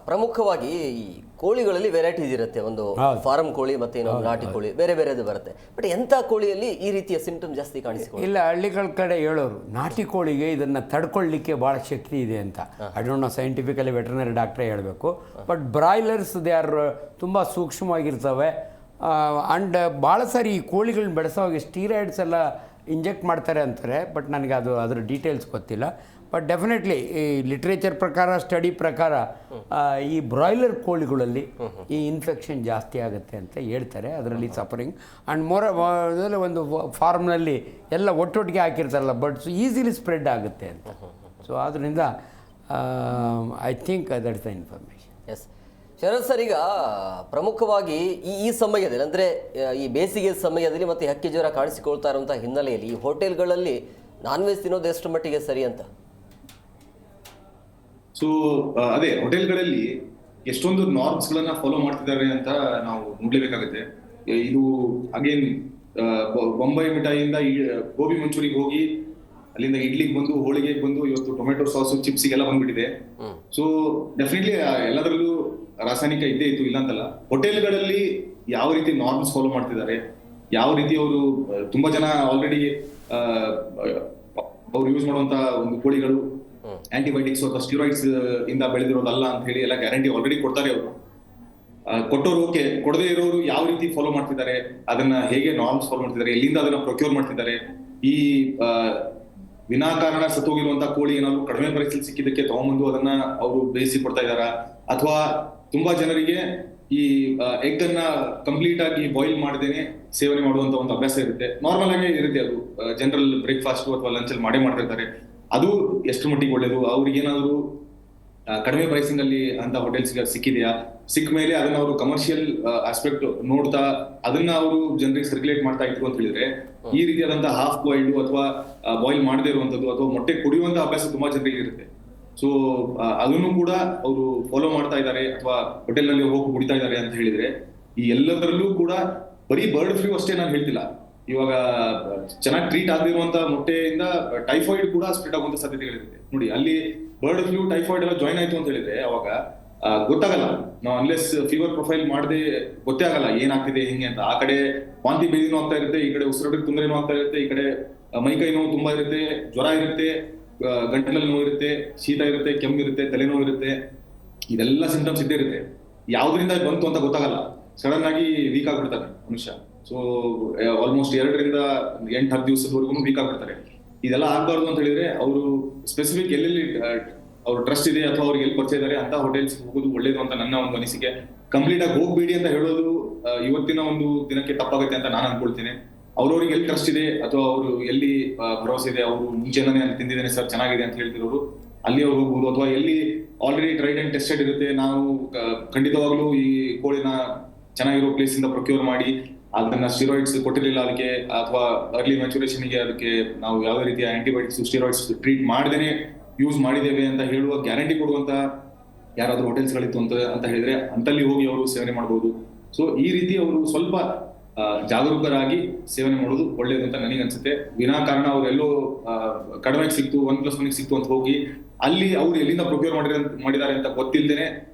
ಪ್ರಮುಖವಾಗಿ ಈ ಕೋಳಿಗಳಲ್ಲಿ ವೆರೈಟೀಸ್ ಇರುತ್ತೆ. ಒಂದು ಫಾರಂ ಕೋಳಿ ಮತ್ತೆ ಇನ್ನೊಂದು ನಾಟಿ ಕೋಳಿ, ಬೇರೆ ಬೇರೆದು ಬರುತ್ತೆ. ಬಟ್ ಎಂಥ ಕೋಳಿಯಲ್ಲಿ ಈ ರೀತಿಯ ಸಿಂಪ್ಟಮ್ ಜಾಸ್ತಿ ಕಾಣಿಸಿಕೊಳ್ಳಿ? ಇಲ್ಲ, ಹಳ್ಳಿಗಳ ಕಡೆ ಹೇಳೋರು ನಾಟಿ ಕೋಳಿಗೆ ಇದನ್ನು ತಡ್ಕೊಳ್ಳಿಕ್ಕೆ ಭಾಳ ಶಕ್ತಿ ಇದೆ ಅಂತ. I don't know, scientifically veterinary ಡಾಕ್ಟ್ರೇ ಹೇಳಬೇಕು. ಬಟ್ ಬ್ರಾಯ್ಲರ್ಸ್ ದೇ ಆರ್ ತುಂಬ ಸೂಕ್ಷ್ಮವಾಗಿರ್ತವೆ. ಆ್ಯಂಡ್ ಭಾಳ ಸಾರಿ ಈ ಕೋಳಿಗಳನ್ನ ಬೆಳೆಸೋವಾಗ ಸ್ಟೀರಾಯ್ಡ್ಸ್ ಎಲ್ಲ ಇಂಜೆಕ್ಟ್ ಮಾಡ್ತಾರೆ ಅಂತಾರೆ. ಬಟ್ ನನಗೆ ಅದರ ಡೀಟೇಲ್ಸ್ ಗೊತ್ತಿಲ್ಲ. ಬಟ್ ಡೆಫಿನೆಟ್ಲಿ ಈ ಲಿಟ್ರೇಚರ್ ಪ್ರಕಾರ, ಸ್ಟಡಿ ಪ್ರಕಾರ ಈ ಬ್ರಾಯ್ಲರ್ ಕೋಳಿಗಳಲ್ಲಿ ಈ ಇನ್ಫೆಕ್ಷನ್ ಜಾಸ್ತಿ ಆಗುತ್ತೆ ಅಂತ ಹೇಳ್ತಾರೆ. ಅದರಲ್ಲಿ ಸಫರಿಂಗ್ ಆ್ಯಂಡ್ ಒಂದು ಫಾರ್ಮ್ನಲ್ಲಿ ಎಲ್ಲ ಒಟ್ಟೊಟ್ಟಿಗೆ ಹಾಕಿರ್ತಾರಲ್ಲ, ಬಟ್ ಈಸಿಲಿ ಸ್ಪ್ರೆಡ್ ಆಗುತ್ತೆ ಅಂತ. ಸೊ ಆದ್ದರಿಂದ I think that's the information. Yes Sharath sir, ಈಗ ಪ್ರಮುಖವಾಗಿ ಈ ಸಮಯದಲ್ಲಿ ಅಂದರೆ ಈ ಬೇಸಿಗೆ ಸಮಯದಲ್ಲಿ ಮತ್ತು ಹಕ್ಕಿ ಜ್ವರ ಕಾಣಿಸಿಕೊಳ್ತಾ ಇರುವಂಥ ಹಿನ್ನೆಲೆಯಲ್ಲಿ ಈ ಹೋಟೆಲ್ಗಳಲ್ಲಿ ನಾನ್ ವೆಜ್ ತಿನ್ನೋದು ಎಷ್ಟು ಮಟ್ಟಿಗೆ ಸರಿ ಅಂತ? ಸೊ ಅದೇ ಹೋಟೆಲ್ಗಳಲ್ಲಿ ಎಷ್ಟೊಂದು ನಾರ್ಮ್ಸ್ ಗಳನ್ನ ಫಾಲೋ ಮಾಡ್ತಿದ್ದಾರೆ ಅಂತ ನಾವು ನೋಡ್ಲೇಬೇಕಾಗುತ್ತೆ. ಇದು ಅಗೇನ್ ಬೊಂಬೈ ಮಿಠಾಯಿಯಿಂದ ಗೋಬಿ ಮಂಚೂರಿಗೆ ಹೋಗಿ ಅಲ್ಲಿಂದ ಇಡ್ಲಿಗೆ ಬಂದು, ಹೋಳಿಗೆಗೆ ಬಂದು, ಇವತ್ತು ಟೊಮೆಟೊ ಸಾಸು, ಚಿಪ್ಸಿಗೆಲ್ಲ ಬಂದ್ಬಿಟ್ಟಿದೆ. ಸೊ ಡೆಫಿನೆಟ್ಲಿ ಎಲ್ಲದರಲ್ಲೂ ರಾಸಾಯನಿಕ ಇದ್ದೇ ಇತ್ತು, ಇಲ್ಲ ಅಂತಲ್ಲ. ಹೋಟೆಲ್ಗಳಲ್ಲಿ ಯಾವ ರೀತಿ ನಾರ್ಮ್ಸ್ ಫಾಲೋ ಮಾಡ್ತಿದ್ದಾರೆ, ಯಾವ ರೀತಿ ಅವರು ತುಂಬಾ ಜನ ಆಲ್ರೆಡಿ ಅವ್ರು ಯೂಸ್ ಮಾಡುವಂತ ಒಂದು ಕೋಳಿಗಳು ಆಂಟಿಬಯೋಟಿಕ್ಸ್ ಅಥವಾ ಸ್ಟಿರಾಯ್ಡ್ಸ್ ಇಂದ ಬೆಳೆದಿರೋದಲ್ಲ ಅಂತ ಹೇಳಿ ಎಲ್ಲ ಗ್ಯಾರಂಟಿ ಆಲ್ರೆಡಿ ಕೊಡ್ತಾರೆ ಅವರು. ಕೊಟ್ಟೋರು ಓಕೆ, ಕೊಡದೇ ಇರೋರು ಯಾವ ರೀತಿ ಫಾಲೋ ಮಾಡ್ತಿದ್ದಾರೆ, ಅದನ್ನ ಹೇಗೆ ನಾರ್ಮ್ಸ್ ಫಾಲೋ ಮಾಡ್ತಿದ್ದಾರೆ, ಎಲ್ಲಿಂದ ಅದನ್ನ ಪ್ರೊಕ್ಯೂರ್ ಮಾಡ್ತಿದ್ದಾರೆ, ಈ ವಿನಾಕಾರಣ ಸತ್ತೋಗಿರುವಂತ ಕೋಳಿ ಏನಾದ್ರು ಕಡಿಮೆ ಪ್ರೈಸಲ್ಲಿ ಸಿಕ್ಕಿದ್ದಕ್ಕೆ ತಗೊಂಬಂದು ಅದನ್ನ ಅವರು ಬೇಯಿಸಿ ಕೊಡ್ತಾ ಇದಾರ, ಅಥವಾ ತುಂಬಾ ಜನರಿಗೆ ಈ ಎಗ್ ಅನ್ನ ಕಂಪ್ಲೀಟ್ ಆಗಿ ಬಾಯ್ಲ್ ಮಾಡದೇನೆ ಸೇವನೆ ಮಾಡುವಂತ ಒಂದು ಅಭ್ಯಾಸ ಇರುತ್ತೆ. ನಾರ್ಮಲ್ ಆಗಿ ಇರುತ್ತೆ, ಅದು ಜನರಲ್ ಬ್ರೇಕ್ಫಾಸ್ಟ್ ಅಥವಾ ಲಂಚ್ ಅಲ್ಲಿ ಮಾಡೇ ಮಾಡ್ತಿರ್ತಾರೆ. ಅದು ಎಷ್ಟು ಮಟ್ಟಿಗೆ ಒಳ್ಳೇದು, ಅವ್ರಿಗೆ ಏನಾದ್ರು ಕಡಿಮೆ ಪ್ರೈಸಿಂಗ್ ಅಲ್ಲಿ ಅಂತ ಹೋಟೆಲ್ಸ್ ಸಿಕ್ಕಿದೆಯಾ, ಸಿಕ್ಕ ಮೇಲೆ ಅದನ್ನ ಅವರು ಕಮರ್ಷಿಯಲ್ ಆಸ್ಪೆಕ್ಟ್ ನೋಡ್ತಾ ಅದನ್ನ ಅವರು ಜನರಿಗೆ ಸರ್ಕ್ಯುಲೇಟ್ ಮಾಡ್ತಾ ಇದ್ರು ಅಂತ ಹೇಳಿದ್ರೆ, ಈ ರೀತಿಯಾದಂತಹ ಹಾಫ್ ಬಾಯ್ಲ್ಡ್ ಅಥವಾ ಬಾಯ್ಲ್ ಮಾಡದೇ ಇರುವಂತದ್ದು ಅಥವಾ ಮೊಟ್ಟೆ ಕುಡಿಯುವಂತ ಅಭ್ಯಾಸ ತುಂಬಾ ಜನರಿಗೆ ಇರುತ್ತೆ. ಸೊ ಅದನ್ನು ಕೂಡ ಅವರು ಫಾಲೋ ಮಾಡ್ತಾ ಇದ್ದಾರೆ ಅಥವಾ ಹೋಟೆಲ್ ನಲ್ಲಿ ಹೋಗಿ ಕುಡಿತಾ ಇದ್ದಾರೆ ಅಂತ ಹೇಳಿದ್ರೆ, ಈ ಎಲ್ಲದರಲ್ಲೂ ಕೂಡ ಬರೀ ಬರ್ಡ್ ಫ್ಲೂ ಅಷ್ಟೇ ನಾನು ಹೇಳ್ತಿಲ್ಲ. ಇವಾಗ ಚೆನ್ನಾಗಿ ಟ್ರೀಟ್ ಆಗದಿರುವಂತ ಮೊಟ್ಟೆಯಿಂದ ಟೈಫಾಯ್ಡ್ ಕೂಡ ಸ್ಪ್ರೆಡ್ ಆಗುವಂತ ಸಾಧ್ಯತೆಗಳಿರುತ್ತೆ. ನೋಡಿ, ಅಲ್ಲಿ ಬರ್ಡ್ ಫ್ಲೂ, ಟೈಫಾಯ್ಡ್ ಎಲ್ಲ ಜಾಯ್ನ್ ಆಯ್ತು ಅಂತ ಹೇಳಿದ್ರೆ ಅವಾಗ ಗೊತ್ತಾಗಲ್ಲ. ನಾವು ಅನ್ಲೆಸ್ ಫೀವರ್ ಪ್ರೊಫೈಲ್ ಮಾಡದೆ ಗೊತ್ತೇ ಆಗಲ್ಲ ಏನಾಗ್ತಿದೆ ಹಿಂಗೆ ಅಂತ. ಆ ಕಡೆ ವಾಂತಿ ಬೇದಿನೂ ಆಗ್ತಾ ಇರುತ್ತೆ, ಈ ಕಡೆ ಉಸಿರಾಟಕ್ಕೆ ತೊಂದರೆನೂ ಆಗ್ತಾ ಇರುತ್ತೆ, ಈ ಕಡೆ ಮೈಕೈ ನೋವು ತುಂಬಾ ಇರುತ್ತೆ, ಜ್ವರ ಇರುತ್ತೆ, ಗಂಟಲಲ್ಲಿ ನೋವು ಇರುತ್ತೆ, ಶೀತ ಇರುತ್ತೆ, ಕೆಮ್ಮಿರುತ್ತೆ, ತಲೆನೋವು ಇರುತ್ತೆ. ಇದೆಲ್ಲ ಸಿಂಟಮ್ಸ್ ಇದ್ದೇ ಇರುತ್ತೆ. ಯಾವ್ದ್ರಿಂದ ಬಂತು ಅಂತ ಗೊತ್ತಾಗಲ್ಲ, ಸಡನ್ ಆಗಿ ವೀಕ್ ಆಗ್ಬಿಡ್ತಾರೆ ಮನುಷ್ಯ. ಸೊ ಆಲ್ಮೋಸ್ಟ್ 2 ರಿಂದ 8-10 ದಿವಸದವರೆಗೂ ವೀಕ್ ಆಗ್ಬಿಡ್ತಾರೆ. ಇದೆಲ್ಲ ಆಗ್ಬಾರ್ದು ಅಂತ ಹೇಳಿದ್ರೆ ಅವರು ಸ್ಪೆಸಿಫಿಕ್ ಎಲ್ಲೆಲ್ಲಿ ಅವ್ರ ಟ್ರಸ್ಟ್ ಇದೆ ಅಥವಾ ಅವ್ರಿಗೆ ಎಲ್ಲಿ ಪರಿಚಯ ಇದ್ದಾರೆ ಅಂತ ಹೋಟೆಲ್ಸ್ ಹೋಗೋದು ಒಳ್ಳೇದು ಅಂತ ನನ್ನ ಒಂದು ಅನಿಸಿಕೆ. ಕಂಪ್ಲೀಟ್ ಆಗಿ ಹೋಗ್ಬೇಡಿ ಅಂತ ಹೇಳೋದು ಇವತ್ತಿನ ಒಂದು ದಿನಕ್ಕೆ ತಪ್ಪಾಗುತ್ತೆ ಅಂತ ನಾನು ಅನ್ಕೊಳ್ತೀನಿ. ಅವ್ರವ್ರಿಗೆ ಎಲ್ಲಿ ಟ್ರಸ್ಟ್ ಇದೆ ಅಥವಾ ಅವರು ಎಲ್ಲಿ ಭರವಸೆ ಇದೆ, ಅವರು ಮುಂಚೆನೇ ಅಲ್ಲಿ ತಿಂದಿದ್ದೇನೆ ಸರ್ ಚೆನ್ನಾಗಿದೆ ಅಂತ ಹೇಳ್ತಿರೋರು ಅಲ್ಲಿ ಅವ್ರು ಹೋಗ್ಬೋದು. ಅಥವಾ ಎಲ್ಲಿ ಆಲ್ರೆಡಿ ಟ್ರೈಡ್ ಅಂಡ್ ಟೆಸ್ಟೆಡ್ ಇರುತ್ತೆ, ನಾವು ಖಂಡಿತವಾಗ್ಲೂ ಈ ಕೋಳಿನ ಚೆನ್ನಾಗಿರೋ ಪ್ಲೇಸ್ ಇಂದ ಪ್ರೊಕ್ಯೂರ್ ಮಾಡಿ ಅದನ್ನ ಸ್ಟಿರಾಯ್ಡ್ಸ್ ಕೊಟ್ಟಿರಲಿಲ್ಲ ಅದಕ್ಕೆ, ಅಥವಾ ಅರ್ಲಿ ಮ್ಯಾಚುರೇಷನ್ ಗೆ ಅದಕ್ಕೆ ನಾವು ಯಾವುದೇ ರೀತಿಯ ಆಂಟಿಬಯೋಟಿಕ್ಸ್ ಸ್ಟಿರಾಯ್ಡ್ಸ್ ಟ್ರೀಟ್ ಮಾಡದೇನೆ ಯೂಸ್ ಮಾಡಿದ್ದೇವೆ ಅಂತ ಹೇಳುವ ಗ್ಯಾರಂಟಿ ಕೊಡುವಂತ ಯಾರಾದ್ರೂ ಹೋಟೆಲ್ಸ್ ಗಳಿತ್ತು ಅಂತ ಹೇಳಿದ್ರೆ ಅಂತಲ್ಲಿ ಹೋಗಿ ಅವರು ಸೇವನೆ ಮಾಡಬಹುದು. ಸೊ ಈ ರೀತಿ ಅವರು ಸ್ವಲ್ಪ ಜಾಗರೂಕರಾಗಿ ಸೇವನೆ ಮಾಡೋದು ಒಳ್ಳೇದು ಅಂತ ನನಗೆ ಅನ್ಸುತ್ತೆ. ವಿನಾಕಾರಣ ಅವ್ರೆಲ್ಲೋ ಕಡಿಮೆ ಸಿಕ್ತು, 1+1 ಸಿಕ್ತು ಅಂತ ಹೋಗಿ ಅಲ್ಲಿ ಅವ್ರು ಎಲ್ಲಿಂದ ಪ್ರೊಕ್ಯೂರ್ ಮಾಡಿದ್ದಾರೆ ಅಂತ ಗೊತ್ತಿಲ್ಲದೇನೆ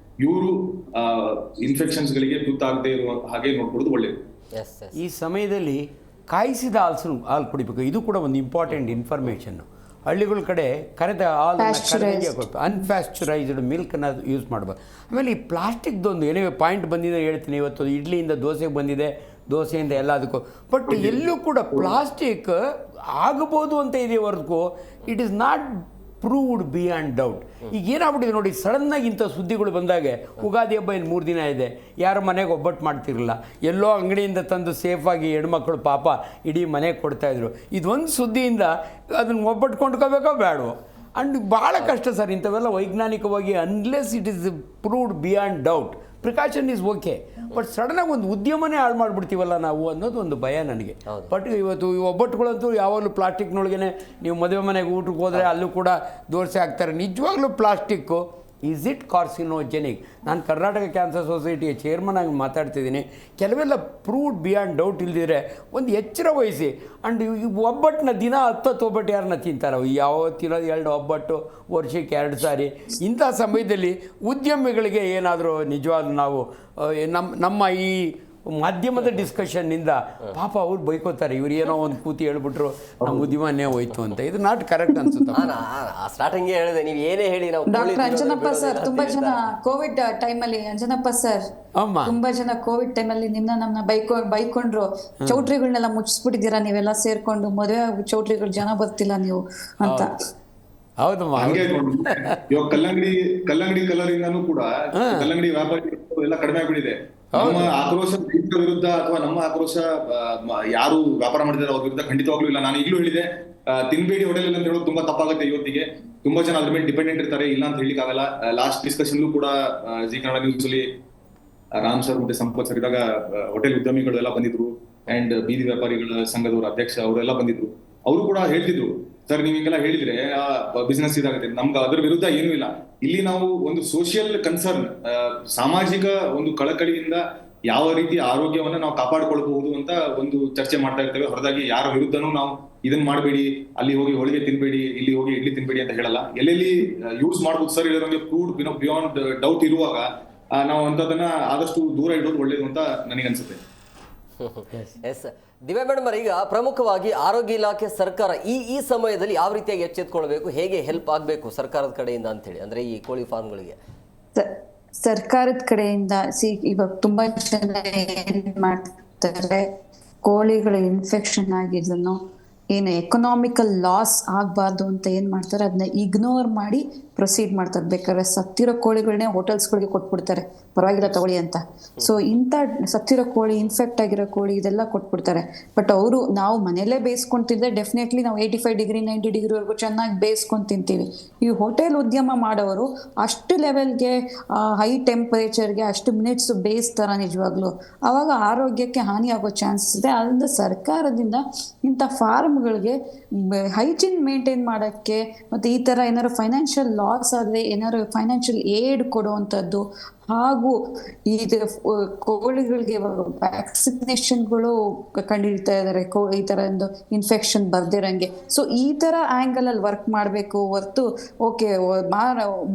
ಇವರು ಇನ್ಫೆಕ್ಷನ್ಸ್ ಗಳಿಗೆ ತುತ್ತಾಗದೆ ಇರುವ ಹಾಗೆ ನೋಡ್ಕೊಳ್ಳೋದು ಒಳ್ಳೇದು. ಈ ಸಮಯದಲ್ಲಿ ಕಾಯಿಸಿದ ಹಾಲು ಕುಡಿಬೇಕು. ಇದು ಕೂಡ ಒಂದು ಇಂಪಾರ್ಟೆಂಟ್ ಇನ್ಫಾರ್ಮೇಷನ್. ಹಳ್ಳಿಗಳ ಕಡೆ ಕರೆದ ಹಾಲನ್ನು ಅನ್ಪ್ಯಾಸ್ಚರೈಸ್ಡ್ ಮಿಲ್ಕನ್ನು ಯೂಸ್ ಮಾಡ್ಬೋದು. ಆಮೇಲೆ ಈ ಪ್ಲಾಸ್ಟಿಕ್ದೊಂದು ಏನೇ ಪಾಯಿಂಟ್ ಬಂದಿದೆ ಹೇಳ್ತೀನಿ. ಇವತ್ತು ಇಡ್ಲಿಯಿಂದ ದೋಸೆಗೆ ಬಂದಿದೆ, ದೋಸೆಯಿಂದ ಎಲ್ಲದಕ್ಕೂ. ಬಟ್ ಎಲ್ಲೂ ಕೂಡ ಪ್ಲಾಸ್ಟಿಕ್ ಆಗಬಹುದು ಅಂತ ಇದೆ ಹೊರತು it is not proved beyond doubt. ಈಗ ಏನಾಗ್ಬಿಟ್ಟಿದೆ ನೋಡಿ, ಸಡನ್ನಾಗಿ ಇಂಥ ಸುದ್ದಿಗಳು ಬಂದಾಗೆ, ಉಗಾದಿ ಹಬ್ಬ ಇನ್ನು 3 ದಿನ ಇದೆ, ಯಾರ ಮನೆಗೆ ಒಬ್ಬಟ್ಟು ಮಾಡ್ತಿರಲಿಲ್ಲ, ಎಲ್ಲೋ ಅಂಗಡಿಯಿಂದ ತಂದು ಸೇಫಾಗಿ ಹೆಣ್ಮಕ್ಳು ಪಾಪ ಇಡೀ ಮನೆಗೆ ಕೊಡ್ತಾಯಿದ್ರು. ಇದೊಂದು ಸುದ್ದಿಯಿಂದ ಅದನ್ನು ಒಬ್ಬಟ್ಟು ಕೊಂಡ್ಕೋಬೇಕೋ ಬೇಡವೋ. ಆ್ಯಂಡ್ ಭಾಳ ಕಷ್ಟ ಸರ್ ಇಂಥವೆಲ್ಲ ವೈಜ್ಞಾನಿಕವಾಗಿ. Unless it is proved beyond doubt, precaution is okay. But ಸಡನ್ನಾಗಿ ಒಂದು ಉದ್ಯಮನೇ ಹಾಳು ಮಾಡಿಬಿಡ್ತೀವಲ್ಲ ನಾವು ಅನ್ನೋದು ಒಂದು ಭಯ ನನಗೆ. ಬಟ್ ಇವತ್ತು ಈ ಒಬ್ಬಟ್ಟುಗಳಂತೂ ಯಾವಾಗಲೂ ಪ್ಲಾಸ್ಟಿಕ್ನೊಳಗೇ, ನೀವು ಮದುವೆ ಮನೆಗೆ ಊಟಕ್ಕೆ ಹೋದರೆ ಅಲ್ಲೂ ಕೂಡ ದೋಸೆ ಹಾಕ್ತಾರೆ. ನಿಜವಾಗ್ಲೂ ಪ್ಲಾಸ್ಟಿಕ್ಕು ಈಸ್ ಇಟ್ ಕಾರ್ಸಿನೋಜೆನಿಕ್? ನಾನು ಕರ್ನಾಟಕ ಕ್ಯಾನ್ಸರ್ ಸೊಸೈಟಿಯ ಚೇರ್ಮನ್ ಆಗಿ ಮಾತಾಡ್ತಿದ್ದೀನಿ. ಕೆಲವೆಲ್ಲ ಪ್ರೂವ್ಡ್ ಬಿಯಾಂಡ್ ಡೌಟ್ ಇಲ್ದಿದ್ರೆ ಒಂದು ಎಚ್ಚರ ವಹಿಸಿ. ಆ್ಯಂಡ್ ಈ ಒಬ್ಬಟ್ಟನ್ನ ದಿನ 10 ಒಬ್ಬಟ್ಟು ಯಾರನ್ನ ತಿಂತಾರೆ? ಯಾವತ್ತಿನ 2 ಒಬ್ಬಟ್ಟು, ವರ್ಷಕ್ಕೆ 2 ಸಾರಿ. ಇಂಥ ಸಮಯದಲ್ಲಿ ಉದ್ಯಮಿಗಳಿಗೆ ಏನಾದರೂ ನಿಜವಾಗ್ಲೂ ನಾವು ನಮ್ಮ ಈ ಮಾಧ್ಯಮದ ಡಿಸ್ಕಷನ್ನಿಂದ ಪಾಪ ಅವ್ರು ಬೈಕೋತಾರೆ, ಇವ್ರು ಏನೋ ಒಂದು ಕೂತಿ ಹೇಳ್ಬಿಟ್ರು ನಮ್ಮ ಉದ್ಯಮನೇ ಹೋಯ್ತು ಅಂತ. ಇದು ನಾಟ್ ಕರೆಕ್ಟ್ ಅನ್ಸುತ್ತೆ. ಸ್ಟಾರ್ಟಿಂಗ್ ಹೇಳಿದೆ, ನೀವು ಏನೇ ಹೇಳಿ ನಾವು ಡಾಕ್ಟರ್ ಅಂಜನಪ್ಪ ಸರ್ ತುಂಬಾ ಜನ ಕೋವಿಡ್ ಟೈಮಲ್ಲಿ, ಅಂಜನಪ್ಪ ಸರ್ ತುಂಬಾ ಜನ ಕೋವಿಡ್ ಟೈಮಲ್ಲಿ ನಮ್ಮನ್ನ ಬೈಕೊಂಡ್ರು, ಚೌಟ್ರಿಗಳನ್ನೆಲ್ಲ ಮುಚ್ಚಿಸ್ಬಿಟ್ಟಿದ್ದೀರಾ ನೀವೆಲ್ಲ ಸೇರ್ಕೊಂಡು, ಮದುವೆ ಚೌಟ್ರಿಗಳು ಜನ ಬರ್ತಿಲ್ಲ ನೀವು ಅಂತ. ಹೌದಮ್ಮ. ಹಂಗೆ ಇವಾಗ ಕಲ್ಲಂಗಡಿ ಕಲರಿಂದಾನು ಕೂಡ ಕಲ್ಲಂಗಡಿ ವ್ಯಾಪಾರಿ ಎಲ್ಲ ಕಡಿಮೆ ಆಗ್ಬಿಟ್ಟಿದೆ. ನಮ್ಮ ಆಕ್ರೋಶ ವಿರುದ್ಧ ಅಥವಾ ನಮ್ಮ ಆಕ್ರೋಶ ಯಾರು ವ್ಯಾಪಾರ ಮಾಡಿದಾರೆ ಅವ್ರ ವಿರುದ್ಧ ಖಂಡಿತವಾಗ್ಲೂ ಇಲ್ಲ. ನಾನು ಈಗಲೂ ಹೇಳಿದೆ, ತಿನ್ಬೇಡಿ ಹೋಟೆಲ್ ಅಂತ ಹೇಳೋದು ತುಂಬಾ ತಪ್ಪಾಗುತ್ತೆ. ಇವತ್ತಿಗೆ ತುಂಬಾ ಜನ ಅದ್ರ ಮೇಲೆ ಡಿಪೆಂಡೆಂಟ್ ಇರ್ತಾರೆ, ಇಲ್ಲ ಅಂತ ಹೇಳಿಕ್ ಆಗಲ್ಲ. ಲಾಸ್ಟ್ ಡಿಸ್ಕಷನ್ ಕೂಡ ಜಿ ಕನ್ನಡ ನ್ಯೂಸ್ ಅಲ್ಲಿ ರಾಮ್ ಸರ್ ಮತ್ತೆ ಸಂಪತ್ ಸರ್ ಇದ್ದಾಗ ಹೋಟೆಲ್ ಉದ್ಯಮಿಗಳು ಎಲ್ಲ ಬಂದಿದ್ರು, ಅಂಡ್ ಬೀದಿ ವ್ಯಾಪಾರಿಗಳ ಸಂಘದವರ ಅಧ್ಯಕ್ಷ ಅವರೆಲ್ಲ ಬಂದಿದ್ರು. ಅವರು ಕೂಡ ಹೇಳ್ತಿದ್ರು, ಸರ್ ನೀವ್ ಹಿಂಗೆಲ್ಲ ಹೇಳಿದ್ರೆ ಬಿಸ್ನೆಸ್ ಇದಾಗುತ್ತೆ, ನಮ್ಗೆ ಅದ್ರ ವಿರುದ್ಧ ಏನೂ ಇಲ್ಲ. ಇಲ್ಲಿ ನಾವು ಒಂದು ಸೋಷಿಯಲ್ ಕನ್ಸರ್ನ್, ಸಾಮಾಜಿಕ ಒಂದು ಕಳಕಳಿಯಿಂದ ಯಾವ ರೀತಿ ಆರೋಗ್ಯವನ್ನ ನಾವು ಕಾಪಾಡ್ಕೊಳ್ಬಹುದು ಅಂತ ಒಂದು ಚರ್ಚೆ ಮಾಡ್ತಾ ಇರ್ತೇವೆ. ಹೊರದಾಗಿ ಯಾರ ವಿರುದ್ಧನೂ ನಾವು ಇದನ್ನ ಮಾಡಬೇಡಿ, ಅಲ್ಲಿ ಹೋಗಿ ಹೋಳಿಗೆ ತಿನ್ಬೇಡಿ, ಇಲ್ಲಿ ಹೋಗಿ ಇಡ್ಲಿ ತಿನ್ಬೇಡಿ ಅಂತ ಹೇಳಲ್ಲ. ಎಲ್ಲೆಲ್ಲಿ ಯೂಸ್ ಮಾಡ್ಬೋದು ಸರ್ ಹೇಳಿರೋಂಗೆ ಫ್ರೂಟ್ ಬಿಯಾಂಡ್ ಡೌಟ್ ಇರುವಾಗ ನಾವು ಅಂತದನ್ನ ಆದಷ್ಟು ದೂರ ಇಡೋದು ಒಳ್ಳೇದು ಅಂತ ನನಗನ್ಸುತ್ತೆ. ಎಸ್ ದಿವ್ಯಾ ಮೇಡಮ್, ಈಗ ಪ್ರಮುಖವಾಗಿ ಆರೋಗ್ಯ ಇಲಾಖೆ, ಸರ್ಕಾರ ಈ ಸಮಯದಲ್ಲಿ ಯಾವ ರೀತಿಯಾಗಿ ಎಚ್ಚೆತ್ಕೊಳ್ಬೇಕು, ಹೇಗೆ ಹೆಲ್ಪ್ ಆಗಬೇಕು ಸರ್ಕಾರದ ಕಡೆಯಿಂದ ಅಂತೇಳಿ, ಅಂದ್ರೆ ಈ ಕೋಳಿ ಫಾರ್ಮ್ಗಳಿಗೆ? ಸರ್ಕಾರದ ಕಡೆಯಿಂದ ಇವಾಗ ತುಂಬಾ ಜನ ಏನ್ ಮಾಡ್ತಾರೆ, ಕೋಳಿಗಳ ಇನ್ಫೆಕ್ಷನ್ ಆಗಿದ್ದನ್ನು ಏನು ಎಕನಾಮಿಕಲ್ ಲಾಸ್ ಆಗಬಾರ್ದು ಅಂತ ಏನು ಮಾಡ್ತಾರೆ, ಅದನ್ನ ಇಗ್ನೋರ್ ಮಾಡಿ ಪ್ರೊಸೀಡ್ ಮಾಡ್ತಾರೆ. ಬೇಕಾದ್ರೆ ಸತ್ತಿರೋ ಕೋಳಿಗಳನ್ನೇ ಹೋಟೆಲ್ಸ್ಗಳಿಗೆ ಕೊಟ್ಬಿಡ್ತಾರೆ, ಪರವಾಗಿಲ್ಲ ತಗೊಳ್ಳಿ ಅಂತ. ಸೊ ಇಂಥ ಸತ್ತಿರೋ ಕೋಳಿ, ಇನ್ಫೆಕ್ಟ್ ಆಗಿರೋ ಕೋಳಿ ಇದೆಲ್ಲ ಕೊಟ್ಬಿಡ್ತಾರೆ. ಬಟ್ ಅವರು ನಾವು ಮನೆಯಲ್ಲೇ ಬೇಯಿಸ್ಕೊಂಡು ತಿಂದರೆ ಡೆಫಿನೆಟ್ಲಿ ನಾವು 85 ಡಿಗ್ರಿ 90 ಡಿಗ್ರಿವರೆಗೂ ಚೆನ್ನಾಗಿ ಬೇಯಿಸ್ಕೊಂಡು ತಿಂತೀವಿ. ಈ ಹೋಟೆಲ್ ಉದ್ಯಮ ಮಾಡೋರು ಅಷ್ಟು ಲೆವೆಲ್ಗೆ ಹೈ ಟೆಂಪರೇಚರ್ಗೆ ಅಷ್ಟು ಮಿನಿಟ್ಸ್ ಬೇಯಿಸ್ತಾರೆ ನಿಜವಾಗ್ಲೂ, ಆವಾಗ ಆರೋಗ್ಯಕ್ಕೆ ಹಾನಿ ಆಗೋ ಚಾನ್ಸಸ್ ಇದೆ. ಅದರಿಂದ ಸರ್ಕಾರದಿಂದ ಇಂಥ ಫಾರ್ಮ್ಗಳಿಗೆ ಹೈಜೀನ್ ಮೇಂಟೈನ್ ಮಾಡೋಕ್ಕೆ, ಮತ್ತು ಈ ಥರ ಏನಾದ್ರು ಫೈನಾನ್ಷಿಯಲ್ ಲಾಸ್ ಆದರೆ ಏನಾದ್ರು ಫೈನಾನ್ಷಿಯಲ್ ಏಡ್ ಕೊಡುವಂಥದ್ದು, ಹಾಗೂ ಇದು ಕೋಳಿಗಳಿಗೆ ವ್ಯಾಕ್ಸಿನೇಷನ್ಗಳು ಕಂಡುಹಿಡ್ತಾ ಇದ್ದಾರೆ ಈ ಥರ ಒಂದು ಇನ್ಫೆಕ್ಷನ್ ಬರ್ದಿರಂಗೆ. ಸೊ ಈ ಥರ ಆ್ಯಂಗಲಲ್ಲಿ ವರ್ಕ್ ಮಾಡಬೇಕು ಹೊರತು ಓಕೆ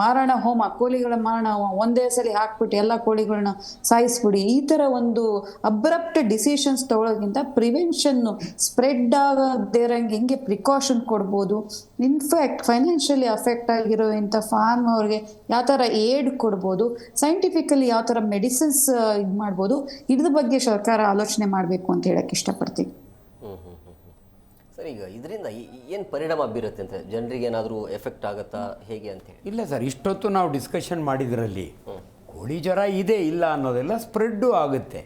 ಮಾರಣ ಹೋಮ, ಕೋಳಿಗಳ ಮಾರಣ ಒಂದೇ ಸಲ ಹಾಕ್ಬಿಟ್ಟು ಎಲ್ಲ ಕೋಳಿಗಳನ್ನ ಸಾಯಿಸ್ಬಿಡಿ, ಈ ಥರ ಒಂದು ಅಬ್ರಪ್ಟ್ ಡಿಸಿಷನ್ಸ್ ತಗೊಳ್ಳೋದ್ರಿಂದ ಪ್ರಿವೆನ್ಷನ್ನು ಸ್ಪ್ರೆಡ್ ಆಗದಿರಂಗೆ ಹೆಂಗೆ ಪ್ರಿಕಾಷನ್ ಕೊಡ್ಬೋದು, ಇನ್ಫ್ಯಾಕ್ಟ್ ಫೈನಾನ್ಷಿಯಲಿ ಅಫೆಕ್ಟ್ ಆಗಿರೋ ಇಂಥ ಫಾರ್ಮ್ ಅವ್ರಿಗೆ ಯಾವ ಥರ ಏಡ್ ಕೊಡ್ಬೋದು, ಸೈಂಟಿಫಿಕಲಿ ಯಾವ ಥರ ಮೆಡಿಸಿನ್ಸ್ ಇದು ಮಾಡ್ಬೋದು, ಇದ್ರ ಬಗ್ಗೆ ಸರ್ಕಾರ ಆಲೋಚನೆ ಮಾಡಬೇಕು ಅಂತ ಹೇಳಕ್ಕೆ ಇಷ್ಟಪಡ್ತೀನಿ. ಸರ್, ಈಗ ಇದರಿಂದ ಏನು ಪರಿಣಾಮ ಬೀರುತ್ತೆ ಅಂತ, ಜನರಿಗೆ ಏನಾದರೂ ಎಫೆಕ್ಟ್ ಆಗುತ್ತಾ ಹೇಗೆ ಅಂತ ಹೇಳಿ? ಇಲ್ಲ ಸರ್, ಇಷ್ಟೊತ್ತು ನಾವು ಡಿಸ್ಕಷನ್ ಮಾಡಿದ್ರಲ್ಲಿ ಕೋಳಿ ಜ್ವರ ಇದೆ ಇಲ್ಲ ಅನ್ನೋದೆಲ್ಲ ಸ್ಪ್ರೆಡ್ಡು ಆಗುತ್ತೆ.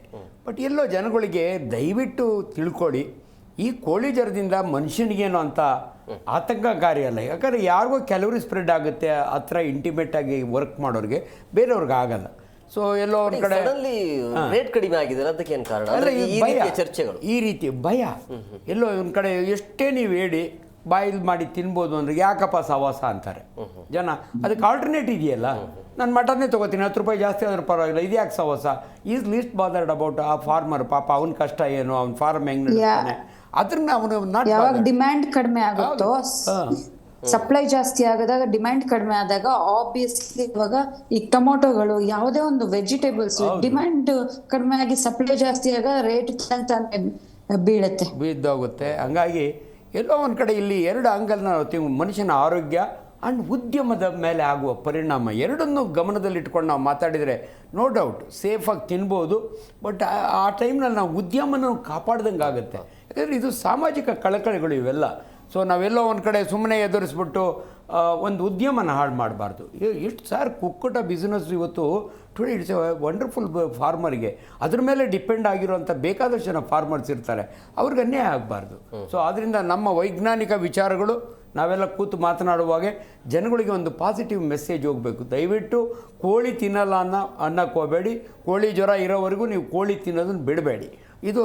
ಬಟ್ ಎಲ್ಲೋ ಜನಗಳಿಗೆ ದಯವಿಟ್ಟು ತಿಳ್ಕೊಳ್ಳಿ, ಈ ಕೋಳಿ ಜ್ವರದಿಂದ ಮನುಷ್ಯನಿಗೇನು ಅಂತ ಆತಂಕಕಾರಿ ಅಲ್ಲ. ಯಾಕಂದರೆ ಯಾರಿಗೋ ಕೆಲವ್ರಿಗೆ ಸ್ಪ್ರೆಡ್ ಆಗುತ್ತೆ, ಹತ್ರ ಇಂಟಿಮೇಟಾಗಿ ವರ್ಕ್ ಮಾಡೋರಿಗೆ, ಬೇರೆಯವ್ರಿಗೆ ಆಗಲ್ಲ. ಸೊ ಎಲ್ಲೋ ಒಂದು ಕಡೆ ರೇಟ್ ಕಡಿಮೆ ಆಗಿದೆ, ಅದಕ್ಕೆ ಏನು ಕಾರಣ? ಚರ್ಚೆಗಳು ಈ ರೀತಿ ಭಯ ಎಲ್ಲೋ ಒಂದು ಕಡೆ ಎಷ್ಟೇ ನೀವು ಹೇಳಿ ಬಾಯಿಲ್ ಮಾಡಿ ತಿನ್ಬೋದು ಅಂದರೆ ಯಾಕಪ್ಪ ಸವಾಸ ಅಂತಾರೆ ಜನ. ಅದಕ್ಕೆ ಆಲ್ಟರ್ನೇಟ್ ಇದೆಯಲ್ಲ, ನಾನು ಮಟನ್ನೇ ತೊಗೋತೀನಿ, 10 ರೂಪಾಯಿ ಜಾಸ್ತಿ ಆದರೂ ಪರವಾಗಿಲ್ಲ, ಇದು ಯಾಕೆ ಸವಾಸ? ಈಸ್ ಲೀಸ್ಟ್ ಬಾದರ್ಡ್ ಅಬೌಟ್ ಆ ಫಾರ್ಮರ್, ಪಾಪ ಅವ್ನ ಕಷ್ಟ ಏನು, ಅವ್ನ ಫಾರ್ಮ್ ಹೆಂಗೆ ನಡೆಸ್ತಾನೆ, ಅದನ್ನ ಅವನು ಯಾವಾಗ ಡಿಮ್ಯಾಂಡ್ ಕಡಿಮೆ ಆಗುತ್ತೋ, ಸಪ್ಲೈ ಜಾಸ್ತಿ ಆದಾಗ ಡಿಮ್ಯಾಂಡ್ ಕಡಿಮೆ ಆದಾಗ ಆಬ್ವಿಯಸ್ಲಿ ಇವಾಗ ಈ ಟೊಮೊಟೊಗಳು ಯಾವುದೇ ಒಂದು ವೆಜಿಟೇಬಲ್ಸ್ ಡಿಮ್ಯಾಂಡ್ ಕಡಿಮೆ ಆಗಿ ಸಪ್ಲೈ ಜಾಸ್ತಿ ಆಗ ರೇಟ್ ಬೀಳುತ್ತೆ, ಬಿದ್ದೋಗುತ್ತೆ. ಹಂಗಾಗಿ ಎಲ್ಲೋ ಒಂದು ಕಡೆ ಇಲ್ಲಿ 2 ಆಂಗಲ್ನ ನಾವು ಮನುಷ್ಯನ ಆರೋಗ್ಯ ಆ್ಯಂಡ್ ಉದ್ಯಮದ ಮೇಲೆ ಆಗುವ ಪರಿಣಾಮ ಎರಡನ್ನೂ ಗಮನದಲ್ಲಿಟ್ಕೊಂಡು ನಾವು ಮಾತಾಡಿದರೆ ನೋ ಡೌಟ್ ಸೇಫಾಗಿ ತಿನ್ಬೋದು. ಬಟ್ ಆ ಟೈಮ್ನಲ್ಲಿ ನಾವು ಉದ್ಯಮನ ಕಾಪಾಡ್ದಂಗೆ ಆಗುತ್ತೆ. ಯಾಕಂದರೆ ಇದು ಸಾಮಾಜಿಕ ಕಳಕಳಿಗಳು ಇವೆಲ್ಲ. ಸೊ ನಾವೆಲ್ಲೋ ಒಂದು ಕಡೆ ಸುಮ್ಮನೆ ಎದುರಿಸ್ಬಿಟ್ಟು ಒಂದು ಉದ್ಯಮನ ಹಾಳು ಮಾಡಬಾರ್ದು. ಎಷ್ಟು ಸಾರ್ ಕುಕ್ಕುಟ ಬಿಸ್ನೆಸ್ ಇವತ್ತು ಟುಡೇ ಇಟ್ಸ್ ಎ ವಂಡರ್ಫುಲ್ ಫಾರ್ಮರಿಗೆ, ಅದ್ರ ಮೇಲೆ ಡಿಪೆಂಡ್ ಆಗಿರುವಂಥ ಬೇಕಾದಷ್ಟು ಜನ ಫಾರ್ಮರ್ಸ್ ಇರ್ತಾರೆ, ಅವ್ರಿಗೆ ಅನ್ಯಾಯ ಆಗಬಾರ್ದು. ಸೊ ಆದ್ದರಿಂದ ನಮ್ಮ ವೈಜ್ಞಾನಿಕ ವಿಚಾರಗಳು ನಾವೆಲ್ಲ ಕೂತು ಮಾತನಾಡುವಾಗೆ ಜನಗಳಿಗೆ ಒಂದು ಪಾಸಿಟಿವ್ ಮೆಸೇಜ್ ಹೋಗಬೇಕು. ದಯವಿಟ್ಟು ಕೋಳಿ ತಿನ್ನಲ್ಲ ಅನ್ನೋಕ್ಕೆ ಹೋಗಬೇಡಿ. ಕೋಳಿ ಜ್ವರ ಇರೋವರೆಗೂ ನೀವು ಕೋಳಿ ತಿನ್ನೋದನ್ನು ಬಿಡಬೇಡಿ. ಇದು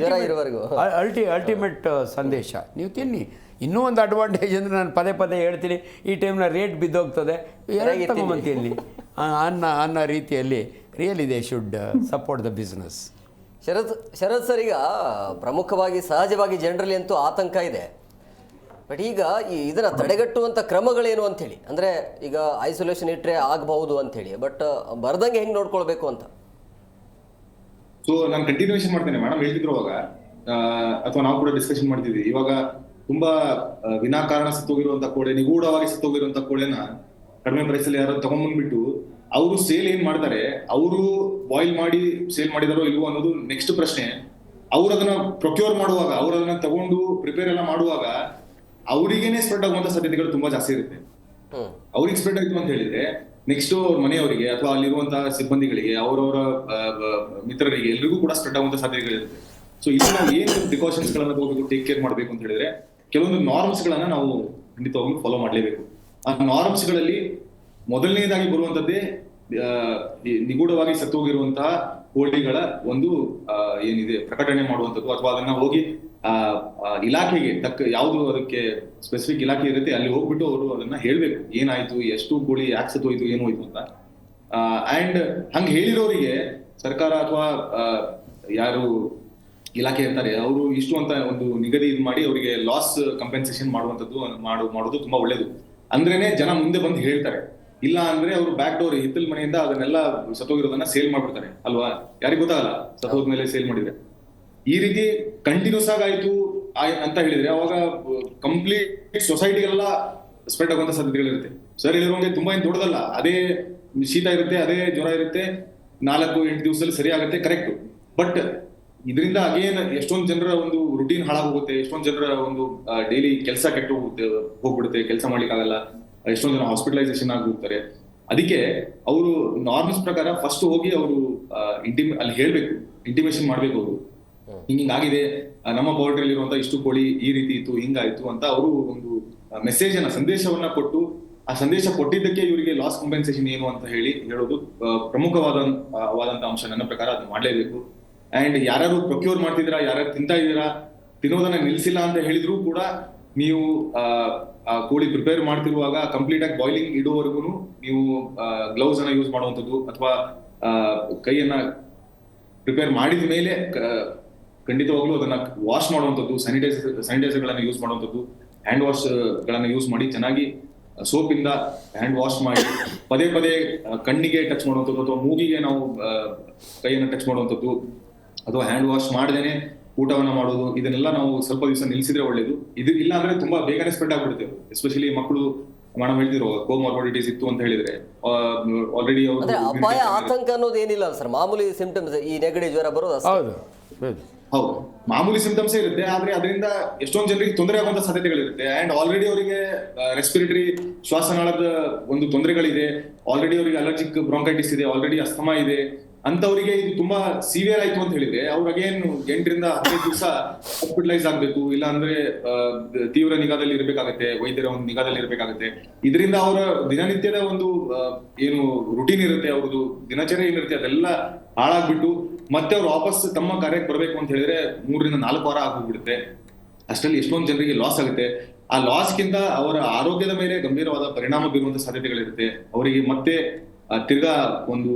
ಜ್ವರ ಇರುವವರೆಗೂ. ಅಲ್ಟಿಮೇಟ್ ಸಂದೇಶ. ನೀವು ತಿನ್ನಿ. ಇನ್ನೂ ಒಂದು ಅಡ್ವಾಂಟೇಜ್ ಅಂದರೆ ನಾನು ಪದೇ ಪದೇ ಹೇಳ್ತೀನಿ, ಈ ಟೈಮ್ನ ರೇಟ್ ಬಿದ್ದೋಗ್ತದೆ, ಎರಡು ತಗೊಂಬಂತೀನಿ ಅನ್ನೋ ರೀತಿಯಲ್ಲಿ really they should support the business. Sharath sir, ಈಗ ಪ್ರಮುಖವಾಗಿ ಸಹಜವಾಗಿ ಜನರಲ್ಲಿ ಅಂತೂ ಆತಂಕ ಇದೆ. ಬಟ್ ಈಗ ಇದನ್ನು ತಡೆಗಟ್ಟುವಂಥ ಕ್ರಮಗಳೇನು ಅಂಥೇಳಿ, ಅಂದರೆ ಈಗ ಐಸೋಲೇಷನ್ ಇಟ್ಟರೆ ಆಗಬಹುದು ಅಂಥೇಳಿ, ಬಟ್ ಬರ್ದಂಗೆ ಹೆಂಗೆ ನೋಡ್ಕೊಳ್ಬೇಕು ಅಂತ. ಸೊ ನಾನು ಕಂಟಿನ್ಯೂಷನ್ ಮಾಡ್ತೇನೆ. ಮೇಡಮ್ ಹೇಳ್ತಿದ್ರು ಅವಾಗ, ಅಥವಾ ನಾವು ಕೂಡ ಡಿಸ್ಕಷನ್ ಮಾಡ್ತಿದ್ವಿ, ಇವಾಗ ತುಂಬಾ ವಿನಾಕಾರಣ ಸತ್ತೋಗಿರುವಂತ ಕೋಳೆ, ನಿಗೂಢವಾಗಿ ಸತ್ತೋಗಿರುವಂತ ಕೋಳೆನ ಕಡಿಮೆ ಪ್ರೈಸಲ್ಲಿ ಯಾರು ತಗೊಂಡ್ಬಂದ್ಬಿಟ್ಟು ಅವರು ಸೇಲ್ ಏನ್ ಮಾಡ್ತಾರೆ, ಅವರು ಬಾಯ್ಲ್ ಮಾಡಿ ಸೇಲ್ ಮಾಡಿದಾರೋ ಇಲ್ವೋ ಅನ್ನೋದು ನೆಕ್ಸ್ಟ್ ಪ್ರಶ್ನೆ. ಅವ್ರು ಅದನ್ನ ಪ್ರೊಕ್ಯೂರ್ ಮಾಡುವಾಗ, ಅವ್ರು ಅದನ್ನ ತಗೊಂಡು ಪ್ರಿಪೇರ್ ಎಲ್ಲ ಮಾಡುವಾಗ ಅವರಿಗೇನೆ ಸ್ಪ್ರೆಡ್ ಆಗುವಂತ ಸಾಧ್ಯತೆಗಳು ತುಂಬಾ ಜಾಸ್ತಿ ಇರುತ್ತೆ. ಅವ್ರಿಗೆ ಸ್ಪ್ರೆಡ್ ಆಯ್ತು ಅಂತ ಹೇಳಿದ್ರೆ ನೆಕ್ಸ್ಟ್ ಅವ್ರ ಮನೆಯವರಿಗೆ ಅಥವಾ ಅಲ್ಲಿರುವಂತಹ ಸಿಬ್ಬಂದಿಗಳಿಗೆ, ಅವರವರ ಮಿತ್ರರಿಗೆ, ಎಲ್ರಿಗೂ ಕೂಡ ಸ್ಪ್ರೆಡ್ ಆಗುವಂತ ಸಾಧ್ಯತೆಗಳಿರುತ್ತೆ. ಸೊ ಇಲ್ಲಿ ನಾವು ಏನು ಪ್ರಿಕಾಷನ್ಸ್ ಗಳನ್ನ ತಗೋಬೇಕು, ಟೇಕ್ ಕೇರ್ ಮಾಡಬೇಕು ಅಂತ ಹೇಳಿದ್ರೆ ಕೆಲವೊಂದು ನಾರ್ಮ್ಸ್ ಗಳನ್ನ ನಾವು ಖಂಡಿತವಾಗ್ಲೂ ಫಾಲೋ ಮಾಡಲೇಬೇಕು. ಆ ನಾರ್ಮ್ಸ್ ಗಳಲ್ಲಿ ಮೊದಲನೇದಾಗಿ ಬರುವಂತದ್ದೇ ನಿಗೂಢವಾಗಿ ಸತ್ತೋಗಿರುವಂತಹ ಕೋಳಿಗಳ ಒಂದು ಏನಿದೆ ಪ್ರಕಟಣೆ ಮಾಡುವಂಥದ್ದು, ಅಥವಾ ಅದನ್ನ ಹೋಗಿ ಇಲಾಖೆಗೆ ಯಾವುದು ಅದಕ್ಕೆ ಸ್ಪೆಸಿಫಿಕ್ ಇಲಾಖೆ ಇರುತ್ತೆ ಅಲ್ಲಿ ಹೋಗ್ಬಿಟ್ಟು ಅವರು ಅದನ್ನ ಹೇಳ್ಬೇಕು, ಏನಾಯ್ತು, ಎಷ್ಟು ಕೋಳಿ ಯಾಕೆ ಸತ್ತೋಯ್ತು, ಏನು ಹೋಯ್ತು ಅಂತ. ಅಂಡ್ ಹಂಗೆ ಹೇಳಿರೋರಿಗೆ ಸರ್ಕಾರ ಅಥವಾ ಯಾರು ಇಲಾಖೆ ಇರ್ತಾರೆ ಅವರು ಇಷ್ಟು ಅಂತ ಒಂದು ನಿಗದಿ ಇದು ಮಾಡಿ ಅವರಿಗೆ ಲಾಸ್ ಕಂಪೆನ್ಸೇಷನ್ ಮಾಡುವಂಥದ್ದು ಮಾಡೋದು ತುಂಬಾ ಒಳ್ಳೇದು. ಅಂದ್ರೇನೆ ಜನ ಮುಂದೆ ಬಂದು ಹೇಳ್ತಾರೆ. ಇಲ್ಲ ಅಂದ್ರೆ ಅವರು ಬ್ಯಾಕ್ ಡೋರ್ ಹಿತ್ತಲ್ ಮನೆಯಿಂದ ಅದನ್ನೆಲ್ಲ ಸತ್ತೋಗಿರೋದನ್ನ ಸೇಲ್ ಮಾಡ್ಬಿಡ್ತಾರೆ ಅಲ್ವಾ, ಯಾರಿಗೂ ಗೊತ್ತಾಗಲ್ಲ ಸತ್ತೋದ್ಮೇಲೆ ಸೇಲ್ ಮಾಡಿದ್ರೆ. ಈ ರೀತಿ ಕಂಟಿನ್ಯೂಸ್ ಆಗಾಯ್ತು ಅಂತ ಹೇಳಿದ್ರೆ ಅವಾಗ ಕಂಪ್ಲೀಟ್ ಸೊಸೈಟಿಗೆಲ್ಲ ಸ್ಪ್ರೆಡ್ ಆಗುವಂತ ಸಾಧ್ಯತೆಗಳಿರುತ್ತೆ. ಸರ್ ಹೇಳಿರೋಂಗೆ ತುಂಬಾ ಏನ್ ದೊಡ್ಡದಲ್ಲ, ಅದೇ ಶೀತ ಇರುತ್ತೆ, ಅದೇ ಜ್ವರ ಇರುತ್ತೆ, 4-8 ದಿವಸದಲ್ಲಿ ಸರಿ ಆಗುತ್ತೆ, ಕರೆಕ್ಟ್. ಬಟ್ ಇದರಿಂದ ಅಗೇನ್ ಎಷ್ಟೊಂದು ಜನರ ಒಂದು ರುಟೀನ್ ಹಾಳಾಗೋಗುತ್ತೆ, ಎಷ್ಟೊಂದು ಜನರ ಒಂದು ಡೈಲಿ ಕೆಲಸ ಕೆಟ್ಟು ಹೋಗ್ಬಿಡುತ್ತೆ, ಕೆಲಸ ಮಾಡ್ಲಿಕ್ಕೆ ಆಗಲ್ಲ, ಎಷ್ಟೊಂದು ಜನ ಹಾಸ್ಪಿಟಲೈಸೇಷನ್ ಆಗೋಗ್ತಾರೆ. ಅದಕ್ಕೆ ಅವರು ನಾರ್ಮ್ಸ್ ಪ್ರಕಾರ ಫಸ್ಟ್ ಹೋಗಿ ಅವರು ಅಲ್ಲಿ ಹೇಳ್ಬೇಕು, ಇಂಟಿಮೇಷನ್ ಮಾಡ್ಬೇಕು, ಅವರು ಹಿಂಗಾಗಿದೆ, ನಮ್ಮ ಪೌಲ್ಟ್ರಿಯಲ್ಲಿ ಇರುವಂತ ಇಷ್ಟು ಕೋಳಿ ಈ ರೀತಿ ಇತ್ತು, ಹಿಂಗಾಯ್ತು ಅಂತ ಅವರು ಒಂದು ಮೆಸೇಜ್ ಅನ್ನ, ಸಂದೇಶವನ್ನ ಕೊಟ್ಟು, ಆ ಸಂದೇಶ ಕೊಟ್ಟಿದ್ದಕ್ಕೆ ಇವರಿಗೆ ಲಾಸ್ ಕಂಪೆನ್ಸೇಷನ್ ಏನು ಅಂತ ಹೇಳೋದು ಪ್ರಮುಖವಾದಂತ ಅಂಶ. ನನ್ನ ಪ್ರಕಾರ ಅದು ಮಾಡಲೇಬೇಕು. ಅಂಡ್ ಯಾರು ಪ್ರೊಕ್ಯೂರ್ ಮಾಡ್ತಿದ್ದೀರಾ, ಯಾರು ತಿಂತಾ ಇದ್ದೀರಾ, ತಿನ್ನೋದನ್ನ ನಿಲ್ಸಿಲ್ಲ ಅಂತ ಹೇಳಿದ್ರು ಕೂಡ ನೀವು ಕೋಳಿ ಪ್ರಿಪೇರ್ ಮಾಡ್ತಿರುವಾಗ ಕಂಪ್ಲೀಟ್ ಆಗಿ ಬಾಯ್ಲಿಂಗ್ ಇಡುವವರೆಗೂ ನೀವು ಗ್ಲೌಸ್ ಅನ್ನ ಯೂಸ್ ಮಾಡುವಂಥದ್ದು, ಅಥವಾ ಕೈಯನ್ನ ಪ್ರಿಪೇರ್ ಮಾಡಿದ ಮೇಲೆ ಖಂಡಿತವಾಗ್ಲೂ ಅದನ್ನ ವಾಶ್ ಮಾಡುವಂಥದ್ದು, ಸ್ಯಾನಿಟೈಸರ್ ಗಳನ್ನ ಯೂಸ್ ಮಾಡುವಂಥದ್ದು, ಹ್ಯಾಂಡ್ ವಾಶ್ ಗಳನ್ನ ಯೂಸ್ ಮಾಡಿ ಚೆನ್ನಾಗಿ ಸೋಪಿಂದ ಹ್ಯಾಂಡ್ ವಾಶ್ ಮಾಡಿ ಪದೇ ಪದೇ ಕಣ್ಣಿಗೆ ಟಚ್ ಮಾಡುವಂಥದ್ದು ಅಥವಾ ಮೂಗಿಗೆ ನಾವು ಕೈಯನ್ನು ಟಚ್ ಮಾಡುವಂಥದ್ದು, ಅಥವಾ ಹ್ಯಾಂಡ್ ವಾಶ್ ಮಾಡದೇನೆ ಊಟವನ್ನ ಮಾಡೋದು, ಇದನ್ನೆಲ್ಲ ನಾವು ಸ್ವಲ್ಪ ದಿವಸ ನಿಲ್ಸಿದ್ರೆ ಒಳ್ಳೇದು. ಇದು ಇಲ್ಲ ಅಂದ್ರೆ ತುಂಬಾ ಬೇಗನೆ ಸ್ಪ್ರೆಡ್ ಆಗ್ಬಿಡುತ್ತೆ. ಎಸ್ಪೆಷಲಿ ಮಕ್ಕಳು, ಮೇಡಮ್ ಹೇಳ್ತಿರೋ ಕೋಮಾರ್ಬಿಡಿಟೀಸ್ ಇತ್ತು ಅಂತ ಹೇಳಿದ್ರೆ ಆಲ್ರೆಡಿ ಅಪಾಯ ಆತಂಕ ಅನ್ನೋದು ಏನಿಲ್ಲ ಸರ್, ಮಾಮೂಲಿ ಸಿಂಪ್ಟಮ್ಸ್, ಈ ನೆಗಡಿ ಜ್ವರ ಬರೋದು. ಹೌದು, ಮಾಮೂಲಿ ಸಿಂಪ್ಟಮ್ಸ್ ಇರುತ್ತೆ, ಆದ್ರೆ ಅದರಿಂದ ಎಷ್ಟೊಂದು ಜನರಿಗೆ ತೊಂದರೆ ಆಗುವಂತ ಸಾಧ್ಯತೆಗಳಿರುತ್ತೆ. ಅಂಡ್ ಆಲ್ರೆಡಿ ಅವರಿಗೆ ರೆಸ್ಪಿರೇಟರಿ ಶ್ವಾಸನಾಳದ ಒಂದು ತೊಂದರೆಗಳಿದೆ, ಆಲ್ರೆಡಿ ಅವರಿಗೆ ಅಲರ್ಜಿಕ್ ಬ್ರಾಂಕೈಟಿಸ್ ಇದೆ, ಆಲ್ರೆಡಿ ಅಸ್ತಮಾ ಇದೆ. ಅಂತವರಿಗೆ ಇದು ತುಂಬಾ ಸಿವಿಯರ್ ಆಯ್ತು ಅಂತ ಹೇಳಿದ್ರೆ ಅವ್ರಿಗೆ 8-15 ದಿವಸ ಹಾಸ್ಪಿಟಲೈಸ್ ಆಗ್ಬೇಕು, ಇಲ್ಲ ಅಂದ್ರೆ ತೀವ್ರ ನಿಗಾದಲ್ಲಿ ಇರ್ಬೇಕಾಗತ್ತೆ, ವೈದ್ಯರ ಒಂದು ನಿಗಾದಲ್ಲಿ ಇರ್ಬೇಕಾಗತ್ತೆ. ಇದರಿಂದ ಅವರ ದಿನನಿತ್ಯದ ಒಂದು ಏನು ರುಟೀನ್ ಇರುತ್ತೆ, ಅವ್ರದ್ದು ದಿನಚರ್ಯ ಏನಿರುತ್ತೆ ಅದೆಲ್ಲ ಹಾಳಾಗ್ಬಿಟ್ಟು ಮತ್ತೆ ಅವ್ರು ವಾಪಸ್ ತಮ್ಮ ಕಾರ್ಯಕ್ಕೆ ಬರ್ಬೇಕು ಅಂತ ಹೇಳಿದ್ರೆ 3-4 ವಾರ ಆಗೋಗ್ಬಿಡುತ್ತೆ. ಅಷ್ಟರಲ್ಲಿ ಎಷ್ಟೊಂದು ಜನರಿಗೆ ಲಾಸ್ ಆಗುತ್ತೆ. ಆ ಲಾಸ್ಗಿಂತ ಅವರ ಆರೋಗ್ಯದ ಮೇಲೆ ಗಂಭೀರವಾದ ಪರಿಣಾಮ ಬೀರುವಂತ ಸಾಧ್ಯತೆಗಳಿರುತ್ತೆ. ಅವರಿಗೆ ಮತ್ತೆ ತಿರ್ಗಾ ಒಂದು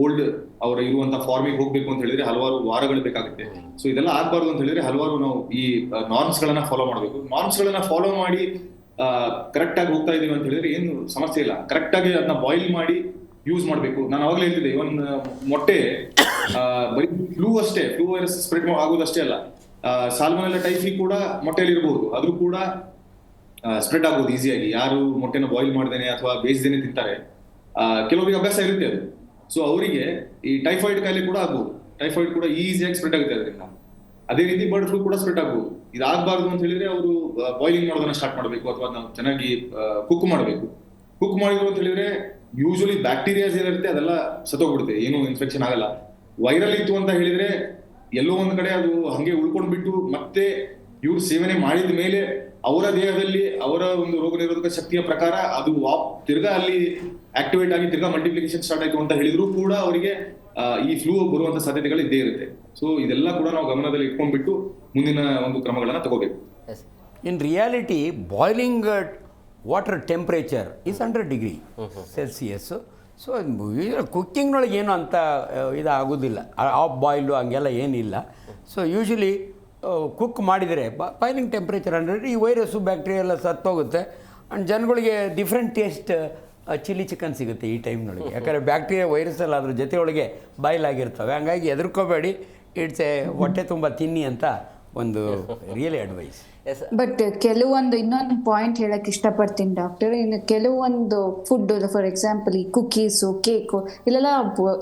ಓಲ್ಡ್ ಅವರ ಇರುವಂತ ಫಾರ್ಮಿಗೆ ಹೋಗ್ಬೇಕು ಅಂತ ಹೇಳಿದ್ರೆ ಹಲವಾರು ವಾರಗಳು ಬೇಕಾಗುತ್ತೆ. ಸೊ ಇದೆಲ್ಲ ಆಗ್ಬಾರ್ದು ಅಂತ ಹೇಳಿದ್ರೆ ಹಲವಾರು ನಾವು ಈ ನಾರ್ಮ್ಸ್ ಗಳನ್ನ ಫಾಲೋ ಮಾಡಬೇಕು. ನಾರ್ಮ್ಸ್ ಗಳನ್ನ ಫಾಲೋ ಮಾಡಿ ಕರೆಕ್ಟ್ ಆಗಿ ಹೋಗ್ತಾ ಇದೀವಿ ಅಂತ ಹೇಳಿದ್ರೆ ಏನು ಸಮಸ್ಯೆ ಇಲ್ಲ. ಕರೆಕ್ಟ್ ಆಗಿ ಅದನ್ನ ಬಾಯ್ಲ್ ಮಾಡಿ ಯೂಸ್ ಮಾಡ್ಬೇಕು. ನಾನು ಅವಾಗಲೇ ಹೇಳ್ತಿದ್ದೆ, ಇವನ್ ಮೊಟ್ಟೆ ಬರೀ ಫ್ಲೂ ವೈರಸ್ ಸ್ಪ್ರೆಡ್ ಆಗೋದಷ್ಟೇ ಅಲ್ಲ, ಸಾಲ್ಮೊನೆಲ್ಲಾ ಟೈಫಿ ಕೂಡ ಮೊಟ್ಟೆಯಲ್ಲಿ ಇರಬಹುದು, ಅದು ಕೂಡ ಸ್ಪ್ರೆಡ್ ಆಗೋದು ಈಸಿಯಾಗಿ. ಯಾರು ಮೊಟ್ಟೆನ ಬಾಯ್ಲ್ ಮಾಡ್ದೇನೆ ಅಥವಾ ಬೇಯಿಸ್ದೇನೆ ತಿಂತಾರೆ, ಕೆಲವರಿಗೆ ಅಭ್ಯಾಸ ಇರುತ್ತೆ ಅದು. ಸೊ ಅವರಿಗೆ ಈ ಟೈಫಾಯ್ಡ್ ಕಾಯಿಲೆ ಕೂಡ ಆಗ್ಬಹುದು. ಟೈಫಾಯ್ಡ್ ಕೂಡ ಈಸಿಯಾಗಿ ಸ್ಪ್ರೆಡ್ ಆಗುತ್ತೆ ಅದರಿಂದ. ಅದೇ ರೀತಿ ಬರ್ಡ್ ಫ್ಲೂ ಕೂಡ ಸ್ಪ್ರೆಡ್ ಆಗ್ಬಹುದು. ಇದಾಗಬಾರ್ದು ಅಂತ ಹೇಳಿದ್ರೆ ಅವರು ಬಾಯ್ಲಿಂಗ್ ಮಾಡೋದನ್ನ ಸ್ಟಾರ್ಟ್ ಮಾಡಬೇಕು, ಅಥವಾ ನಾವು ಚೆನ್ನಾಗಿ ಕುಕ್ ಮಾಡಬೇಕು. ಕುಕ್ ಮಾಡಿದ್ರು ಅಂತ ಹೇಳಿದ್ರೆ ಯೂಶುವಲಿ ಬ್ಯಾಕ್ಟೀರಿಯಾಸ್ ಏನಿರುತ್ತೆ ಅದೆಲ್ಲ ಸತ್ತೋಗ್ಬಿಡುತ್ತೆ, ಏನು ಇನ್ಫೆಕ್ಷನ್ ಆಗಲ್ಲ. ವೈರಲ್ ಇತ್ತು ಅಂತ ಹೇಳಿದ್ರೆ ಎಲ್ಲೋ ಒಂದ್ ಕಡೆ ಅದು ಹಂಗೆ ಉಳ್ಕೊಂಡ್ಬಿಟ್ಟು ಮತ್ತೆ ಇವ್ರು ಸೇವನೆ ಮಾಡಿದ ಮೇಲೆ ಅವರ ದೇಹದಲ್ಲಿ ಅವರ ಒಂದು ರೋಗ ನಿರೋಧಕ ಶಕ್ತಿಯ ಪ್ರಕಾರ ಅದು ತಿರ್ಗಾ ಅಲ್ಲಿ ಆಕ್ಟಿವೇಟ್ ಆಗಿ ತಿರ್ಗಾ ಮಲ್ಟಿಪ್ಲಿಕೇಶನ್ ಸ್ಟಾರ್ಟ್ ಆಯ್ತು ಅಂತ ಹೇಳಿದ್ರು ಕೂಡ ಅವರಿಗೆ ಈ ಫ್ಲೂ ಬರುವಂತ ಸಾಧ್ಯತೆಗಳು ಇದ್ದೇ ಇರುತ್ತೆ. ಸೊ ಇದೆಲ್ಲ ಕೂಡ ನಾವು ಗಮನದಲ್ಲಿ ಇಟ್ಕೊಂಡ್ಬಿಟ್ಟು ಮುಂದಿನ ಒಂದು ಕ್ರಮಗಳನ್ನ ತಗೋಬೇಕು. In reality boiling water temperature is 100 degree Celsius. So ಕುಕ್ಕಿಂಗ್ನೊಳಗೆ ಏನು ಅಂತ ಇದಾಗೋದಿಲ್ಲ, ಆಫ್ ಬಾಯ್ಲು ಹಂಗೆಲ್ಲ ಏನಿಲ್ಲ. ಸೊ ಯೂಶ್ವಲಿ ಕುಕ್ ಮಾಡಿದರೆ ಬಾಯ್ಲಿಂಗ್ ಟೆಂಪ್ರೇಚರ್ 100, ಈ ವೈರಸ್ಸು ಬ್ಯಾಕ್ಟೀರಿಯಾ ಎಲ್ಲ ಸತ್ತೋಗುತ್ತೆ. ಆ್ಯಂಡ್ ಜನಗಳಿಗೆ ಡಿಫ್ರೆಂಟ್ ಟೇಸ್ಟ್ ಚಿಲ್ಲಿ ಚಿಕನ್ ಸಿಗುತ್ತೆ ಈ ಟೈಮ್ನೊಳಗೆ, ಯಾಕಂದರೆ ಬ್ಯಾಕ್ಟೀರಿಯಾ ವೈರಸ್ ಎಲ್ಲ ಅದ್ರ ಜೊತೆಯೊಳಗೆ ಬಾಯ್ಲ್ ಆಗಿರ್ತವೆ. ಹಂಗಾಗಿ ಹೆದರ್ಕೋಬೇಡಿ, ಇಟ್ಸ್ ಹೊಟ್ಟೆ ತುಂಬ ತಿನ್ನಿ ಅಂತ ಒಂದು ರಿಯಲಿ ಅಡ್ವೈಸ್. ಬಟ್ ಕೆಲವೊಂದು ಇನ್ನೊಂದು ಪಾಯಿಂಟ್ ಹೇಳಕ್ ಇಷ್ಟಪಡ್ತೀನಿ ಡಾಕ್ಟರ್. ಇನ್ನು ಕೆಲವೊಂದು ಫುಡ್, ಫಾರ್ ಎಕ್ಸಾಂಪಲ್ ಈ ಕುಕೀಸು, ಕೇಕು, ಇಲ್ಲೆಲ್ಲ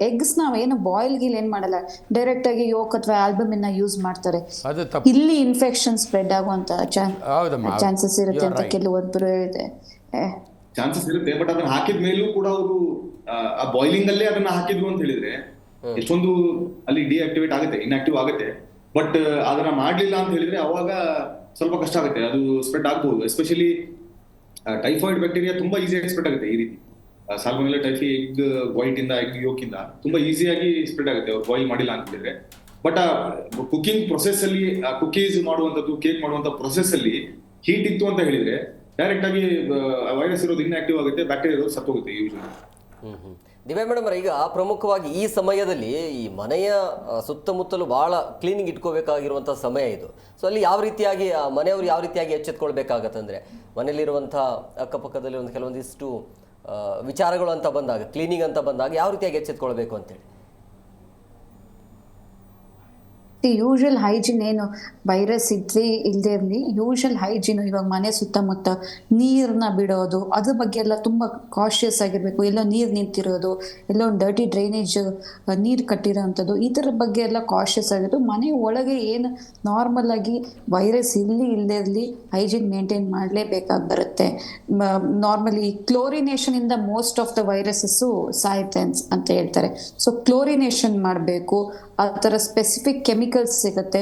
ಎಗ್ಸ್ ನಾವೇನು ಬಾಯ್ಲ್ ಗೀಲ್ ಏನು ಮಾಡಲ್ಲ, ಡೈರೆಕ್ಟ್ ಆಗಿ ಯೋಕ್ ಅಥವಾ ಆಲ್ಬಮಿನ ಯೂಸ್ ಮಾಡ್ತಾರೆ. ಅದು ತಪ್ಪು. ಇಲ್ಲಿ ಇನ್ಫೆಕ್ಷನ್ ಸ್ಪ್ರೆಡ್ ಆಗುವಂತ ಚಾನ್ಸಸ್ ಇರುತ್ತೆ ಅಂತ ಕೆಲವೊಬ್ಬರು ಹೇಳಿದೆ. ಚಾನ್ಸಸ್ ಇರುತ್ತೆ, ಬಟ್ ಅದನ್ನ ಹಾಕಿದ ಮೇಲೂ ಕೂಡ ಅವರು ಆ ಬಾಯ್ಲಿಂಗ್ ಅಲ್ಲೇ ಅದನ್ನ ಹಾಕಿದ್ರು ಅಂತ ಹೇಳಿದ್ರೆ ಎಷ್ಟೊಂದು ಅಲ್ಲಿ ಡಿಆಕ್ಟಿವೇಟ್ ಆಗುತ್ತೆ, ಇನ್ಆಕ್ಟಿವ್ ಆಗುತ್ತೆ. ಬಟ್ ಅದನ್ನ ಮಾಡ್ಲಿಲ್ಲ ಅಂತ ಹೇಳಿದ್ರೆ ಅವಾಗ ಸ್ವಲ್ಪ ಕಷ್ಟ ಆಗುತ್ತೆ, ಅದು ಸ್ಪ್ರೆಡ್ ಆಗಬಹುದು. ಎಸ್ಪೆಷಲಿ ಟೈಫಾಯ್ಡ್ ಬ್ಯಾಕ್ಟೀರಿಯಾ ತುಂಬಾ ಈಸಿಯಾಗಿ ಸ್ಪ್ರೆಡ್ ಆಗುತ್ತೆ. ಈ ರೀತಿ ಸಾಲ್ಮೊನೆಲ್ಲಾ ಟೈಫಿ ಎಗ್ ವೈಟ್ ಇಂದ, ಎಗ್ ಯೋಕ್ ಇಂದ ತುಂಬಾ ಈಸಿಯಾಗಿ ಸ್ಪ್ರೆಡ್ ಆಗುತ್ತೆ ಅವ್ರು ಬಾಯ್ಲ್ ಮಾಡಿಲ್ಲ ಅಂತ ಹೇಳಿದ್ರೆ. ಬಟ್ ಆ ಕುಕಿಂಗ್ ಪ್ರೊಸೆಸ್ ಅಲ್ಲಿ, ಕುಕೀಸ್ ಮಾಡುವಂತದ್ದು, ಕೇಕ್ ಮಾಡುವಂತ ಪ್ರೊಸೆಸ್ ಅಲ್ಲಿ ಹೀಟ್ ಇತ್ತು ಅಂತ ಹೇಳಿದ್ರೆ ಡೈರೆಕ್ಟ್ ಆಗಿ ವೈರಸ್ ಇರೋದು ಇನ್ಆಕ್ಟಿವ್ ಆಗುತ್ತೆ, ಬ್ಯಾಕ್ಟೀರಿಯಾ ಇರೋದು ಸತ್ತೋಗುತ್ತೆ ಯೂಶಲಿ. ದಿವ್ಯಾ ಮೇಡಮ್, ಈಗ ಪ್ರಮುಖವಾಗಿ ಈ ಸಮಯದಲ್ಲಿ ಈ ಮನೆಯ ಸುತ್ತಮುತ್ತಲು ಭಾಳ ಕ್ಲೀನಿಂಗ್ ಇಟ್ಕೋಬೇಕಾಗಿರುವಂಥ ಸಮಯ ಇದು. ಸೊ ಅಲ್ಲಿ ಯಾವ ರೀತಿಯಾಗಿ ಮನೆಯವರು ಯಾವ ರೀತಿಯಾಗಿ ಎಚ್ಚೆತ್ಕೊಳ್ಬೇಕಾಗತ್ತಂದರೆ, ಮನೆಯಲ್ಲಿರುವಂಥ ಅಕ್ಕಪಕ್ಕದಲ್ಲಿ ಒಂದು ಕೆಲವೊಂದಿಷ್ಟು ವಿಚಾರಗಳು ಅಂತ ಬಂದಾಗ, ಕ್ಲೀನಿಂಗ್ ಅಂತ ಬಂದಾಗ ಯಾವ ರೀತಿಯಾಗಿ ಎಚ್ಚೆತ್ಕೊಳ್ಬೇಕು ಅಂತೇಳಿ? ಯೂಶುವಲ್ ಹೈಜಿನ್ ಏನು ವೈರಸ್ ಇದ್ರೆ ಇಲ್ಲದೆ ಇರಲಿ, ಯೂಶುವಲ್ ಹೈಜಿನ್ ಇವಾಗ ಮನೆ ಸುತ್ತಮುತ್ತ ನೀರನ್ನ ಬಿಡೋದು, ಅದ್ರ ಬಗ್ಗೆ ಎಲ್ಲ ತುಂಬ ಕಾಶಿಯಸ್ ಆಗಿರಬೇಕು. ಎಲ್ಲೋ ನೀರು ನಿಂತಿರೋದು, ಎಲ್ಲೋ ಒಂದು ಡರ್ಟಿ ಡ್ರೈನೇಜ್ ನೀರು ಕಟ್ಟಿರೋವಂಥದ್ದು, ಈ ಥರ ಬಗ್ಗೆ ಎಲ್ಲ ಕಾಶಿಯಸ್ ಆಗಿರೋದು. ಮನೆ ಒಳಗೆ ಏನು ನಾರ್ಮಲ್ ಆಗಿ ವೈರಸ್ ಇಲ್ಲದೆ ಇರಲಿ ಹೈಜಿನ್ ಮೇಂಟೈನ್ ಮಾಡಲೇಬೇಕಾಗಿ ಬರುತ್ತೆ. Normally ಕ್ಲೋರಿನೇಷನಿಂದ most of the viruses ಸಾಯುತ್ತೆ ಅಂತ ಹೇಳ್ತಾರೆ. ಸೊ ಕ್ಲೋರಿನೇಷನ್ ಮಾಡಬೇಕು. ಆ ಥರ ಸ್ಪೆಸಿಫಿಕ್ ಕೆಮಿಕಲ್ಸ್ ಸಿಗುತ್ತೆ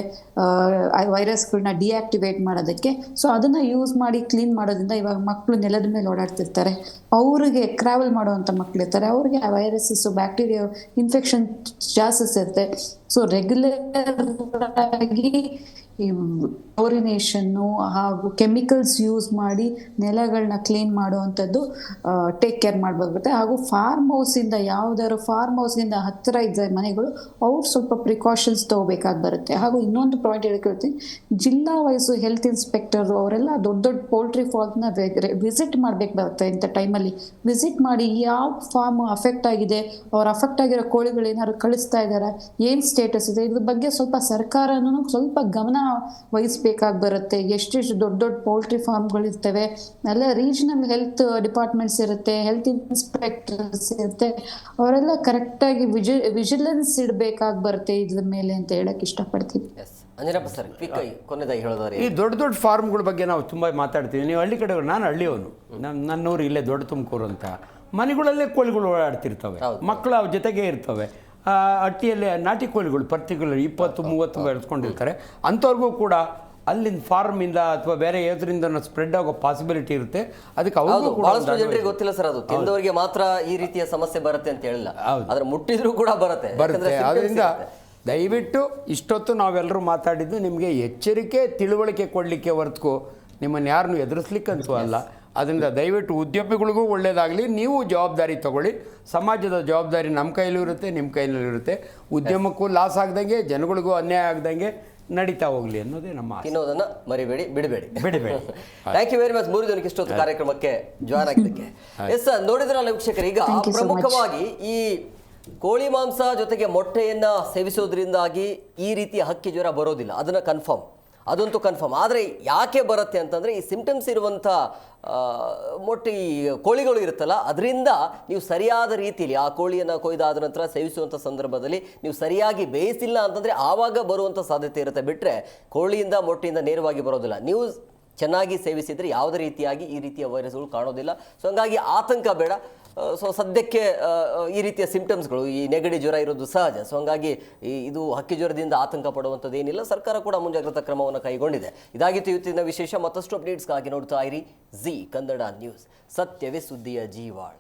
ವೈರಸ್ಗಳನ್ನ ಡಿಆಕ್ಟಿವೇಟ್ ಮಾಡೋದಕ್ಕೆ. ಸೊ ಅದನ್ನ ಯೂಸ್ ಮಾಡಿ ಕ್ಲೀನ್ ಮಾಡೋದ್ರಿಂದ, ಇವಾಗ ಮಕ್ಕಳು ನೆಲದ ಮೇಲೆ ಓಡಾಡ್ತಿರ್ತಾರೆ, ಅವ್ರಿಗೆ ಟ್ರಾವೆಲ್ ಮಾಡುವಂಥ ಮಕ್ಕಳು ಇರ್ತಾರೆ, ಅವ್ರಿಗೆ ಆ ವೈರಸಸ್, ಬ್ಯಾಕ್ಟೀರಿಯಾ ಇನ್ಫೆಕ್ಷನ್ ಚಾನ್ಸಸ್ ಇರುತ್ತೆ. ಸೊ ರೆಗ್ಯುಲರ್ ಆಗಿ ಈ ಕ್ಲೋರಿನೇಷನ್ನು ಹಾಗೂ ಕೆಮಿಕಲ್ಸ್ ಯೂಸ್ ಮಾಡಿ ನೆಲಗಳನ್ನ ಕ್ಲೀನ್ ಮಾಡುವಂಥದ್ದು ಟೇಕ್ ಕೇರ್ ಮಾಡಬೇಕಾಗುತ್ತೆ. ಹಾಗೂ ಫಾರ್ಮ್ ಹೌಸಿಂದ, ಯಾವುದಾದ್ರು ಫಾರ್ಮ್ ಹೌಸ್ಗಿಂದ ಹತ್ತಿರ ಇದ್ದ ಮನೆಗಳು ಅವ್ರು ಸ್ವಲ್ಪ ಪ್ರಿಕಾಷನ್ಸ್ ತಗೋಬೇಕಾಗಿ ಬರುತ್ತೆ. ಹಾಗೂ ಇನ್ನೊಂದು ಪಾಯಿಂಟ್ ಹೇಳ್ಕೊಳ್ತೀನಿ, ಜಿಲ್ಲಾ ವೈಸು ಹೆಲ್ತ್ ಇನ್ಸ್ಪೆಕ್ಟರ್ ಅವರೆಲ್ಲ ದೊಡ್ಡ ದೊಡ್ಡ ಪೋಲ್ಟ್ರಿ ಫಾರ್ಮ್ನ ವಿಸಿಟ್ ಮಾಡಬೇಕು ಬರುತ್ತೆ. ಇಂಥ ಟೈಮಲ್ಲಿ ವಿಸಿಟ್ ಮಾಡಿ ಯಾವ ಫಾರ್ಮ್ ಅಫೆಕ್ಟ್ ಆಗಿದೆ, ಅವ್ರು ಅಫೆಕ್ಟ್ ಆಗಿರೋ ಕೋಳಿಗಳು ಏನಾದ್ರು ಕಳಿಸ್ತಾ ಇದ್ದಾರೆ, ಏನು ಸ್ಟೇಟಸ್ ಇದೆ, ಇದ್ರ ಬಗ್ಗೆ ಸ್ವಲ್ಪ ಸರ್ಕಾರನೂ ಸ್ವಲ್ಪ ಗಮನ ವಹಿಸ್ಬೇಕಾಗಿ ಬರುತ್ತೆ. ಎಷ್ಟೆಷ್ಟು ದೊಡ್ಡ ದೊಡ್ಡ ಪೋಲ್ಟ್ರಿ ಫಾರ್ಮ್ಗಳಿರ್ತವೆ, ಎಲ್ಲ ರೀಜನಲ್ ಹೆಲ್ತ್ ಡಿಪಾರ್ಟ್ಮೆಂಟ್ಸ್ ಇರುತ್ತೆ, ಹೆಲ್ತ್ ಇನ್ಸ್ಪೆಕ್ಟರ್ಸ್ ಇರುತ್ತೆ, ಅವರೆಲ್ಲ ಕರೆಕ್ಟಾಗಿ ವಿಜಿಲೆನ್ಸ್ ಇಡಬೇಕಾಗಿ ಬರುತ್ತೆ ಇದ್ರ ಮೇಲೆ ಅಂತ ಹೇಳಕ್ ಇಷ್ಟಪಡ್ತೀನಿ. ಈ ದೊಡ್ಡ ದೊಡ್ಡ ಫಾರ್ಮ್ಗಳ ಬಗ್ಗೆ ನಾವು ತುಂಬ ಮಾತಾಡ್ತೀವಿ. ನೀವು ಹಳ್ಳಿ ಕಡೆ, ನಾನು ಹಳ್ಳಿಯವನು, ನನ್ನೂರು ಇಲ್ಲೇ ದೊಡ್ಡ ತುಮಕೂರು ಅಂತ, ಮನೆಗಳಲ್ಲೇ ಕೋಳಿಗಳು ಓಡಾಡ್ತಿರ್ತವೆ, ಮಕ್ಕಳು ಅವ್ರ ಜೊತೆಗೆ ಇರ್ತವೆ. ಹಟ್ಟಿಯಲ್ಲಿ ನಾಟಿ ಕೋಳಿಗಳು ಪರ್ಟಿಕ್ಯುಲರ್ 20-30 ಬೆಳೆಸ್ಕೊಂಡಿರ್ತಾರೆ. ಅಂಥವ್ರಿಗೂ ಕೂಡ ಅಲ್ಲಿಂದ ಫಾರ್ಮಿಂದ ಅಥವಾ ಬೇರೆ ಯಾವುದರಿಂದ ಸ್ಪ್ರೆಡ್ ಆಗೋ ಪಾಸಿಬಿಲಿಟಿ ಇರುತ್ತೆ. ಅದಕ್ಕೆ ಬಹಳಷ್ಟು ಜನರಿಗೆ ಗೊತ್ತಿಲ್ಲ ಸರ್, ಅದು ತಿಂದವರಿಗೆ ಮಾತ್ರ ಈ ರೀತಿಯ ಸಮಸ್ಯೆ ಬರುತ್ತೆ ಅಂತ ಹೇಳಿಲ್ಲ, ಆದ್ರೆ ಮುಟ್ಟಿದ್ರೂ ಕೂಡ ಬರುತ್ತೆ. ಅದರಿಂದ ದಯವಿಟ್ಟು ಇಷ್ಟೊತ್ತು ನಾವೆಲ್ಲರೂ ಮಾತಾಡಿದ್ದು ನಿಮಗೆ ಎಚ್ಚರಿಕೆ ತಿಳುವಳಿಕೆ ಕೊಡಲಿಕ್ಕೆ ಹೊರತು ನಿಮ್ಮನ್ನು ಯಾರನ್ನೂ ಎದುರಿಸ್ಲಿಕ್ಕಂತೂ ಅಲ್ಲ. ಅದರಿಂದ ದಯವಿಟ್ಟು ಉದ್ಯಮಿಗಳಿಗೂ ಒಳ್ಳೆಯದಾಗಲಿ, ನೀವು ಜವಾಬ್ದಾರಿ ತಗೊಳ್ಳಿ. ಸಮಾಜದ ಜವಾಬ್ದಾರಿ ನಮ್ಮ ಕೈಲೂ ಇರುತ್ತೆ, ನಿಮ್ಮ ಕೈಲೂ ಇರುತ್ತೆ. ಉದ್ಯಮಕ್ಕೂ ಲಾಸ್ ಆಗ್ದಂಗೆ, ಜನಗಳಿಗೂ ಅನ್ಯಾಯ ಆಗ್ದಂಗೆ ನಡೀತಾ ಹೋಗಲಿ ಅನ್ನೋದೇ ನಮ್ಮ ಆಸೆ. ತಿನ್ನೋದನ್ನ ಮರಿಬೇಡಿ, ಬಿಡಬೇಡಿ. ಥ್ಯಾಂಕ್ ಯು ವೆರಿ ಮಚ್ 3 ಜನಕ್ಕೆ ಇಷ್ಟೊತ್ತು ಕಾರ್ಯಕ್ರಮಕ್ಕೆ ಜಾಯ್ನ್ ಆಗಿದ್ದಕ್ಕೆ. ಎಸ್, ನೋಡಿದ್ರಲ್ಲ ವೀಕ್ಷಕರು, ಈಗ ಪ್ರಮುಖವಾಗಿ ಈ ಕೋಳಿ ಮಾಂಸ ಜೊತೆಗೆ ಮೊಟ್ಟೆಯನ್ನ ಸೇವಿಸೋದ್ರಿಂದಾಗಿ ಈ ರೀತಿಯ ಹಕ್ಕಿ ಜ್ವರ ಬರೋದಿಲ್ಲ, ಅದನ್ನ ಕನ್ಫರ್ಮ್, ಅದಂತೂ ಕನ್ಫರ್ಮ್. ಆದರೆ ಯಾಕೆ ಬರುತ್ತೆ ಅಂತಂದರೆ, ಈ ಸಿಂಪ್ಟಮ್ಸ್ ಇರುವಂಥ ಮೊಟ್ಟೆ ಈ ಕೋಳಿಗಳು ಇರುತ್ತಲ್ಲ, ಅದರಿಂದ ನೀವು ಸರಿಯಾದ ರೀತಿಯಲ್ಲಿ ಆ ಕೋಳಿಯನ್ನು ಕೊಯ್ದಾದ ನಂತರ ಸೇವಿಸುವಂಥ ಸಂದರ್ಭದಲ್ಲಿ ನೀವು ಸರಿಯಾಗಿ ಬೇಯಿಸಿಲ್ಲ ಅಂತಂದರೆ ಆವಾಗ ಬರುವಂಥ ಸಾಧ್ಯತೆ ಇರುತ್ತೆ. ಬಿಟ್ಟರೆ ಕೋಳಿಯಿಂದ ಮೊಟ್ಟೆಯಿಂದ ನೇರವಾಗಿ ಬರೋದಿಲ್ಲ. ನೀವು ಚೆನ್ನಾಗಿ ಸೇವಿಸಿದರೆ ಯಾವುದೇ ರೀತಿಯಾಗಿ ಈ ರೀತಿಯ ವೈರಸ್ಗಳು ಕಾಣೋದಿಲ್ಲ. ಸೊ ಹಂಗಾಗಿ ಆತಂಕ ಬೇಡ. ಸೊ ಸದ್ಯಕ್ಕೆ ಈ ರೀತಿಯ ಸಿಂಪ್ಟಮ್ಸ್ಗಳು, ಈ ನೆಗಡಿ ಜ್ವರ ಇರೋದು ಸಹಜ. ಸೊ ಹಂಗಾಗಿ ಇದು ಹಕ್ಕಿ ಜ್ವರದಿಂದ ಆತಂಕ ಪಡುವಂಥದ್ದು ಏನಿಲ್ಲ. ಸರ್ಕಾರ ಕೂಡ ಮುಂಜಾಗ್ರತಾ ಕ್ರಮವನ್ನು ಕೈಗೊಂಡಿದೆ. ಇದಾಗಿತ್ತು ಇವತ್ತಿನ ವಿಶೇಷ. ಮತ್ತಷ್ಟು ಅಪ್ಡೇಟ್ಸ್ಗಾಗಿ ನೋಡ್ತಾ ಇರಿ ಜಿ ಕನ್ನಡ ನ್ಯೂಸ್, ಸತ್ಯವೇ ಸುದ್ದಿಯ ಜೀವಾಳ.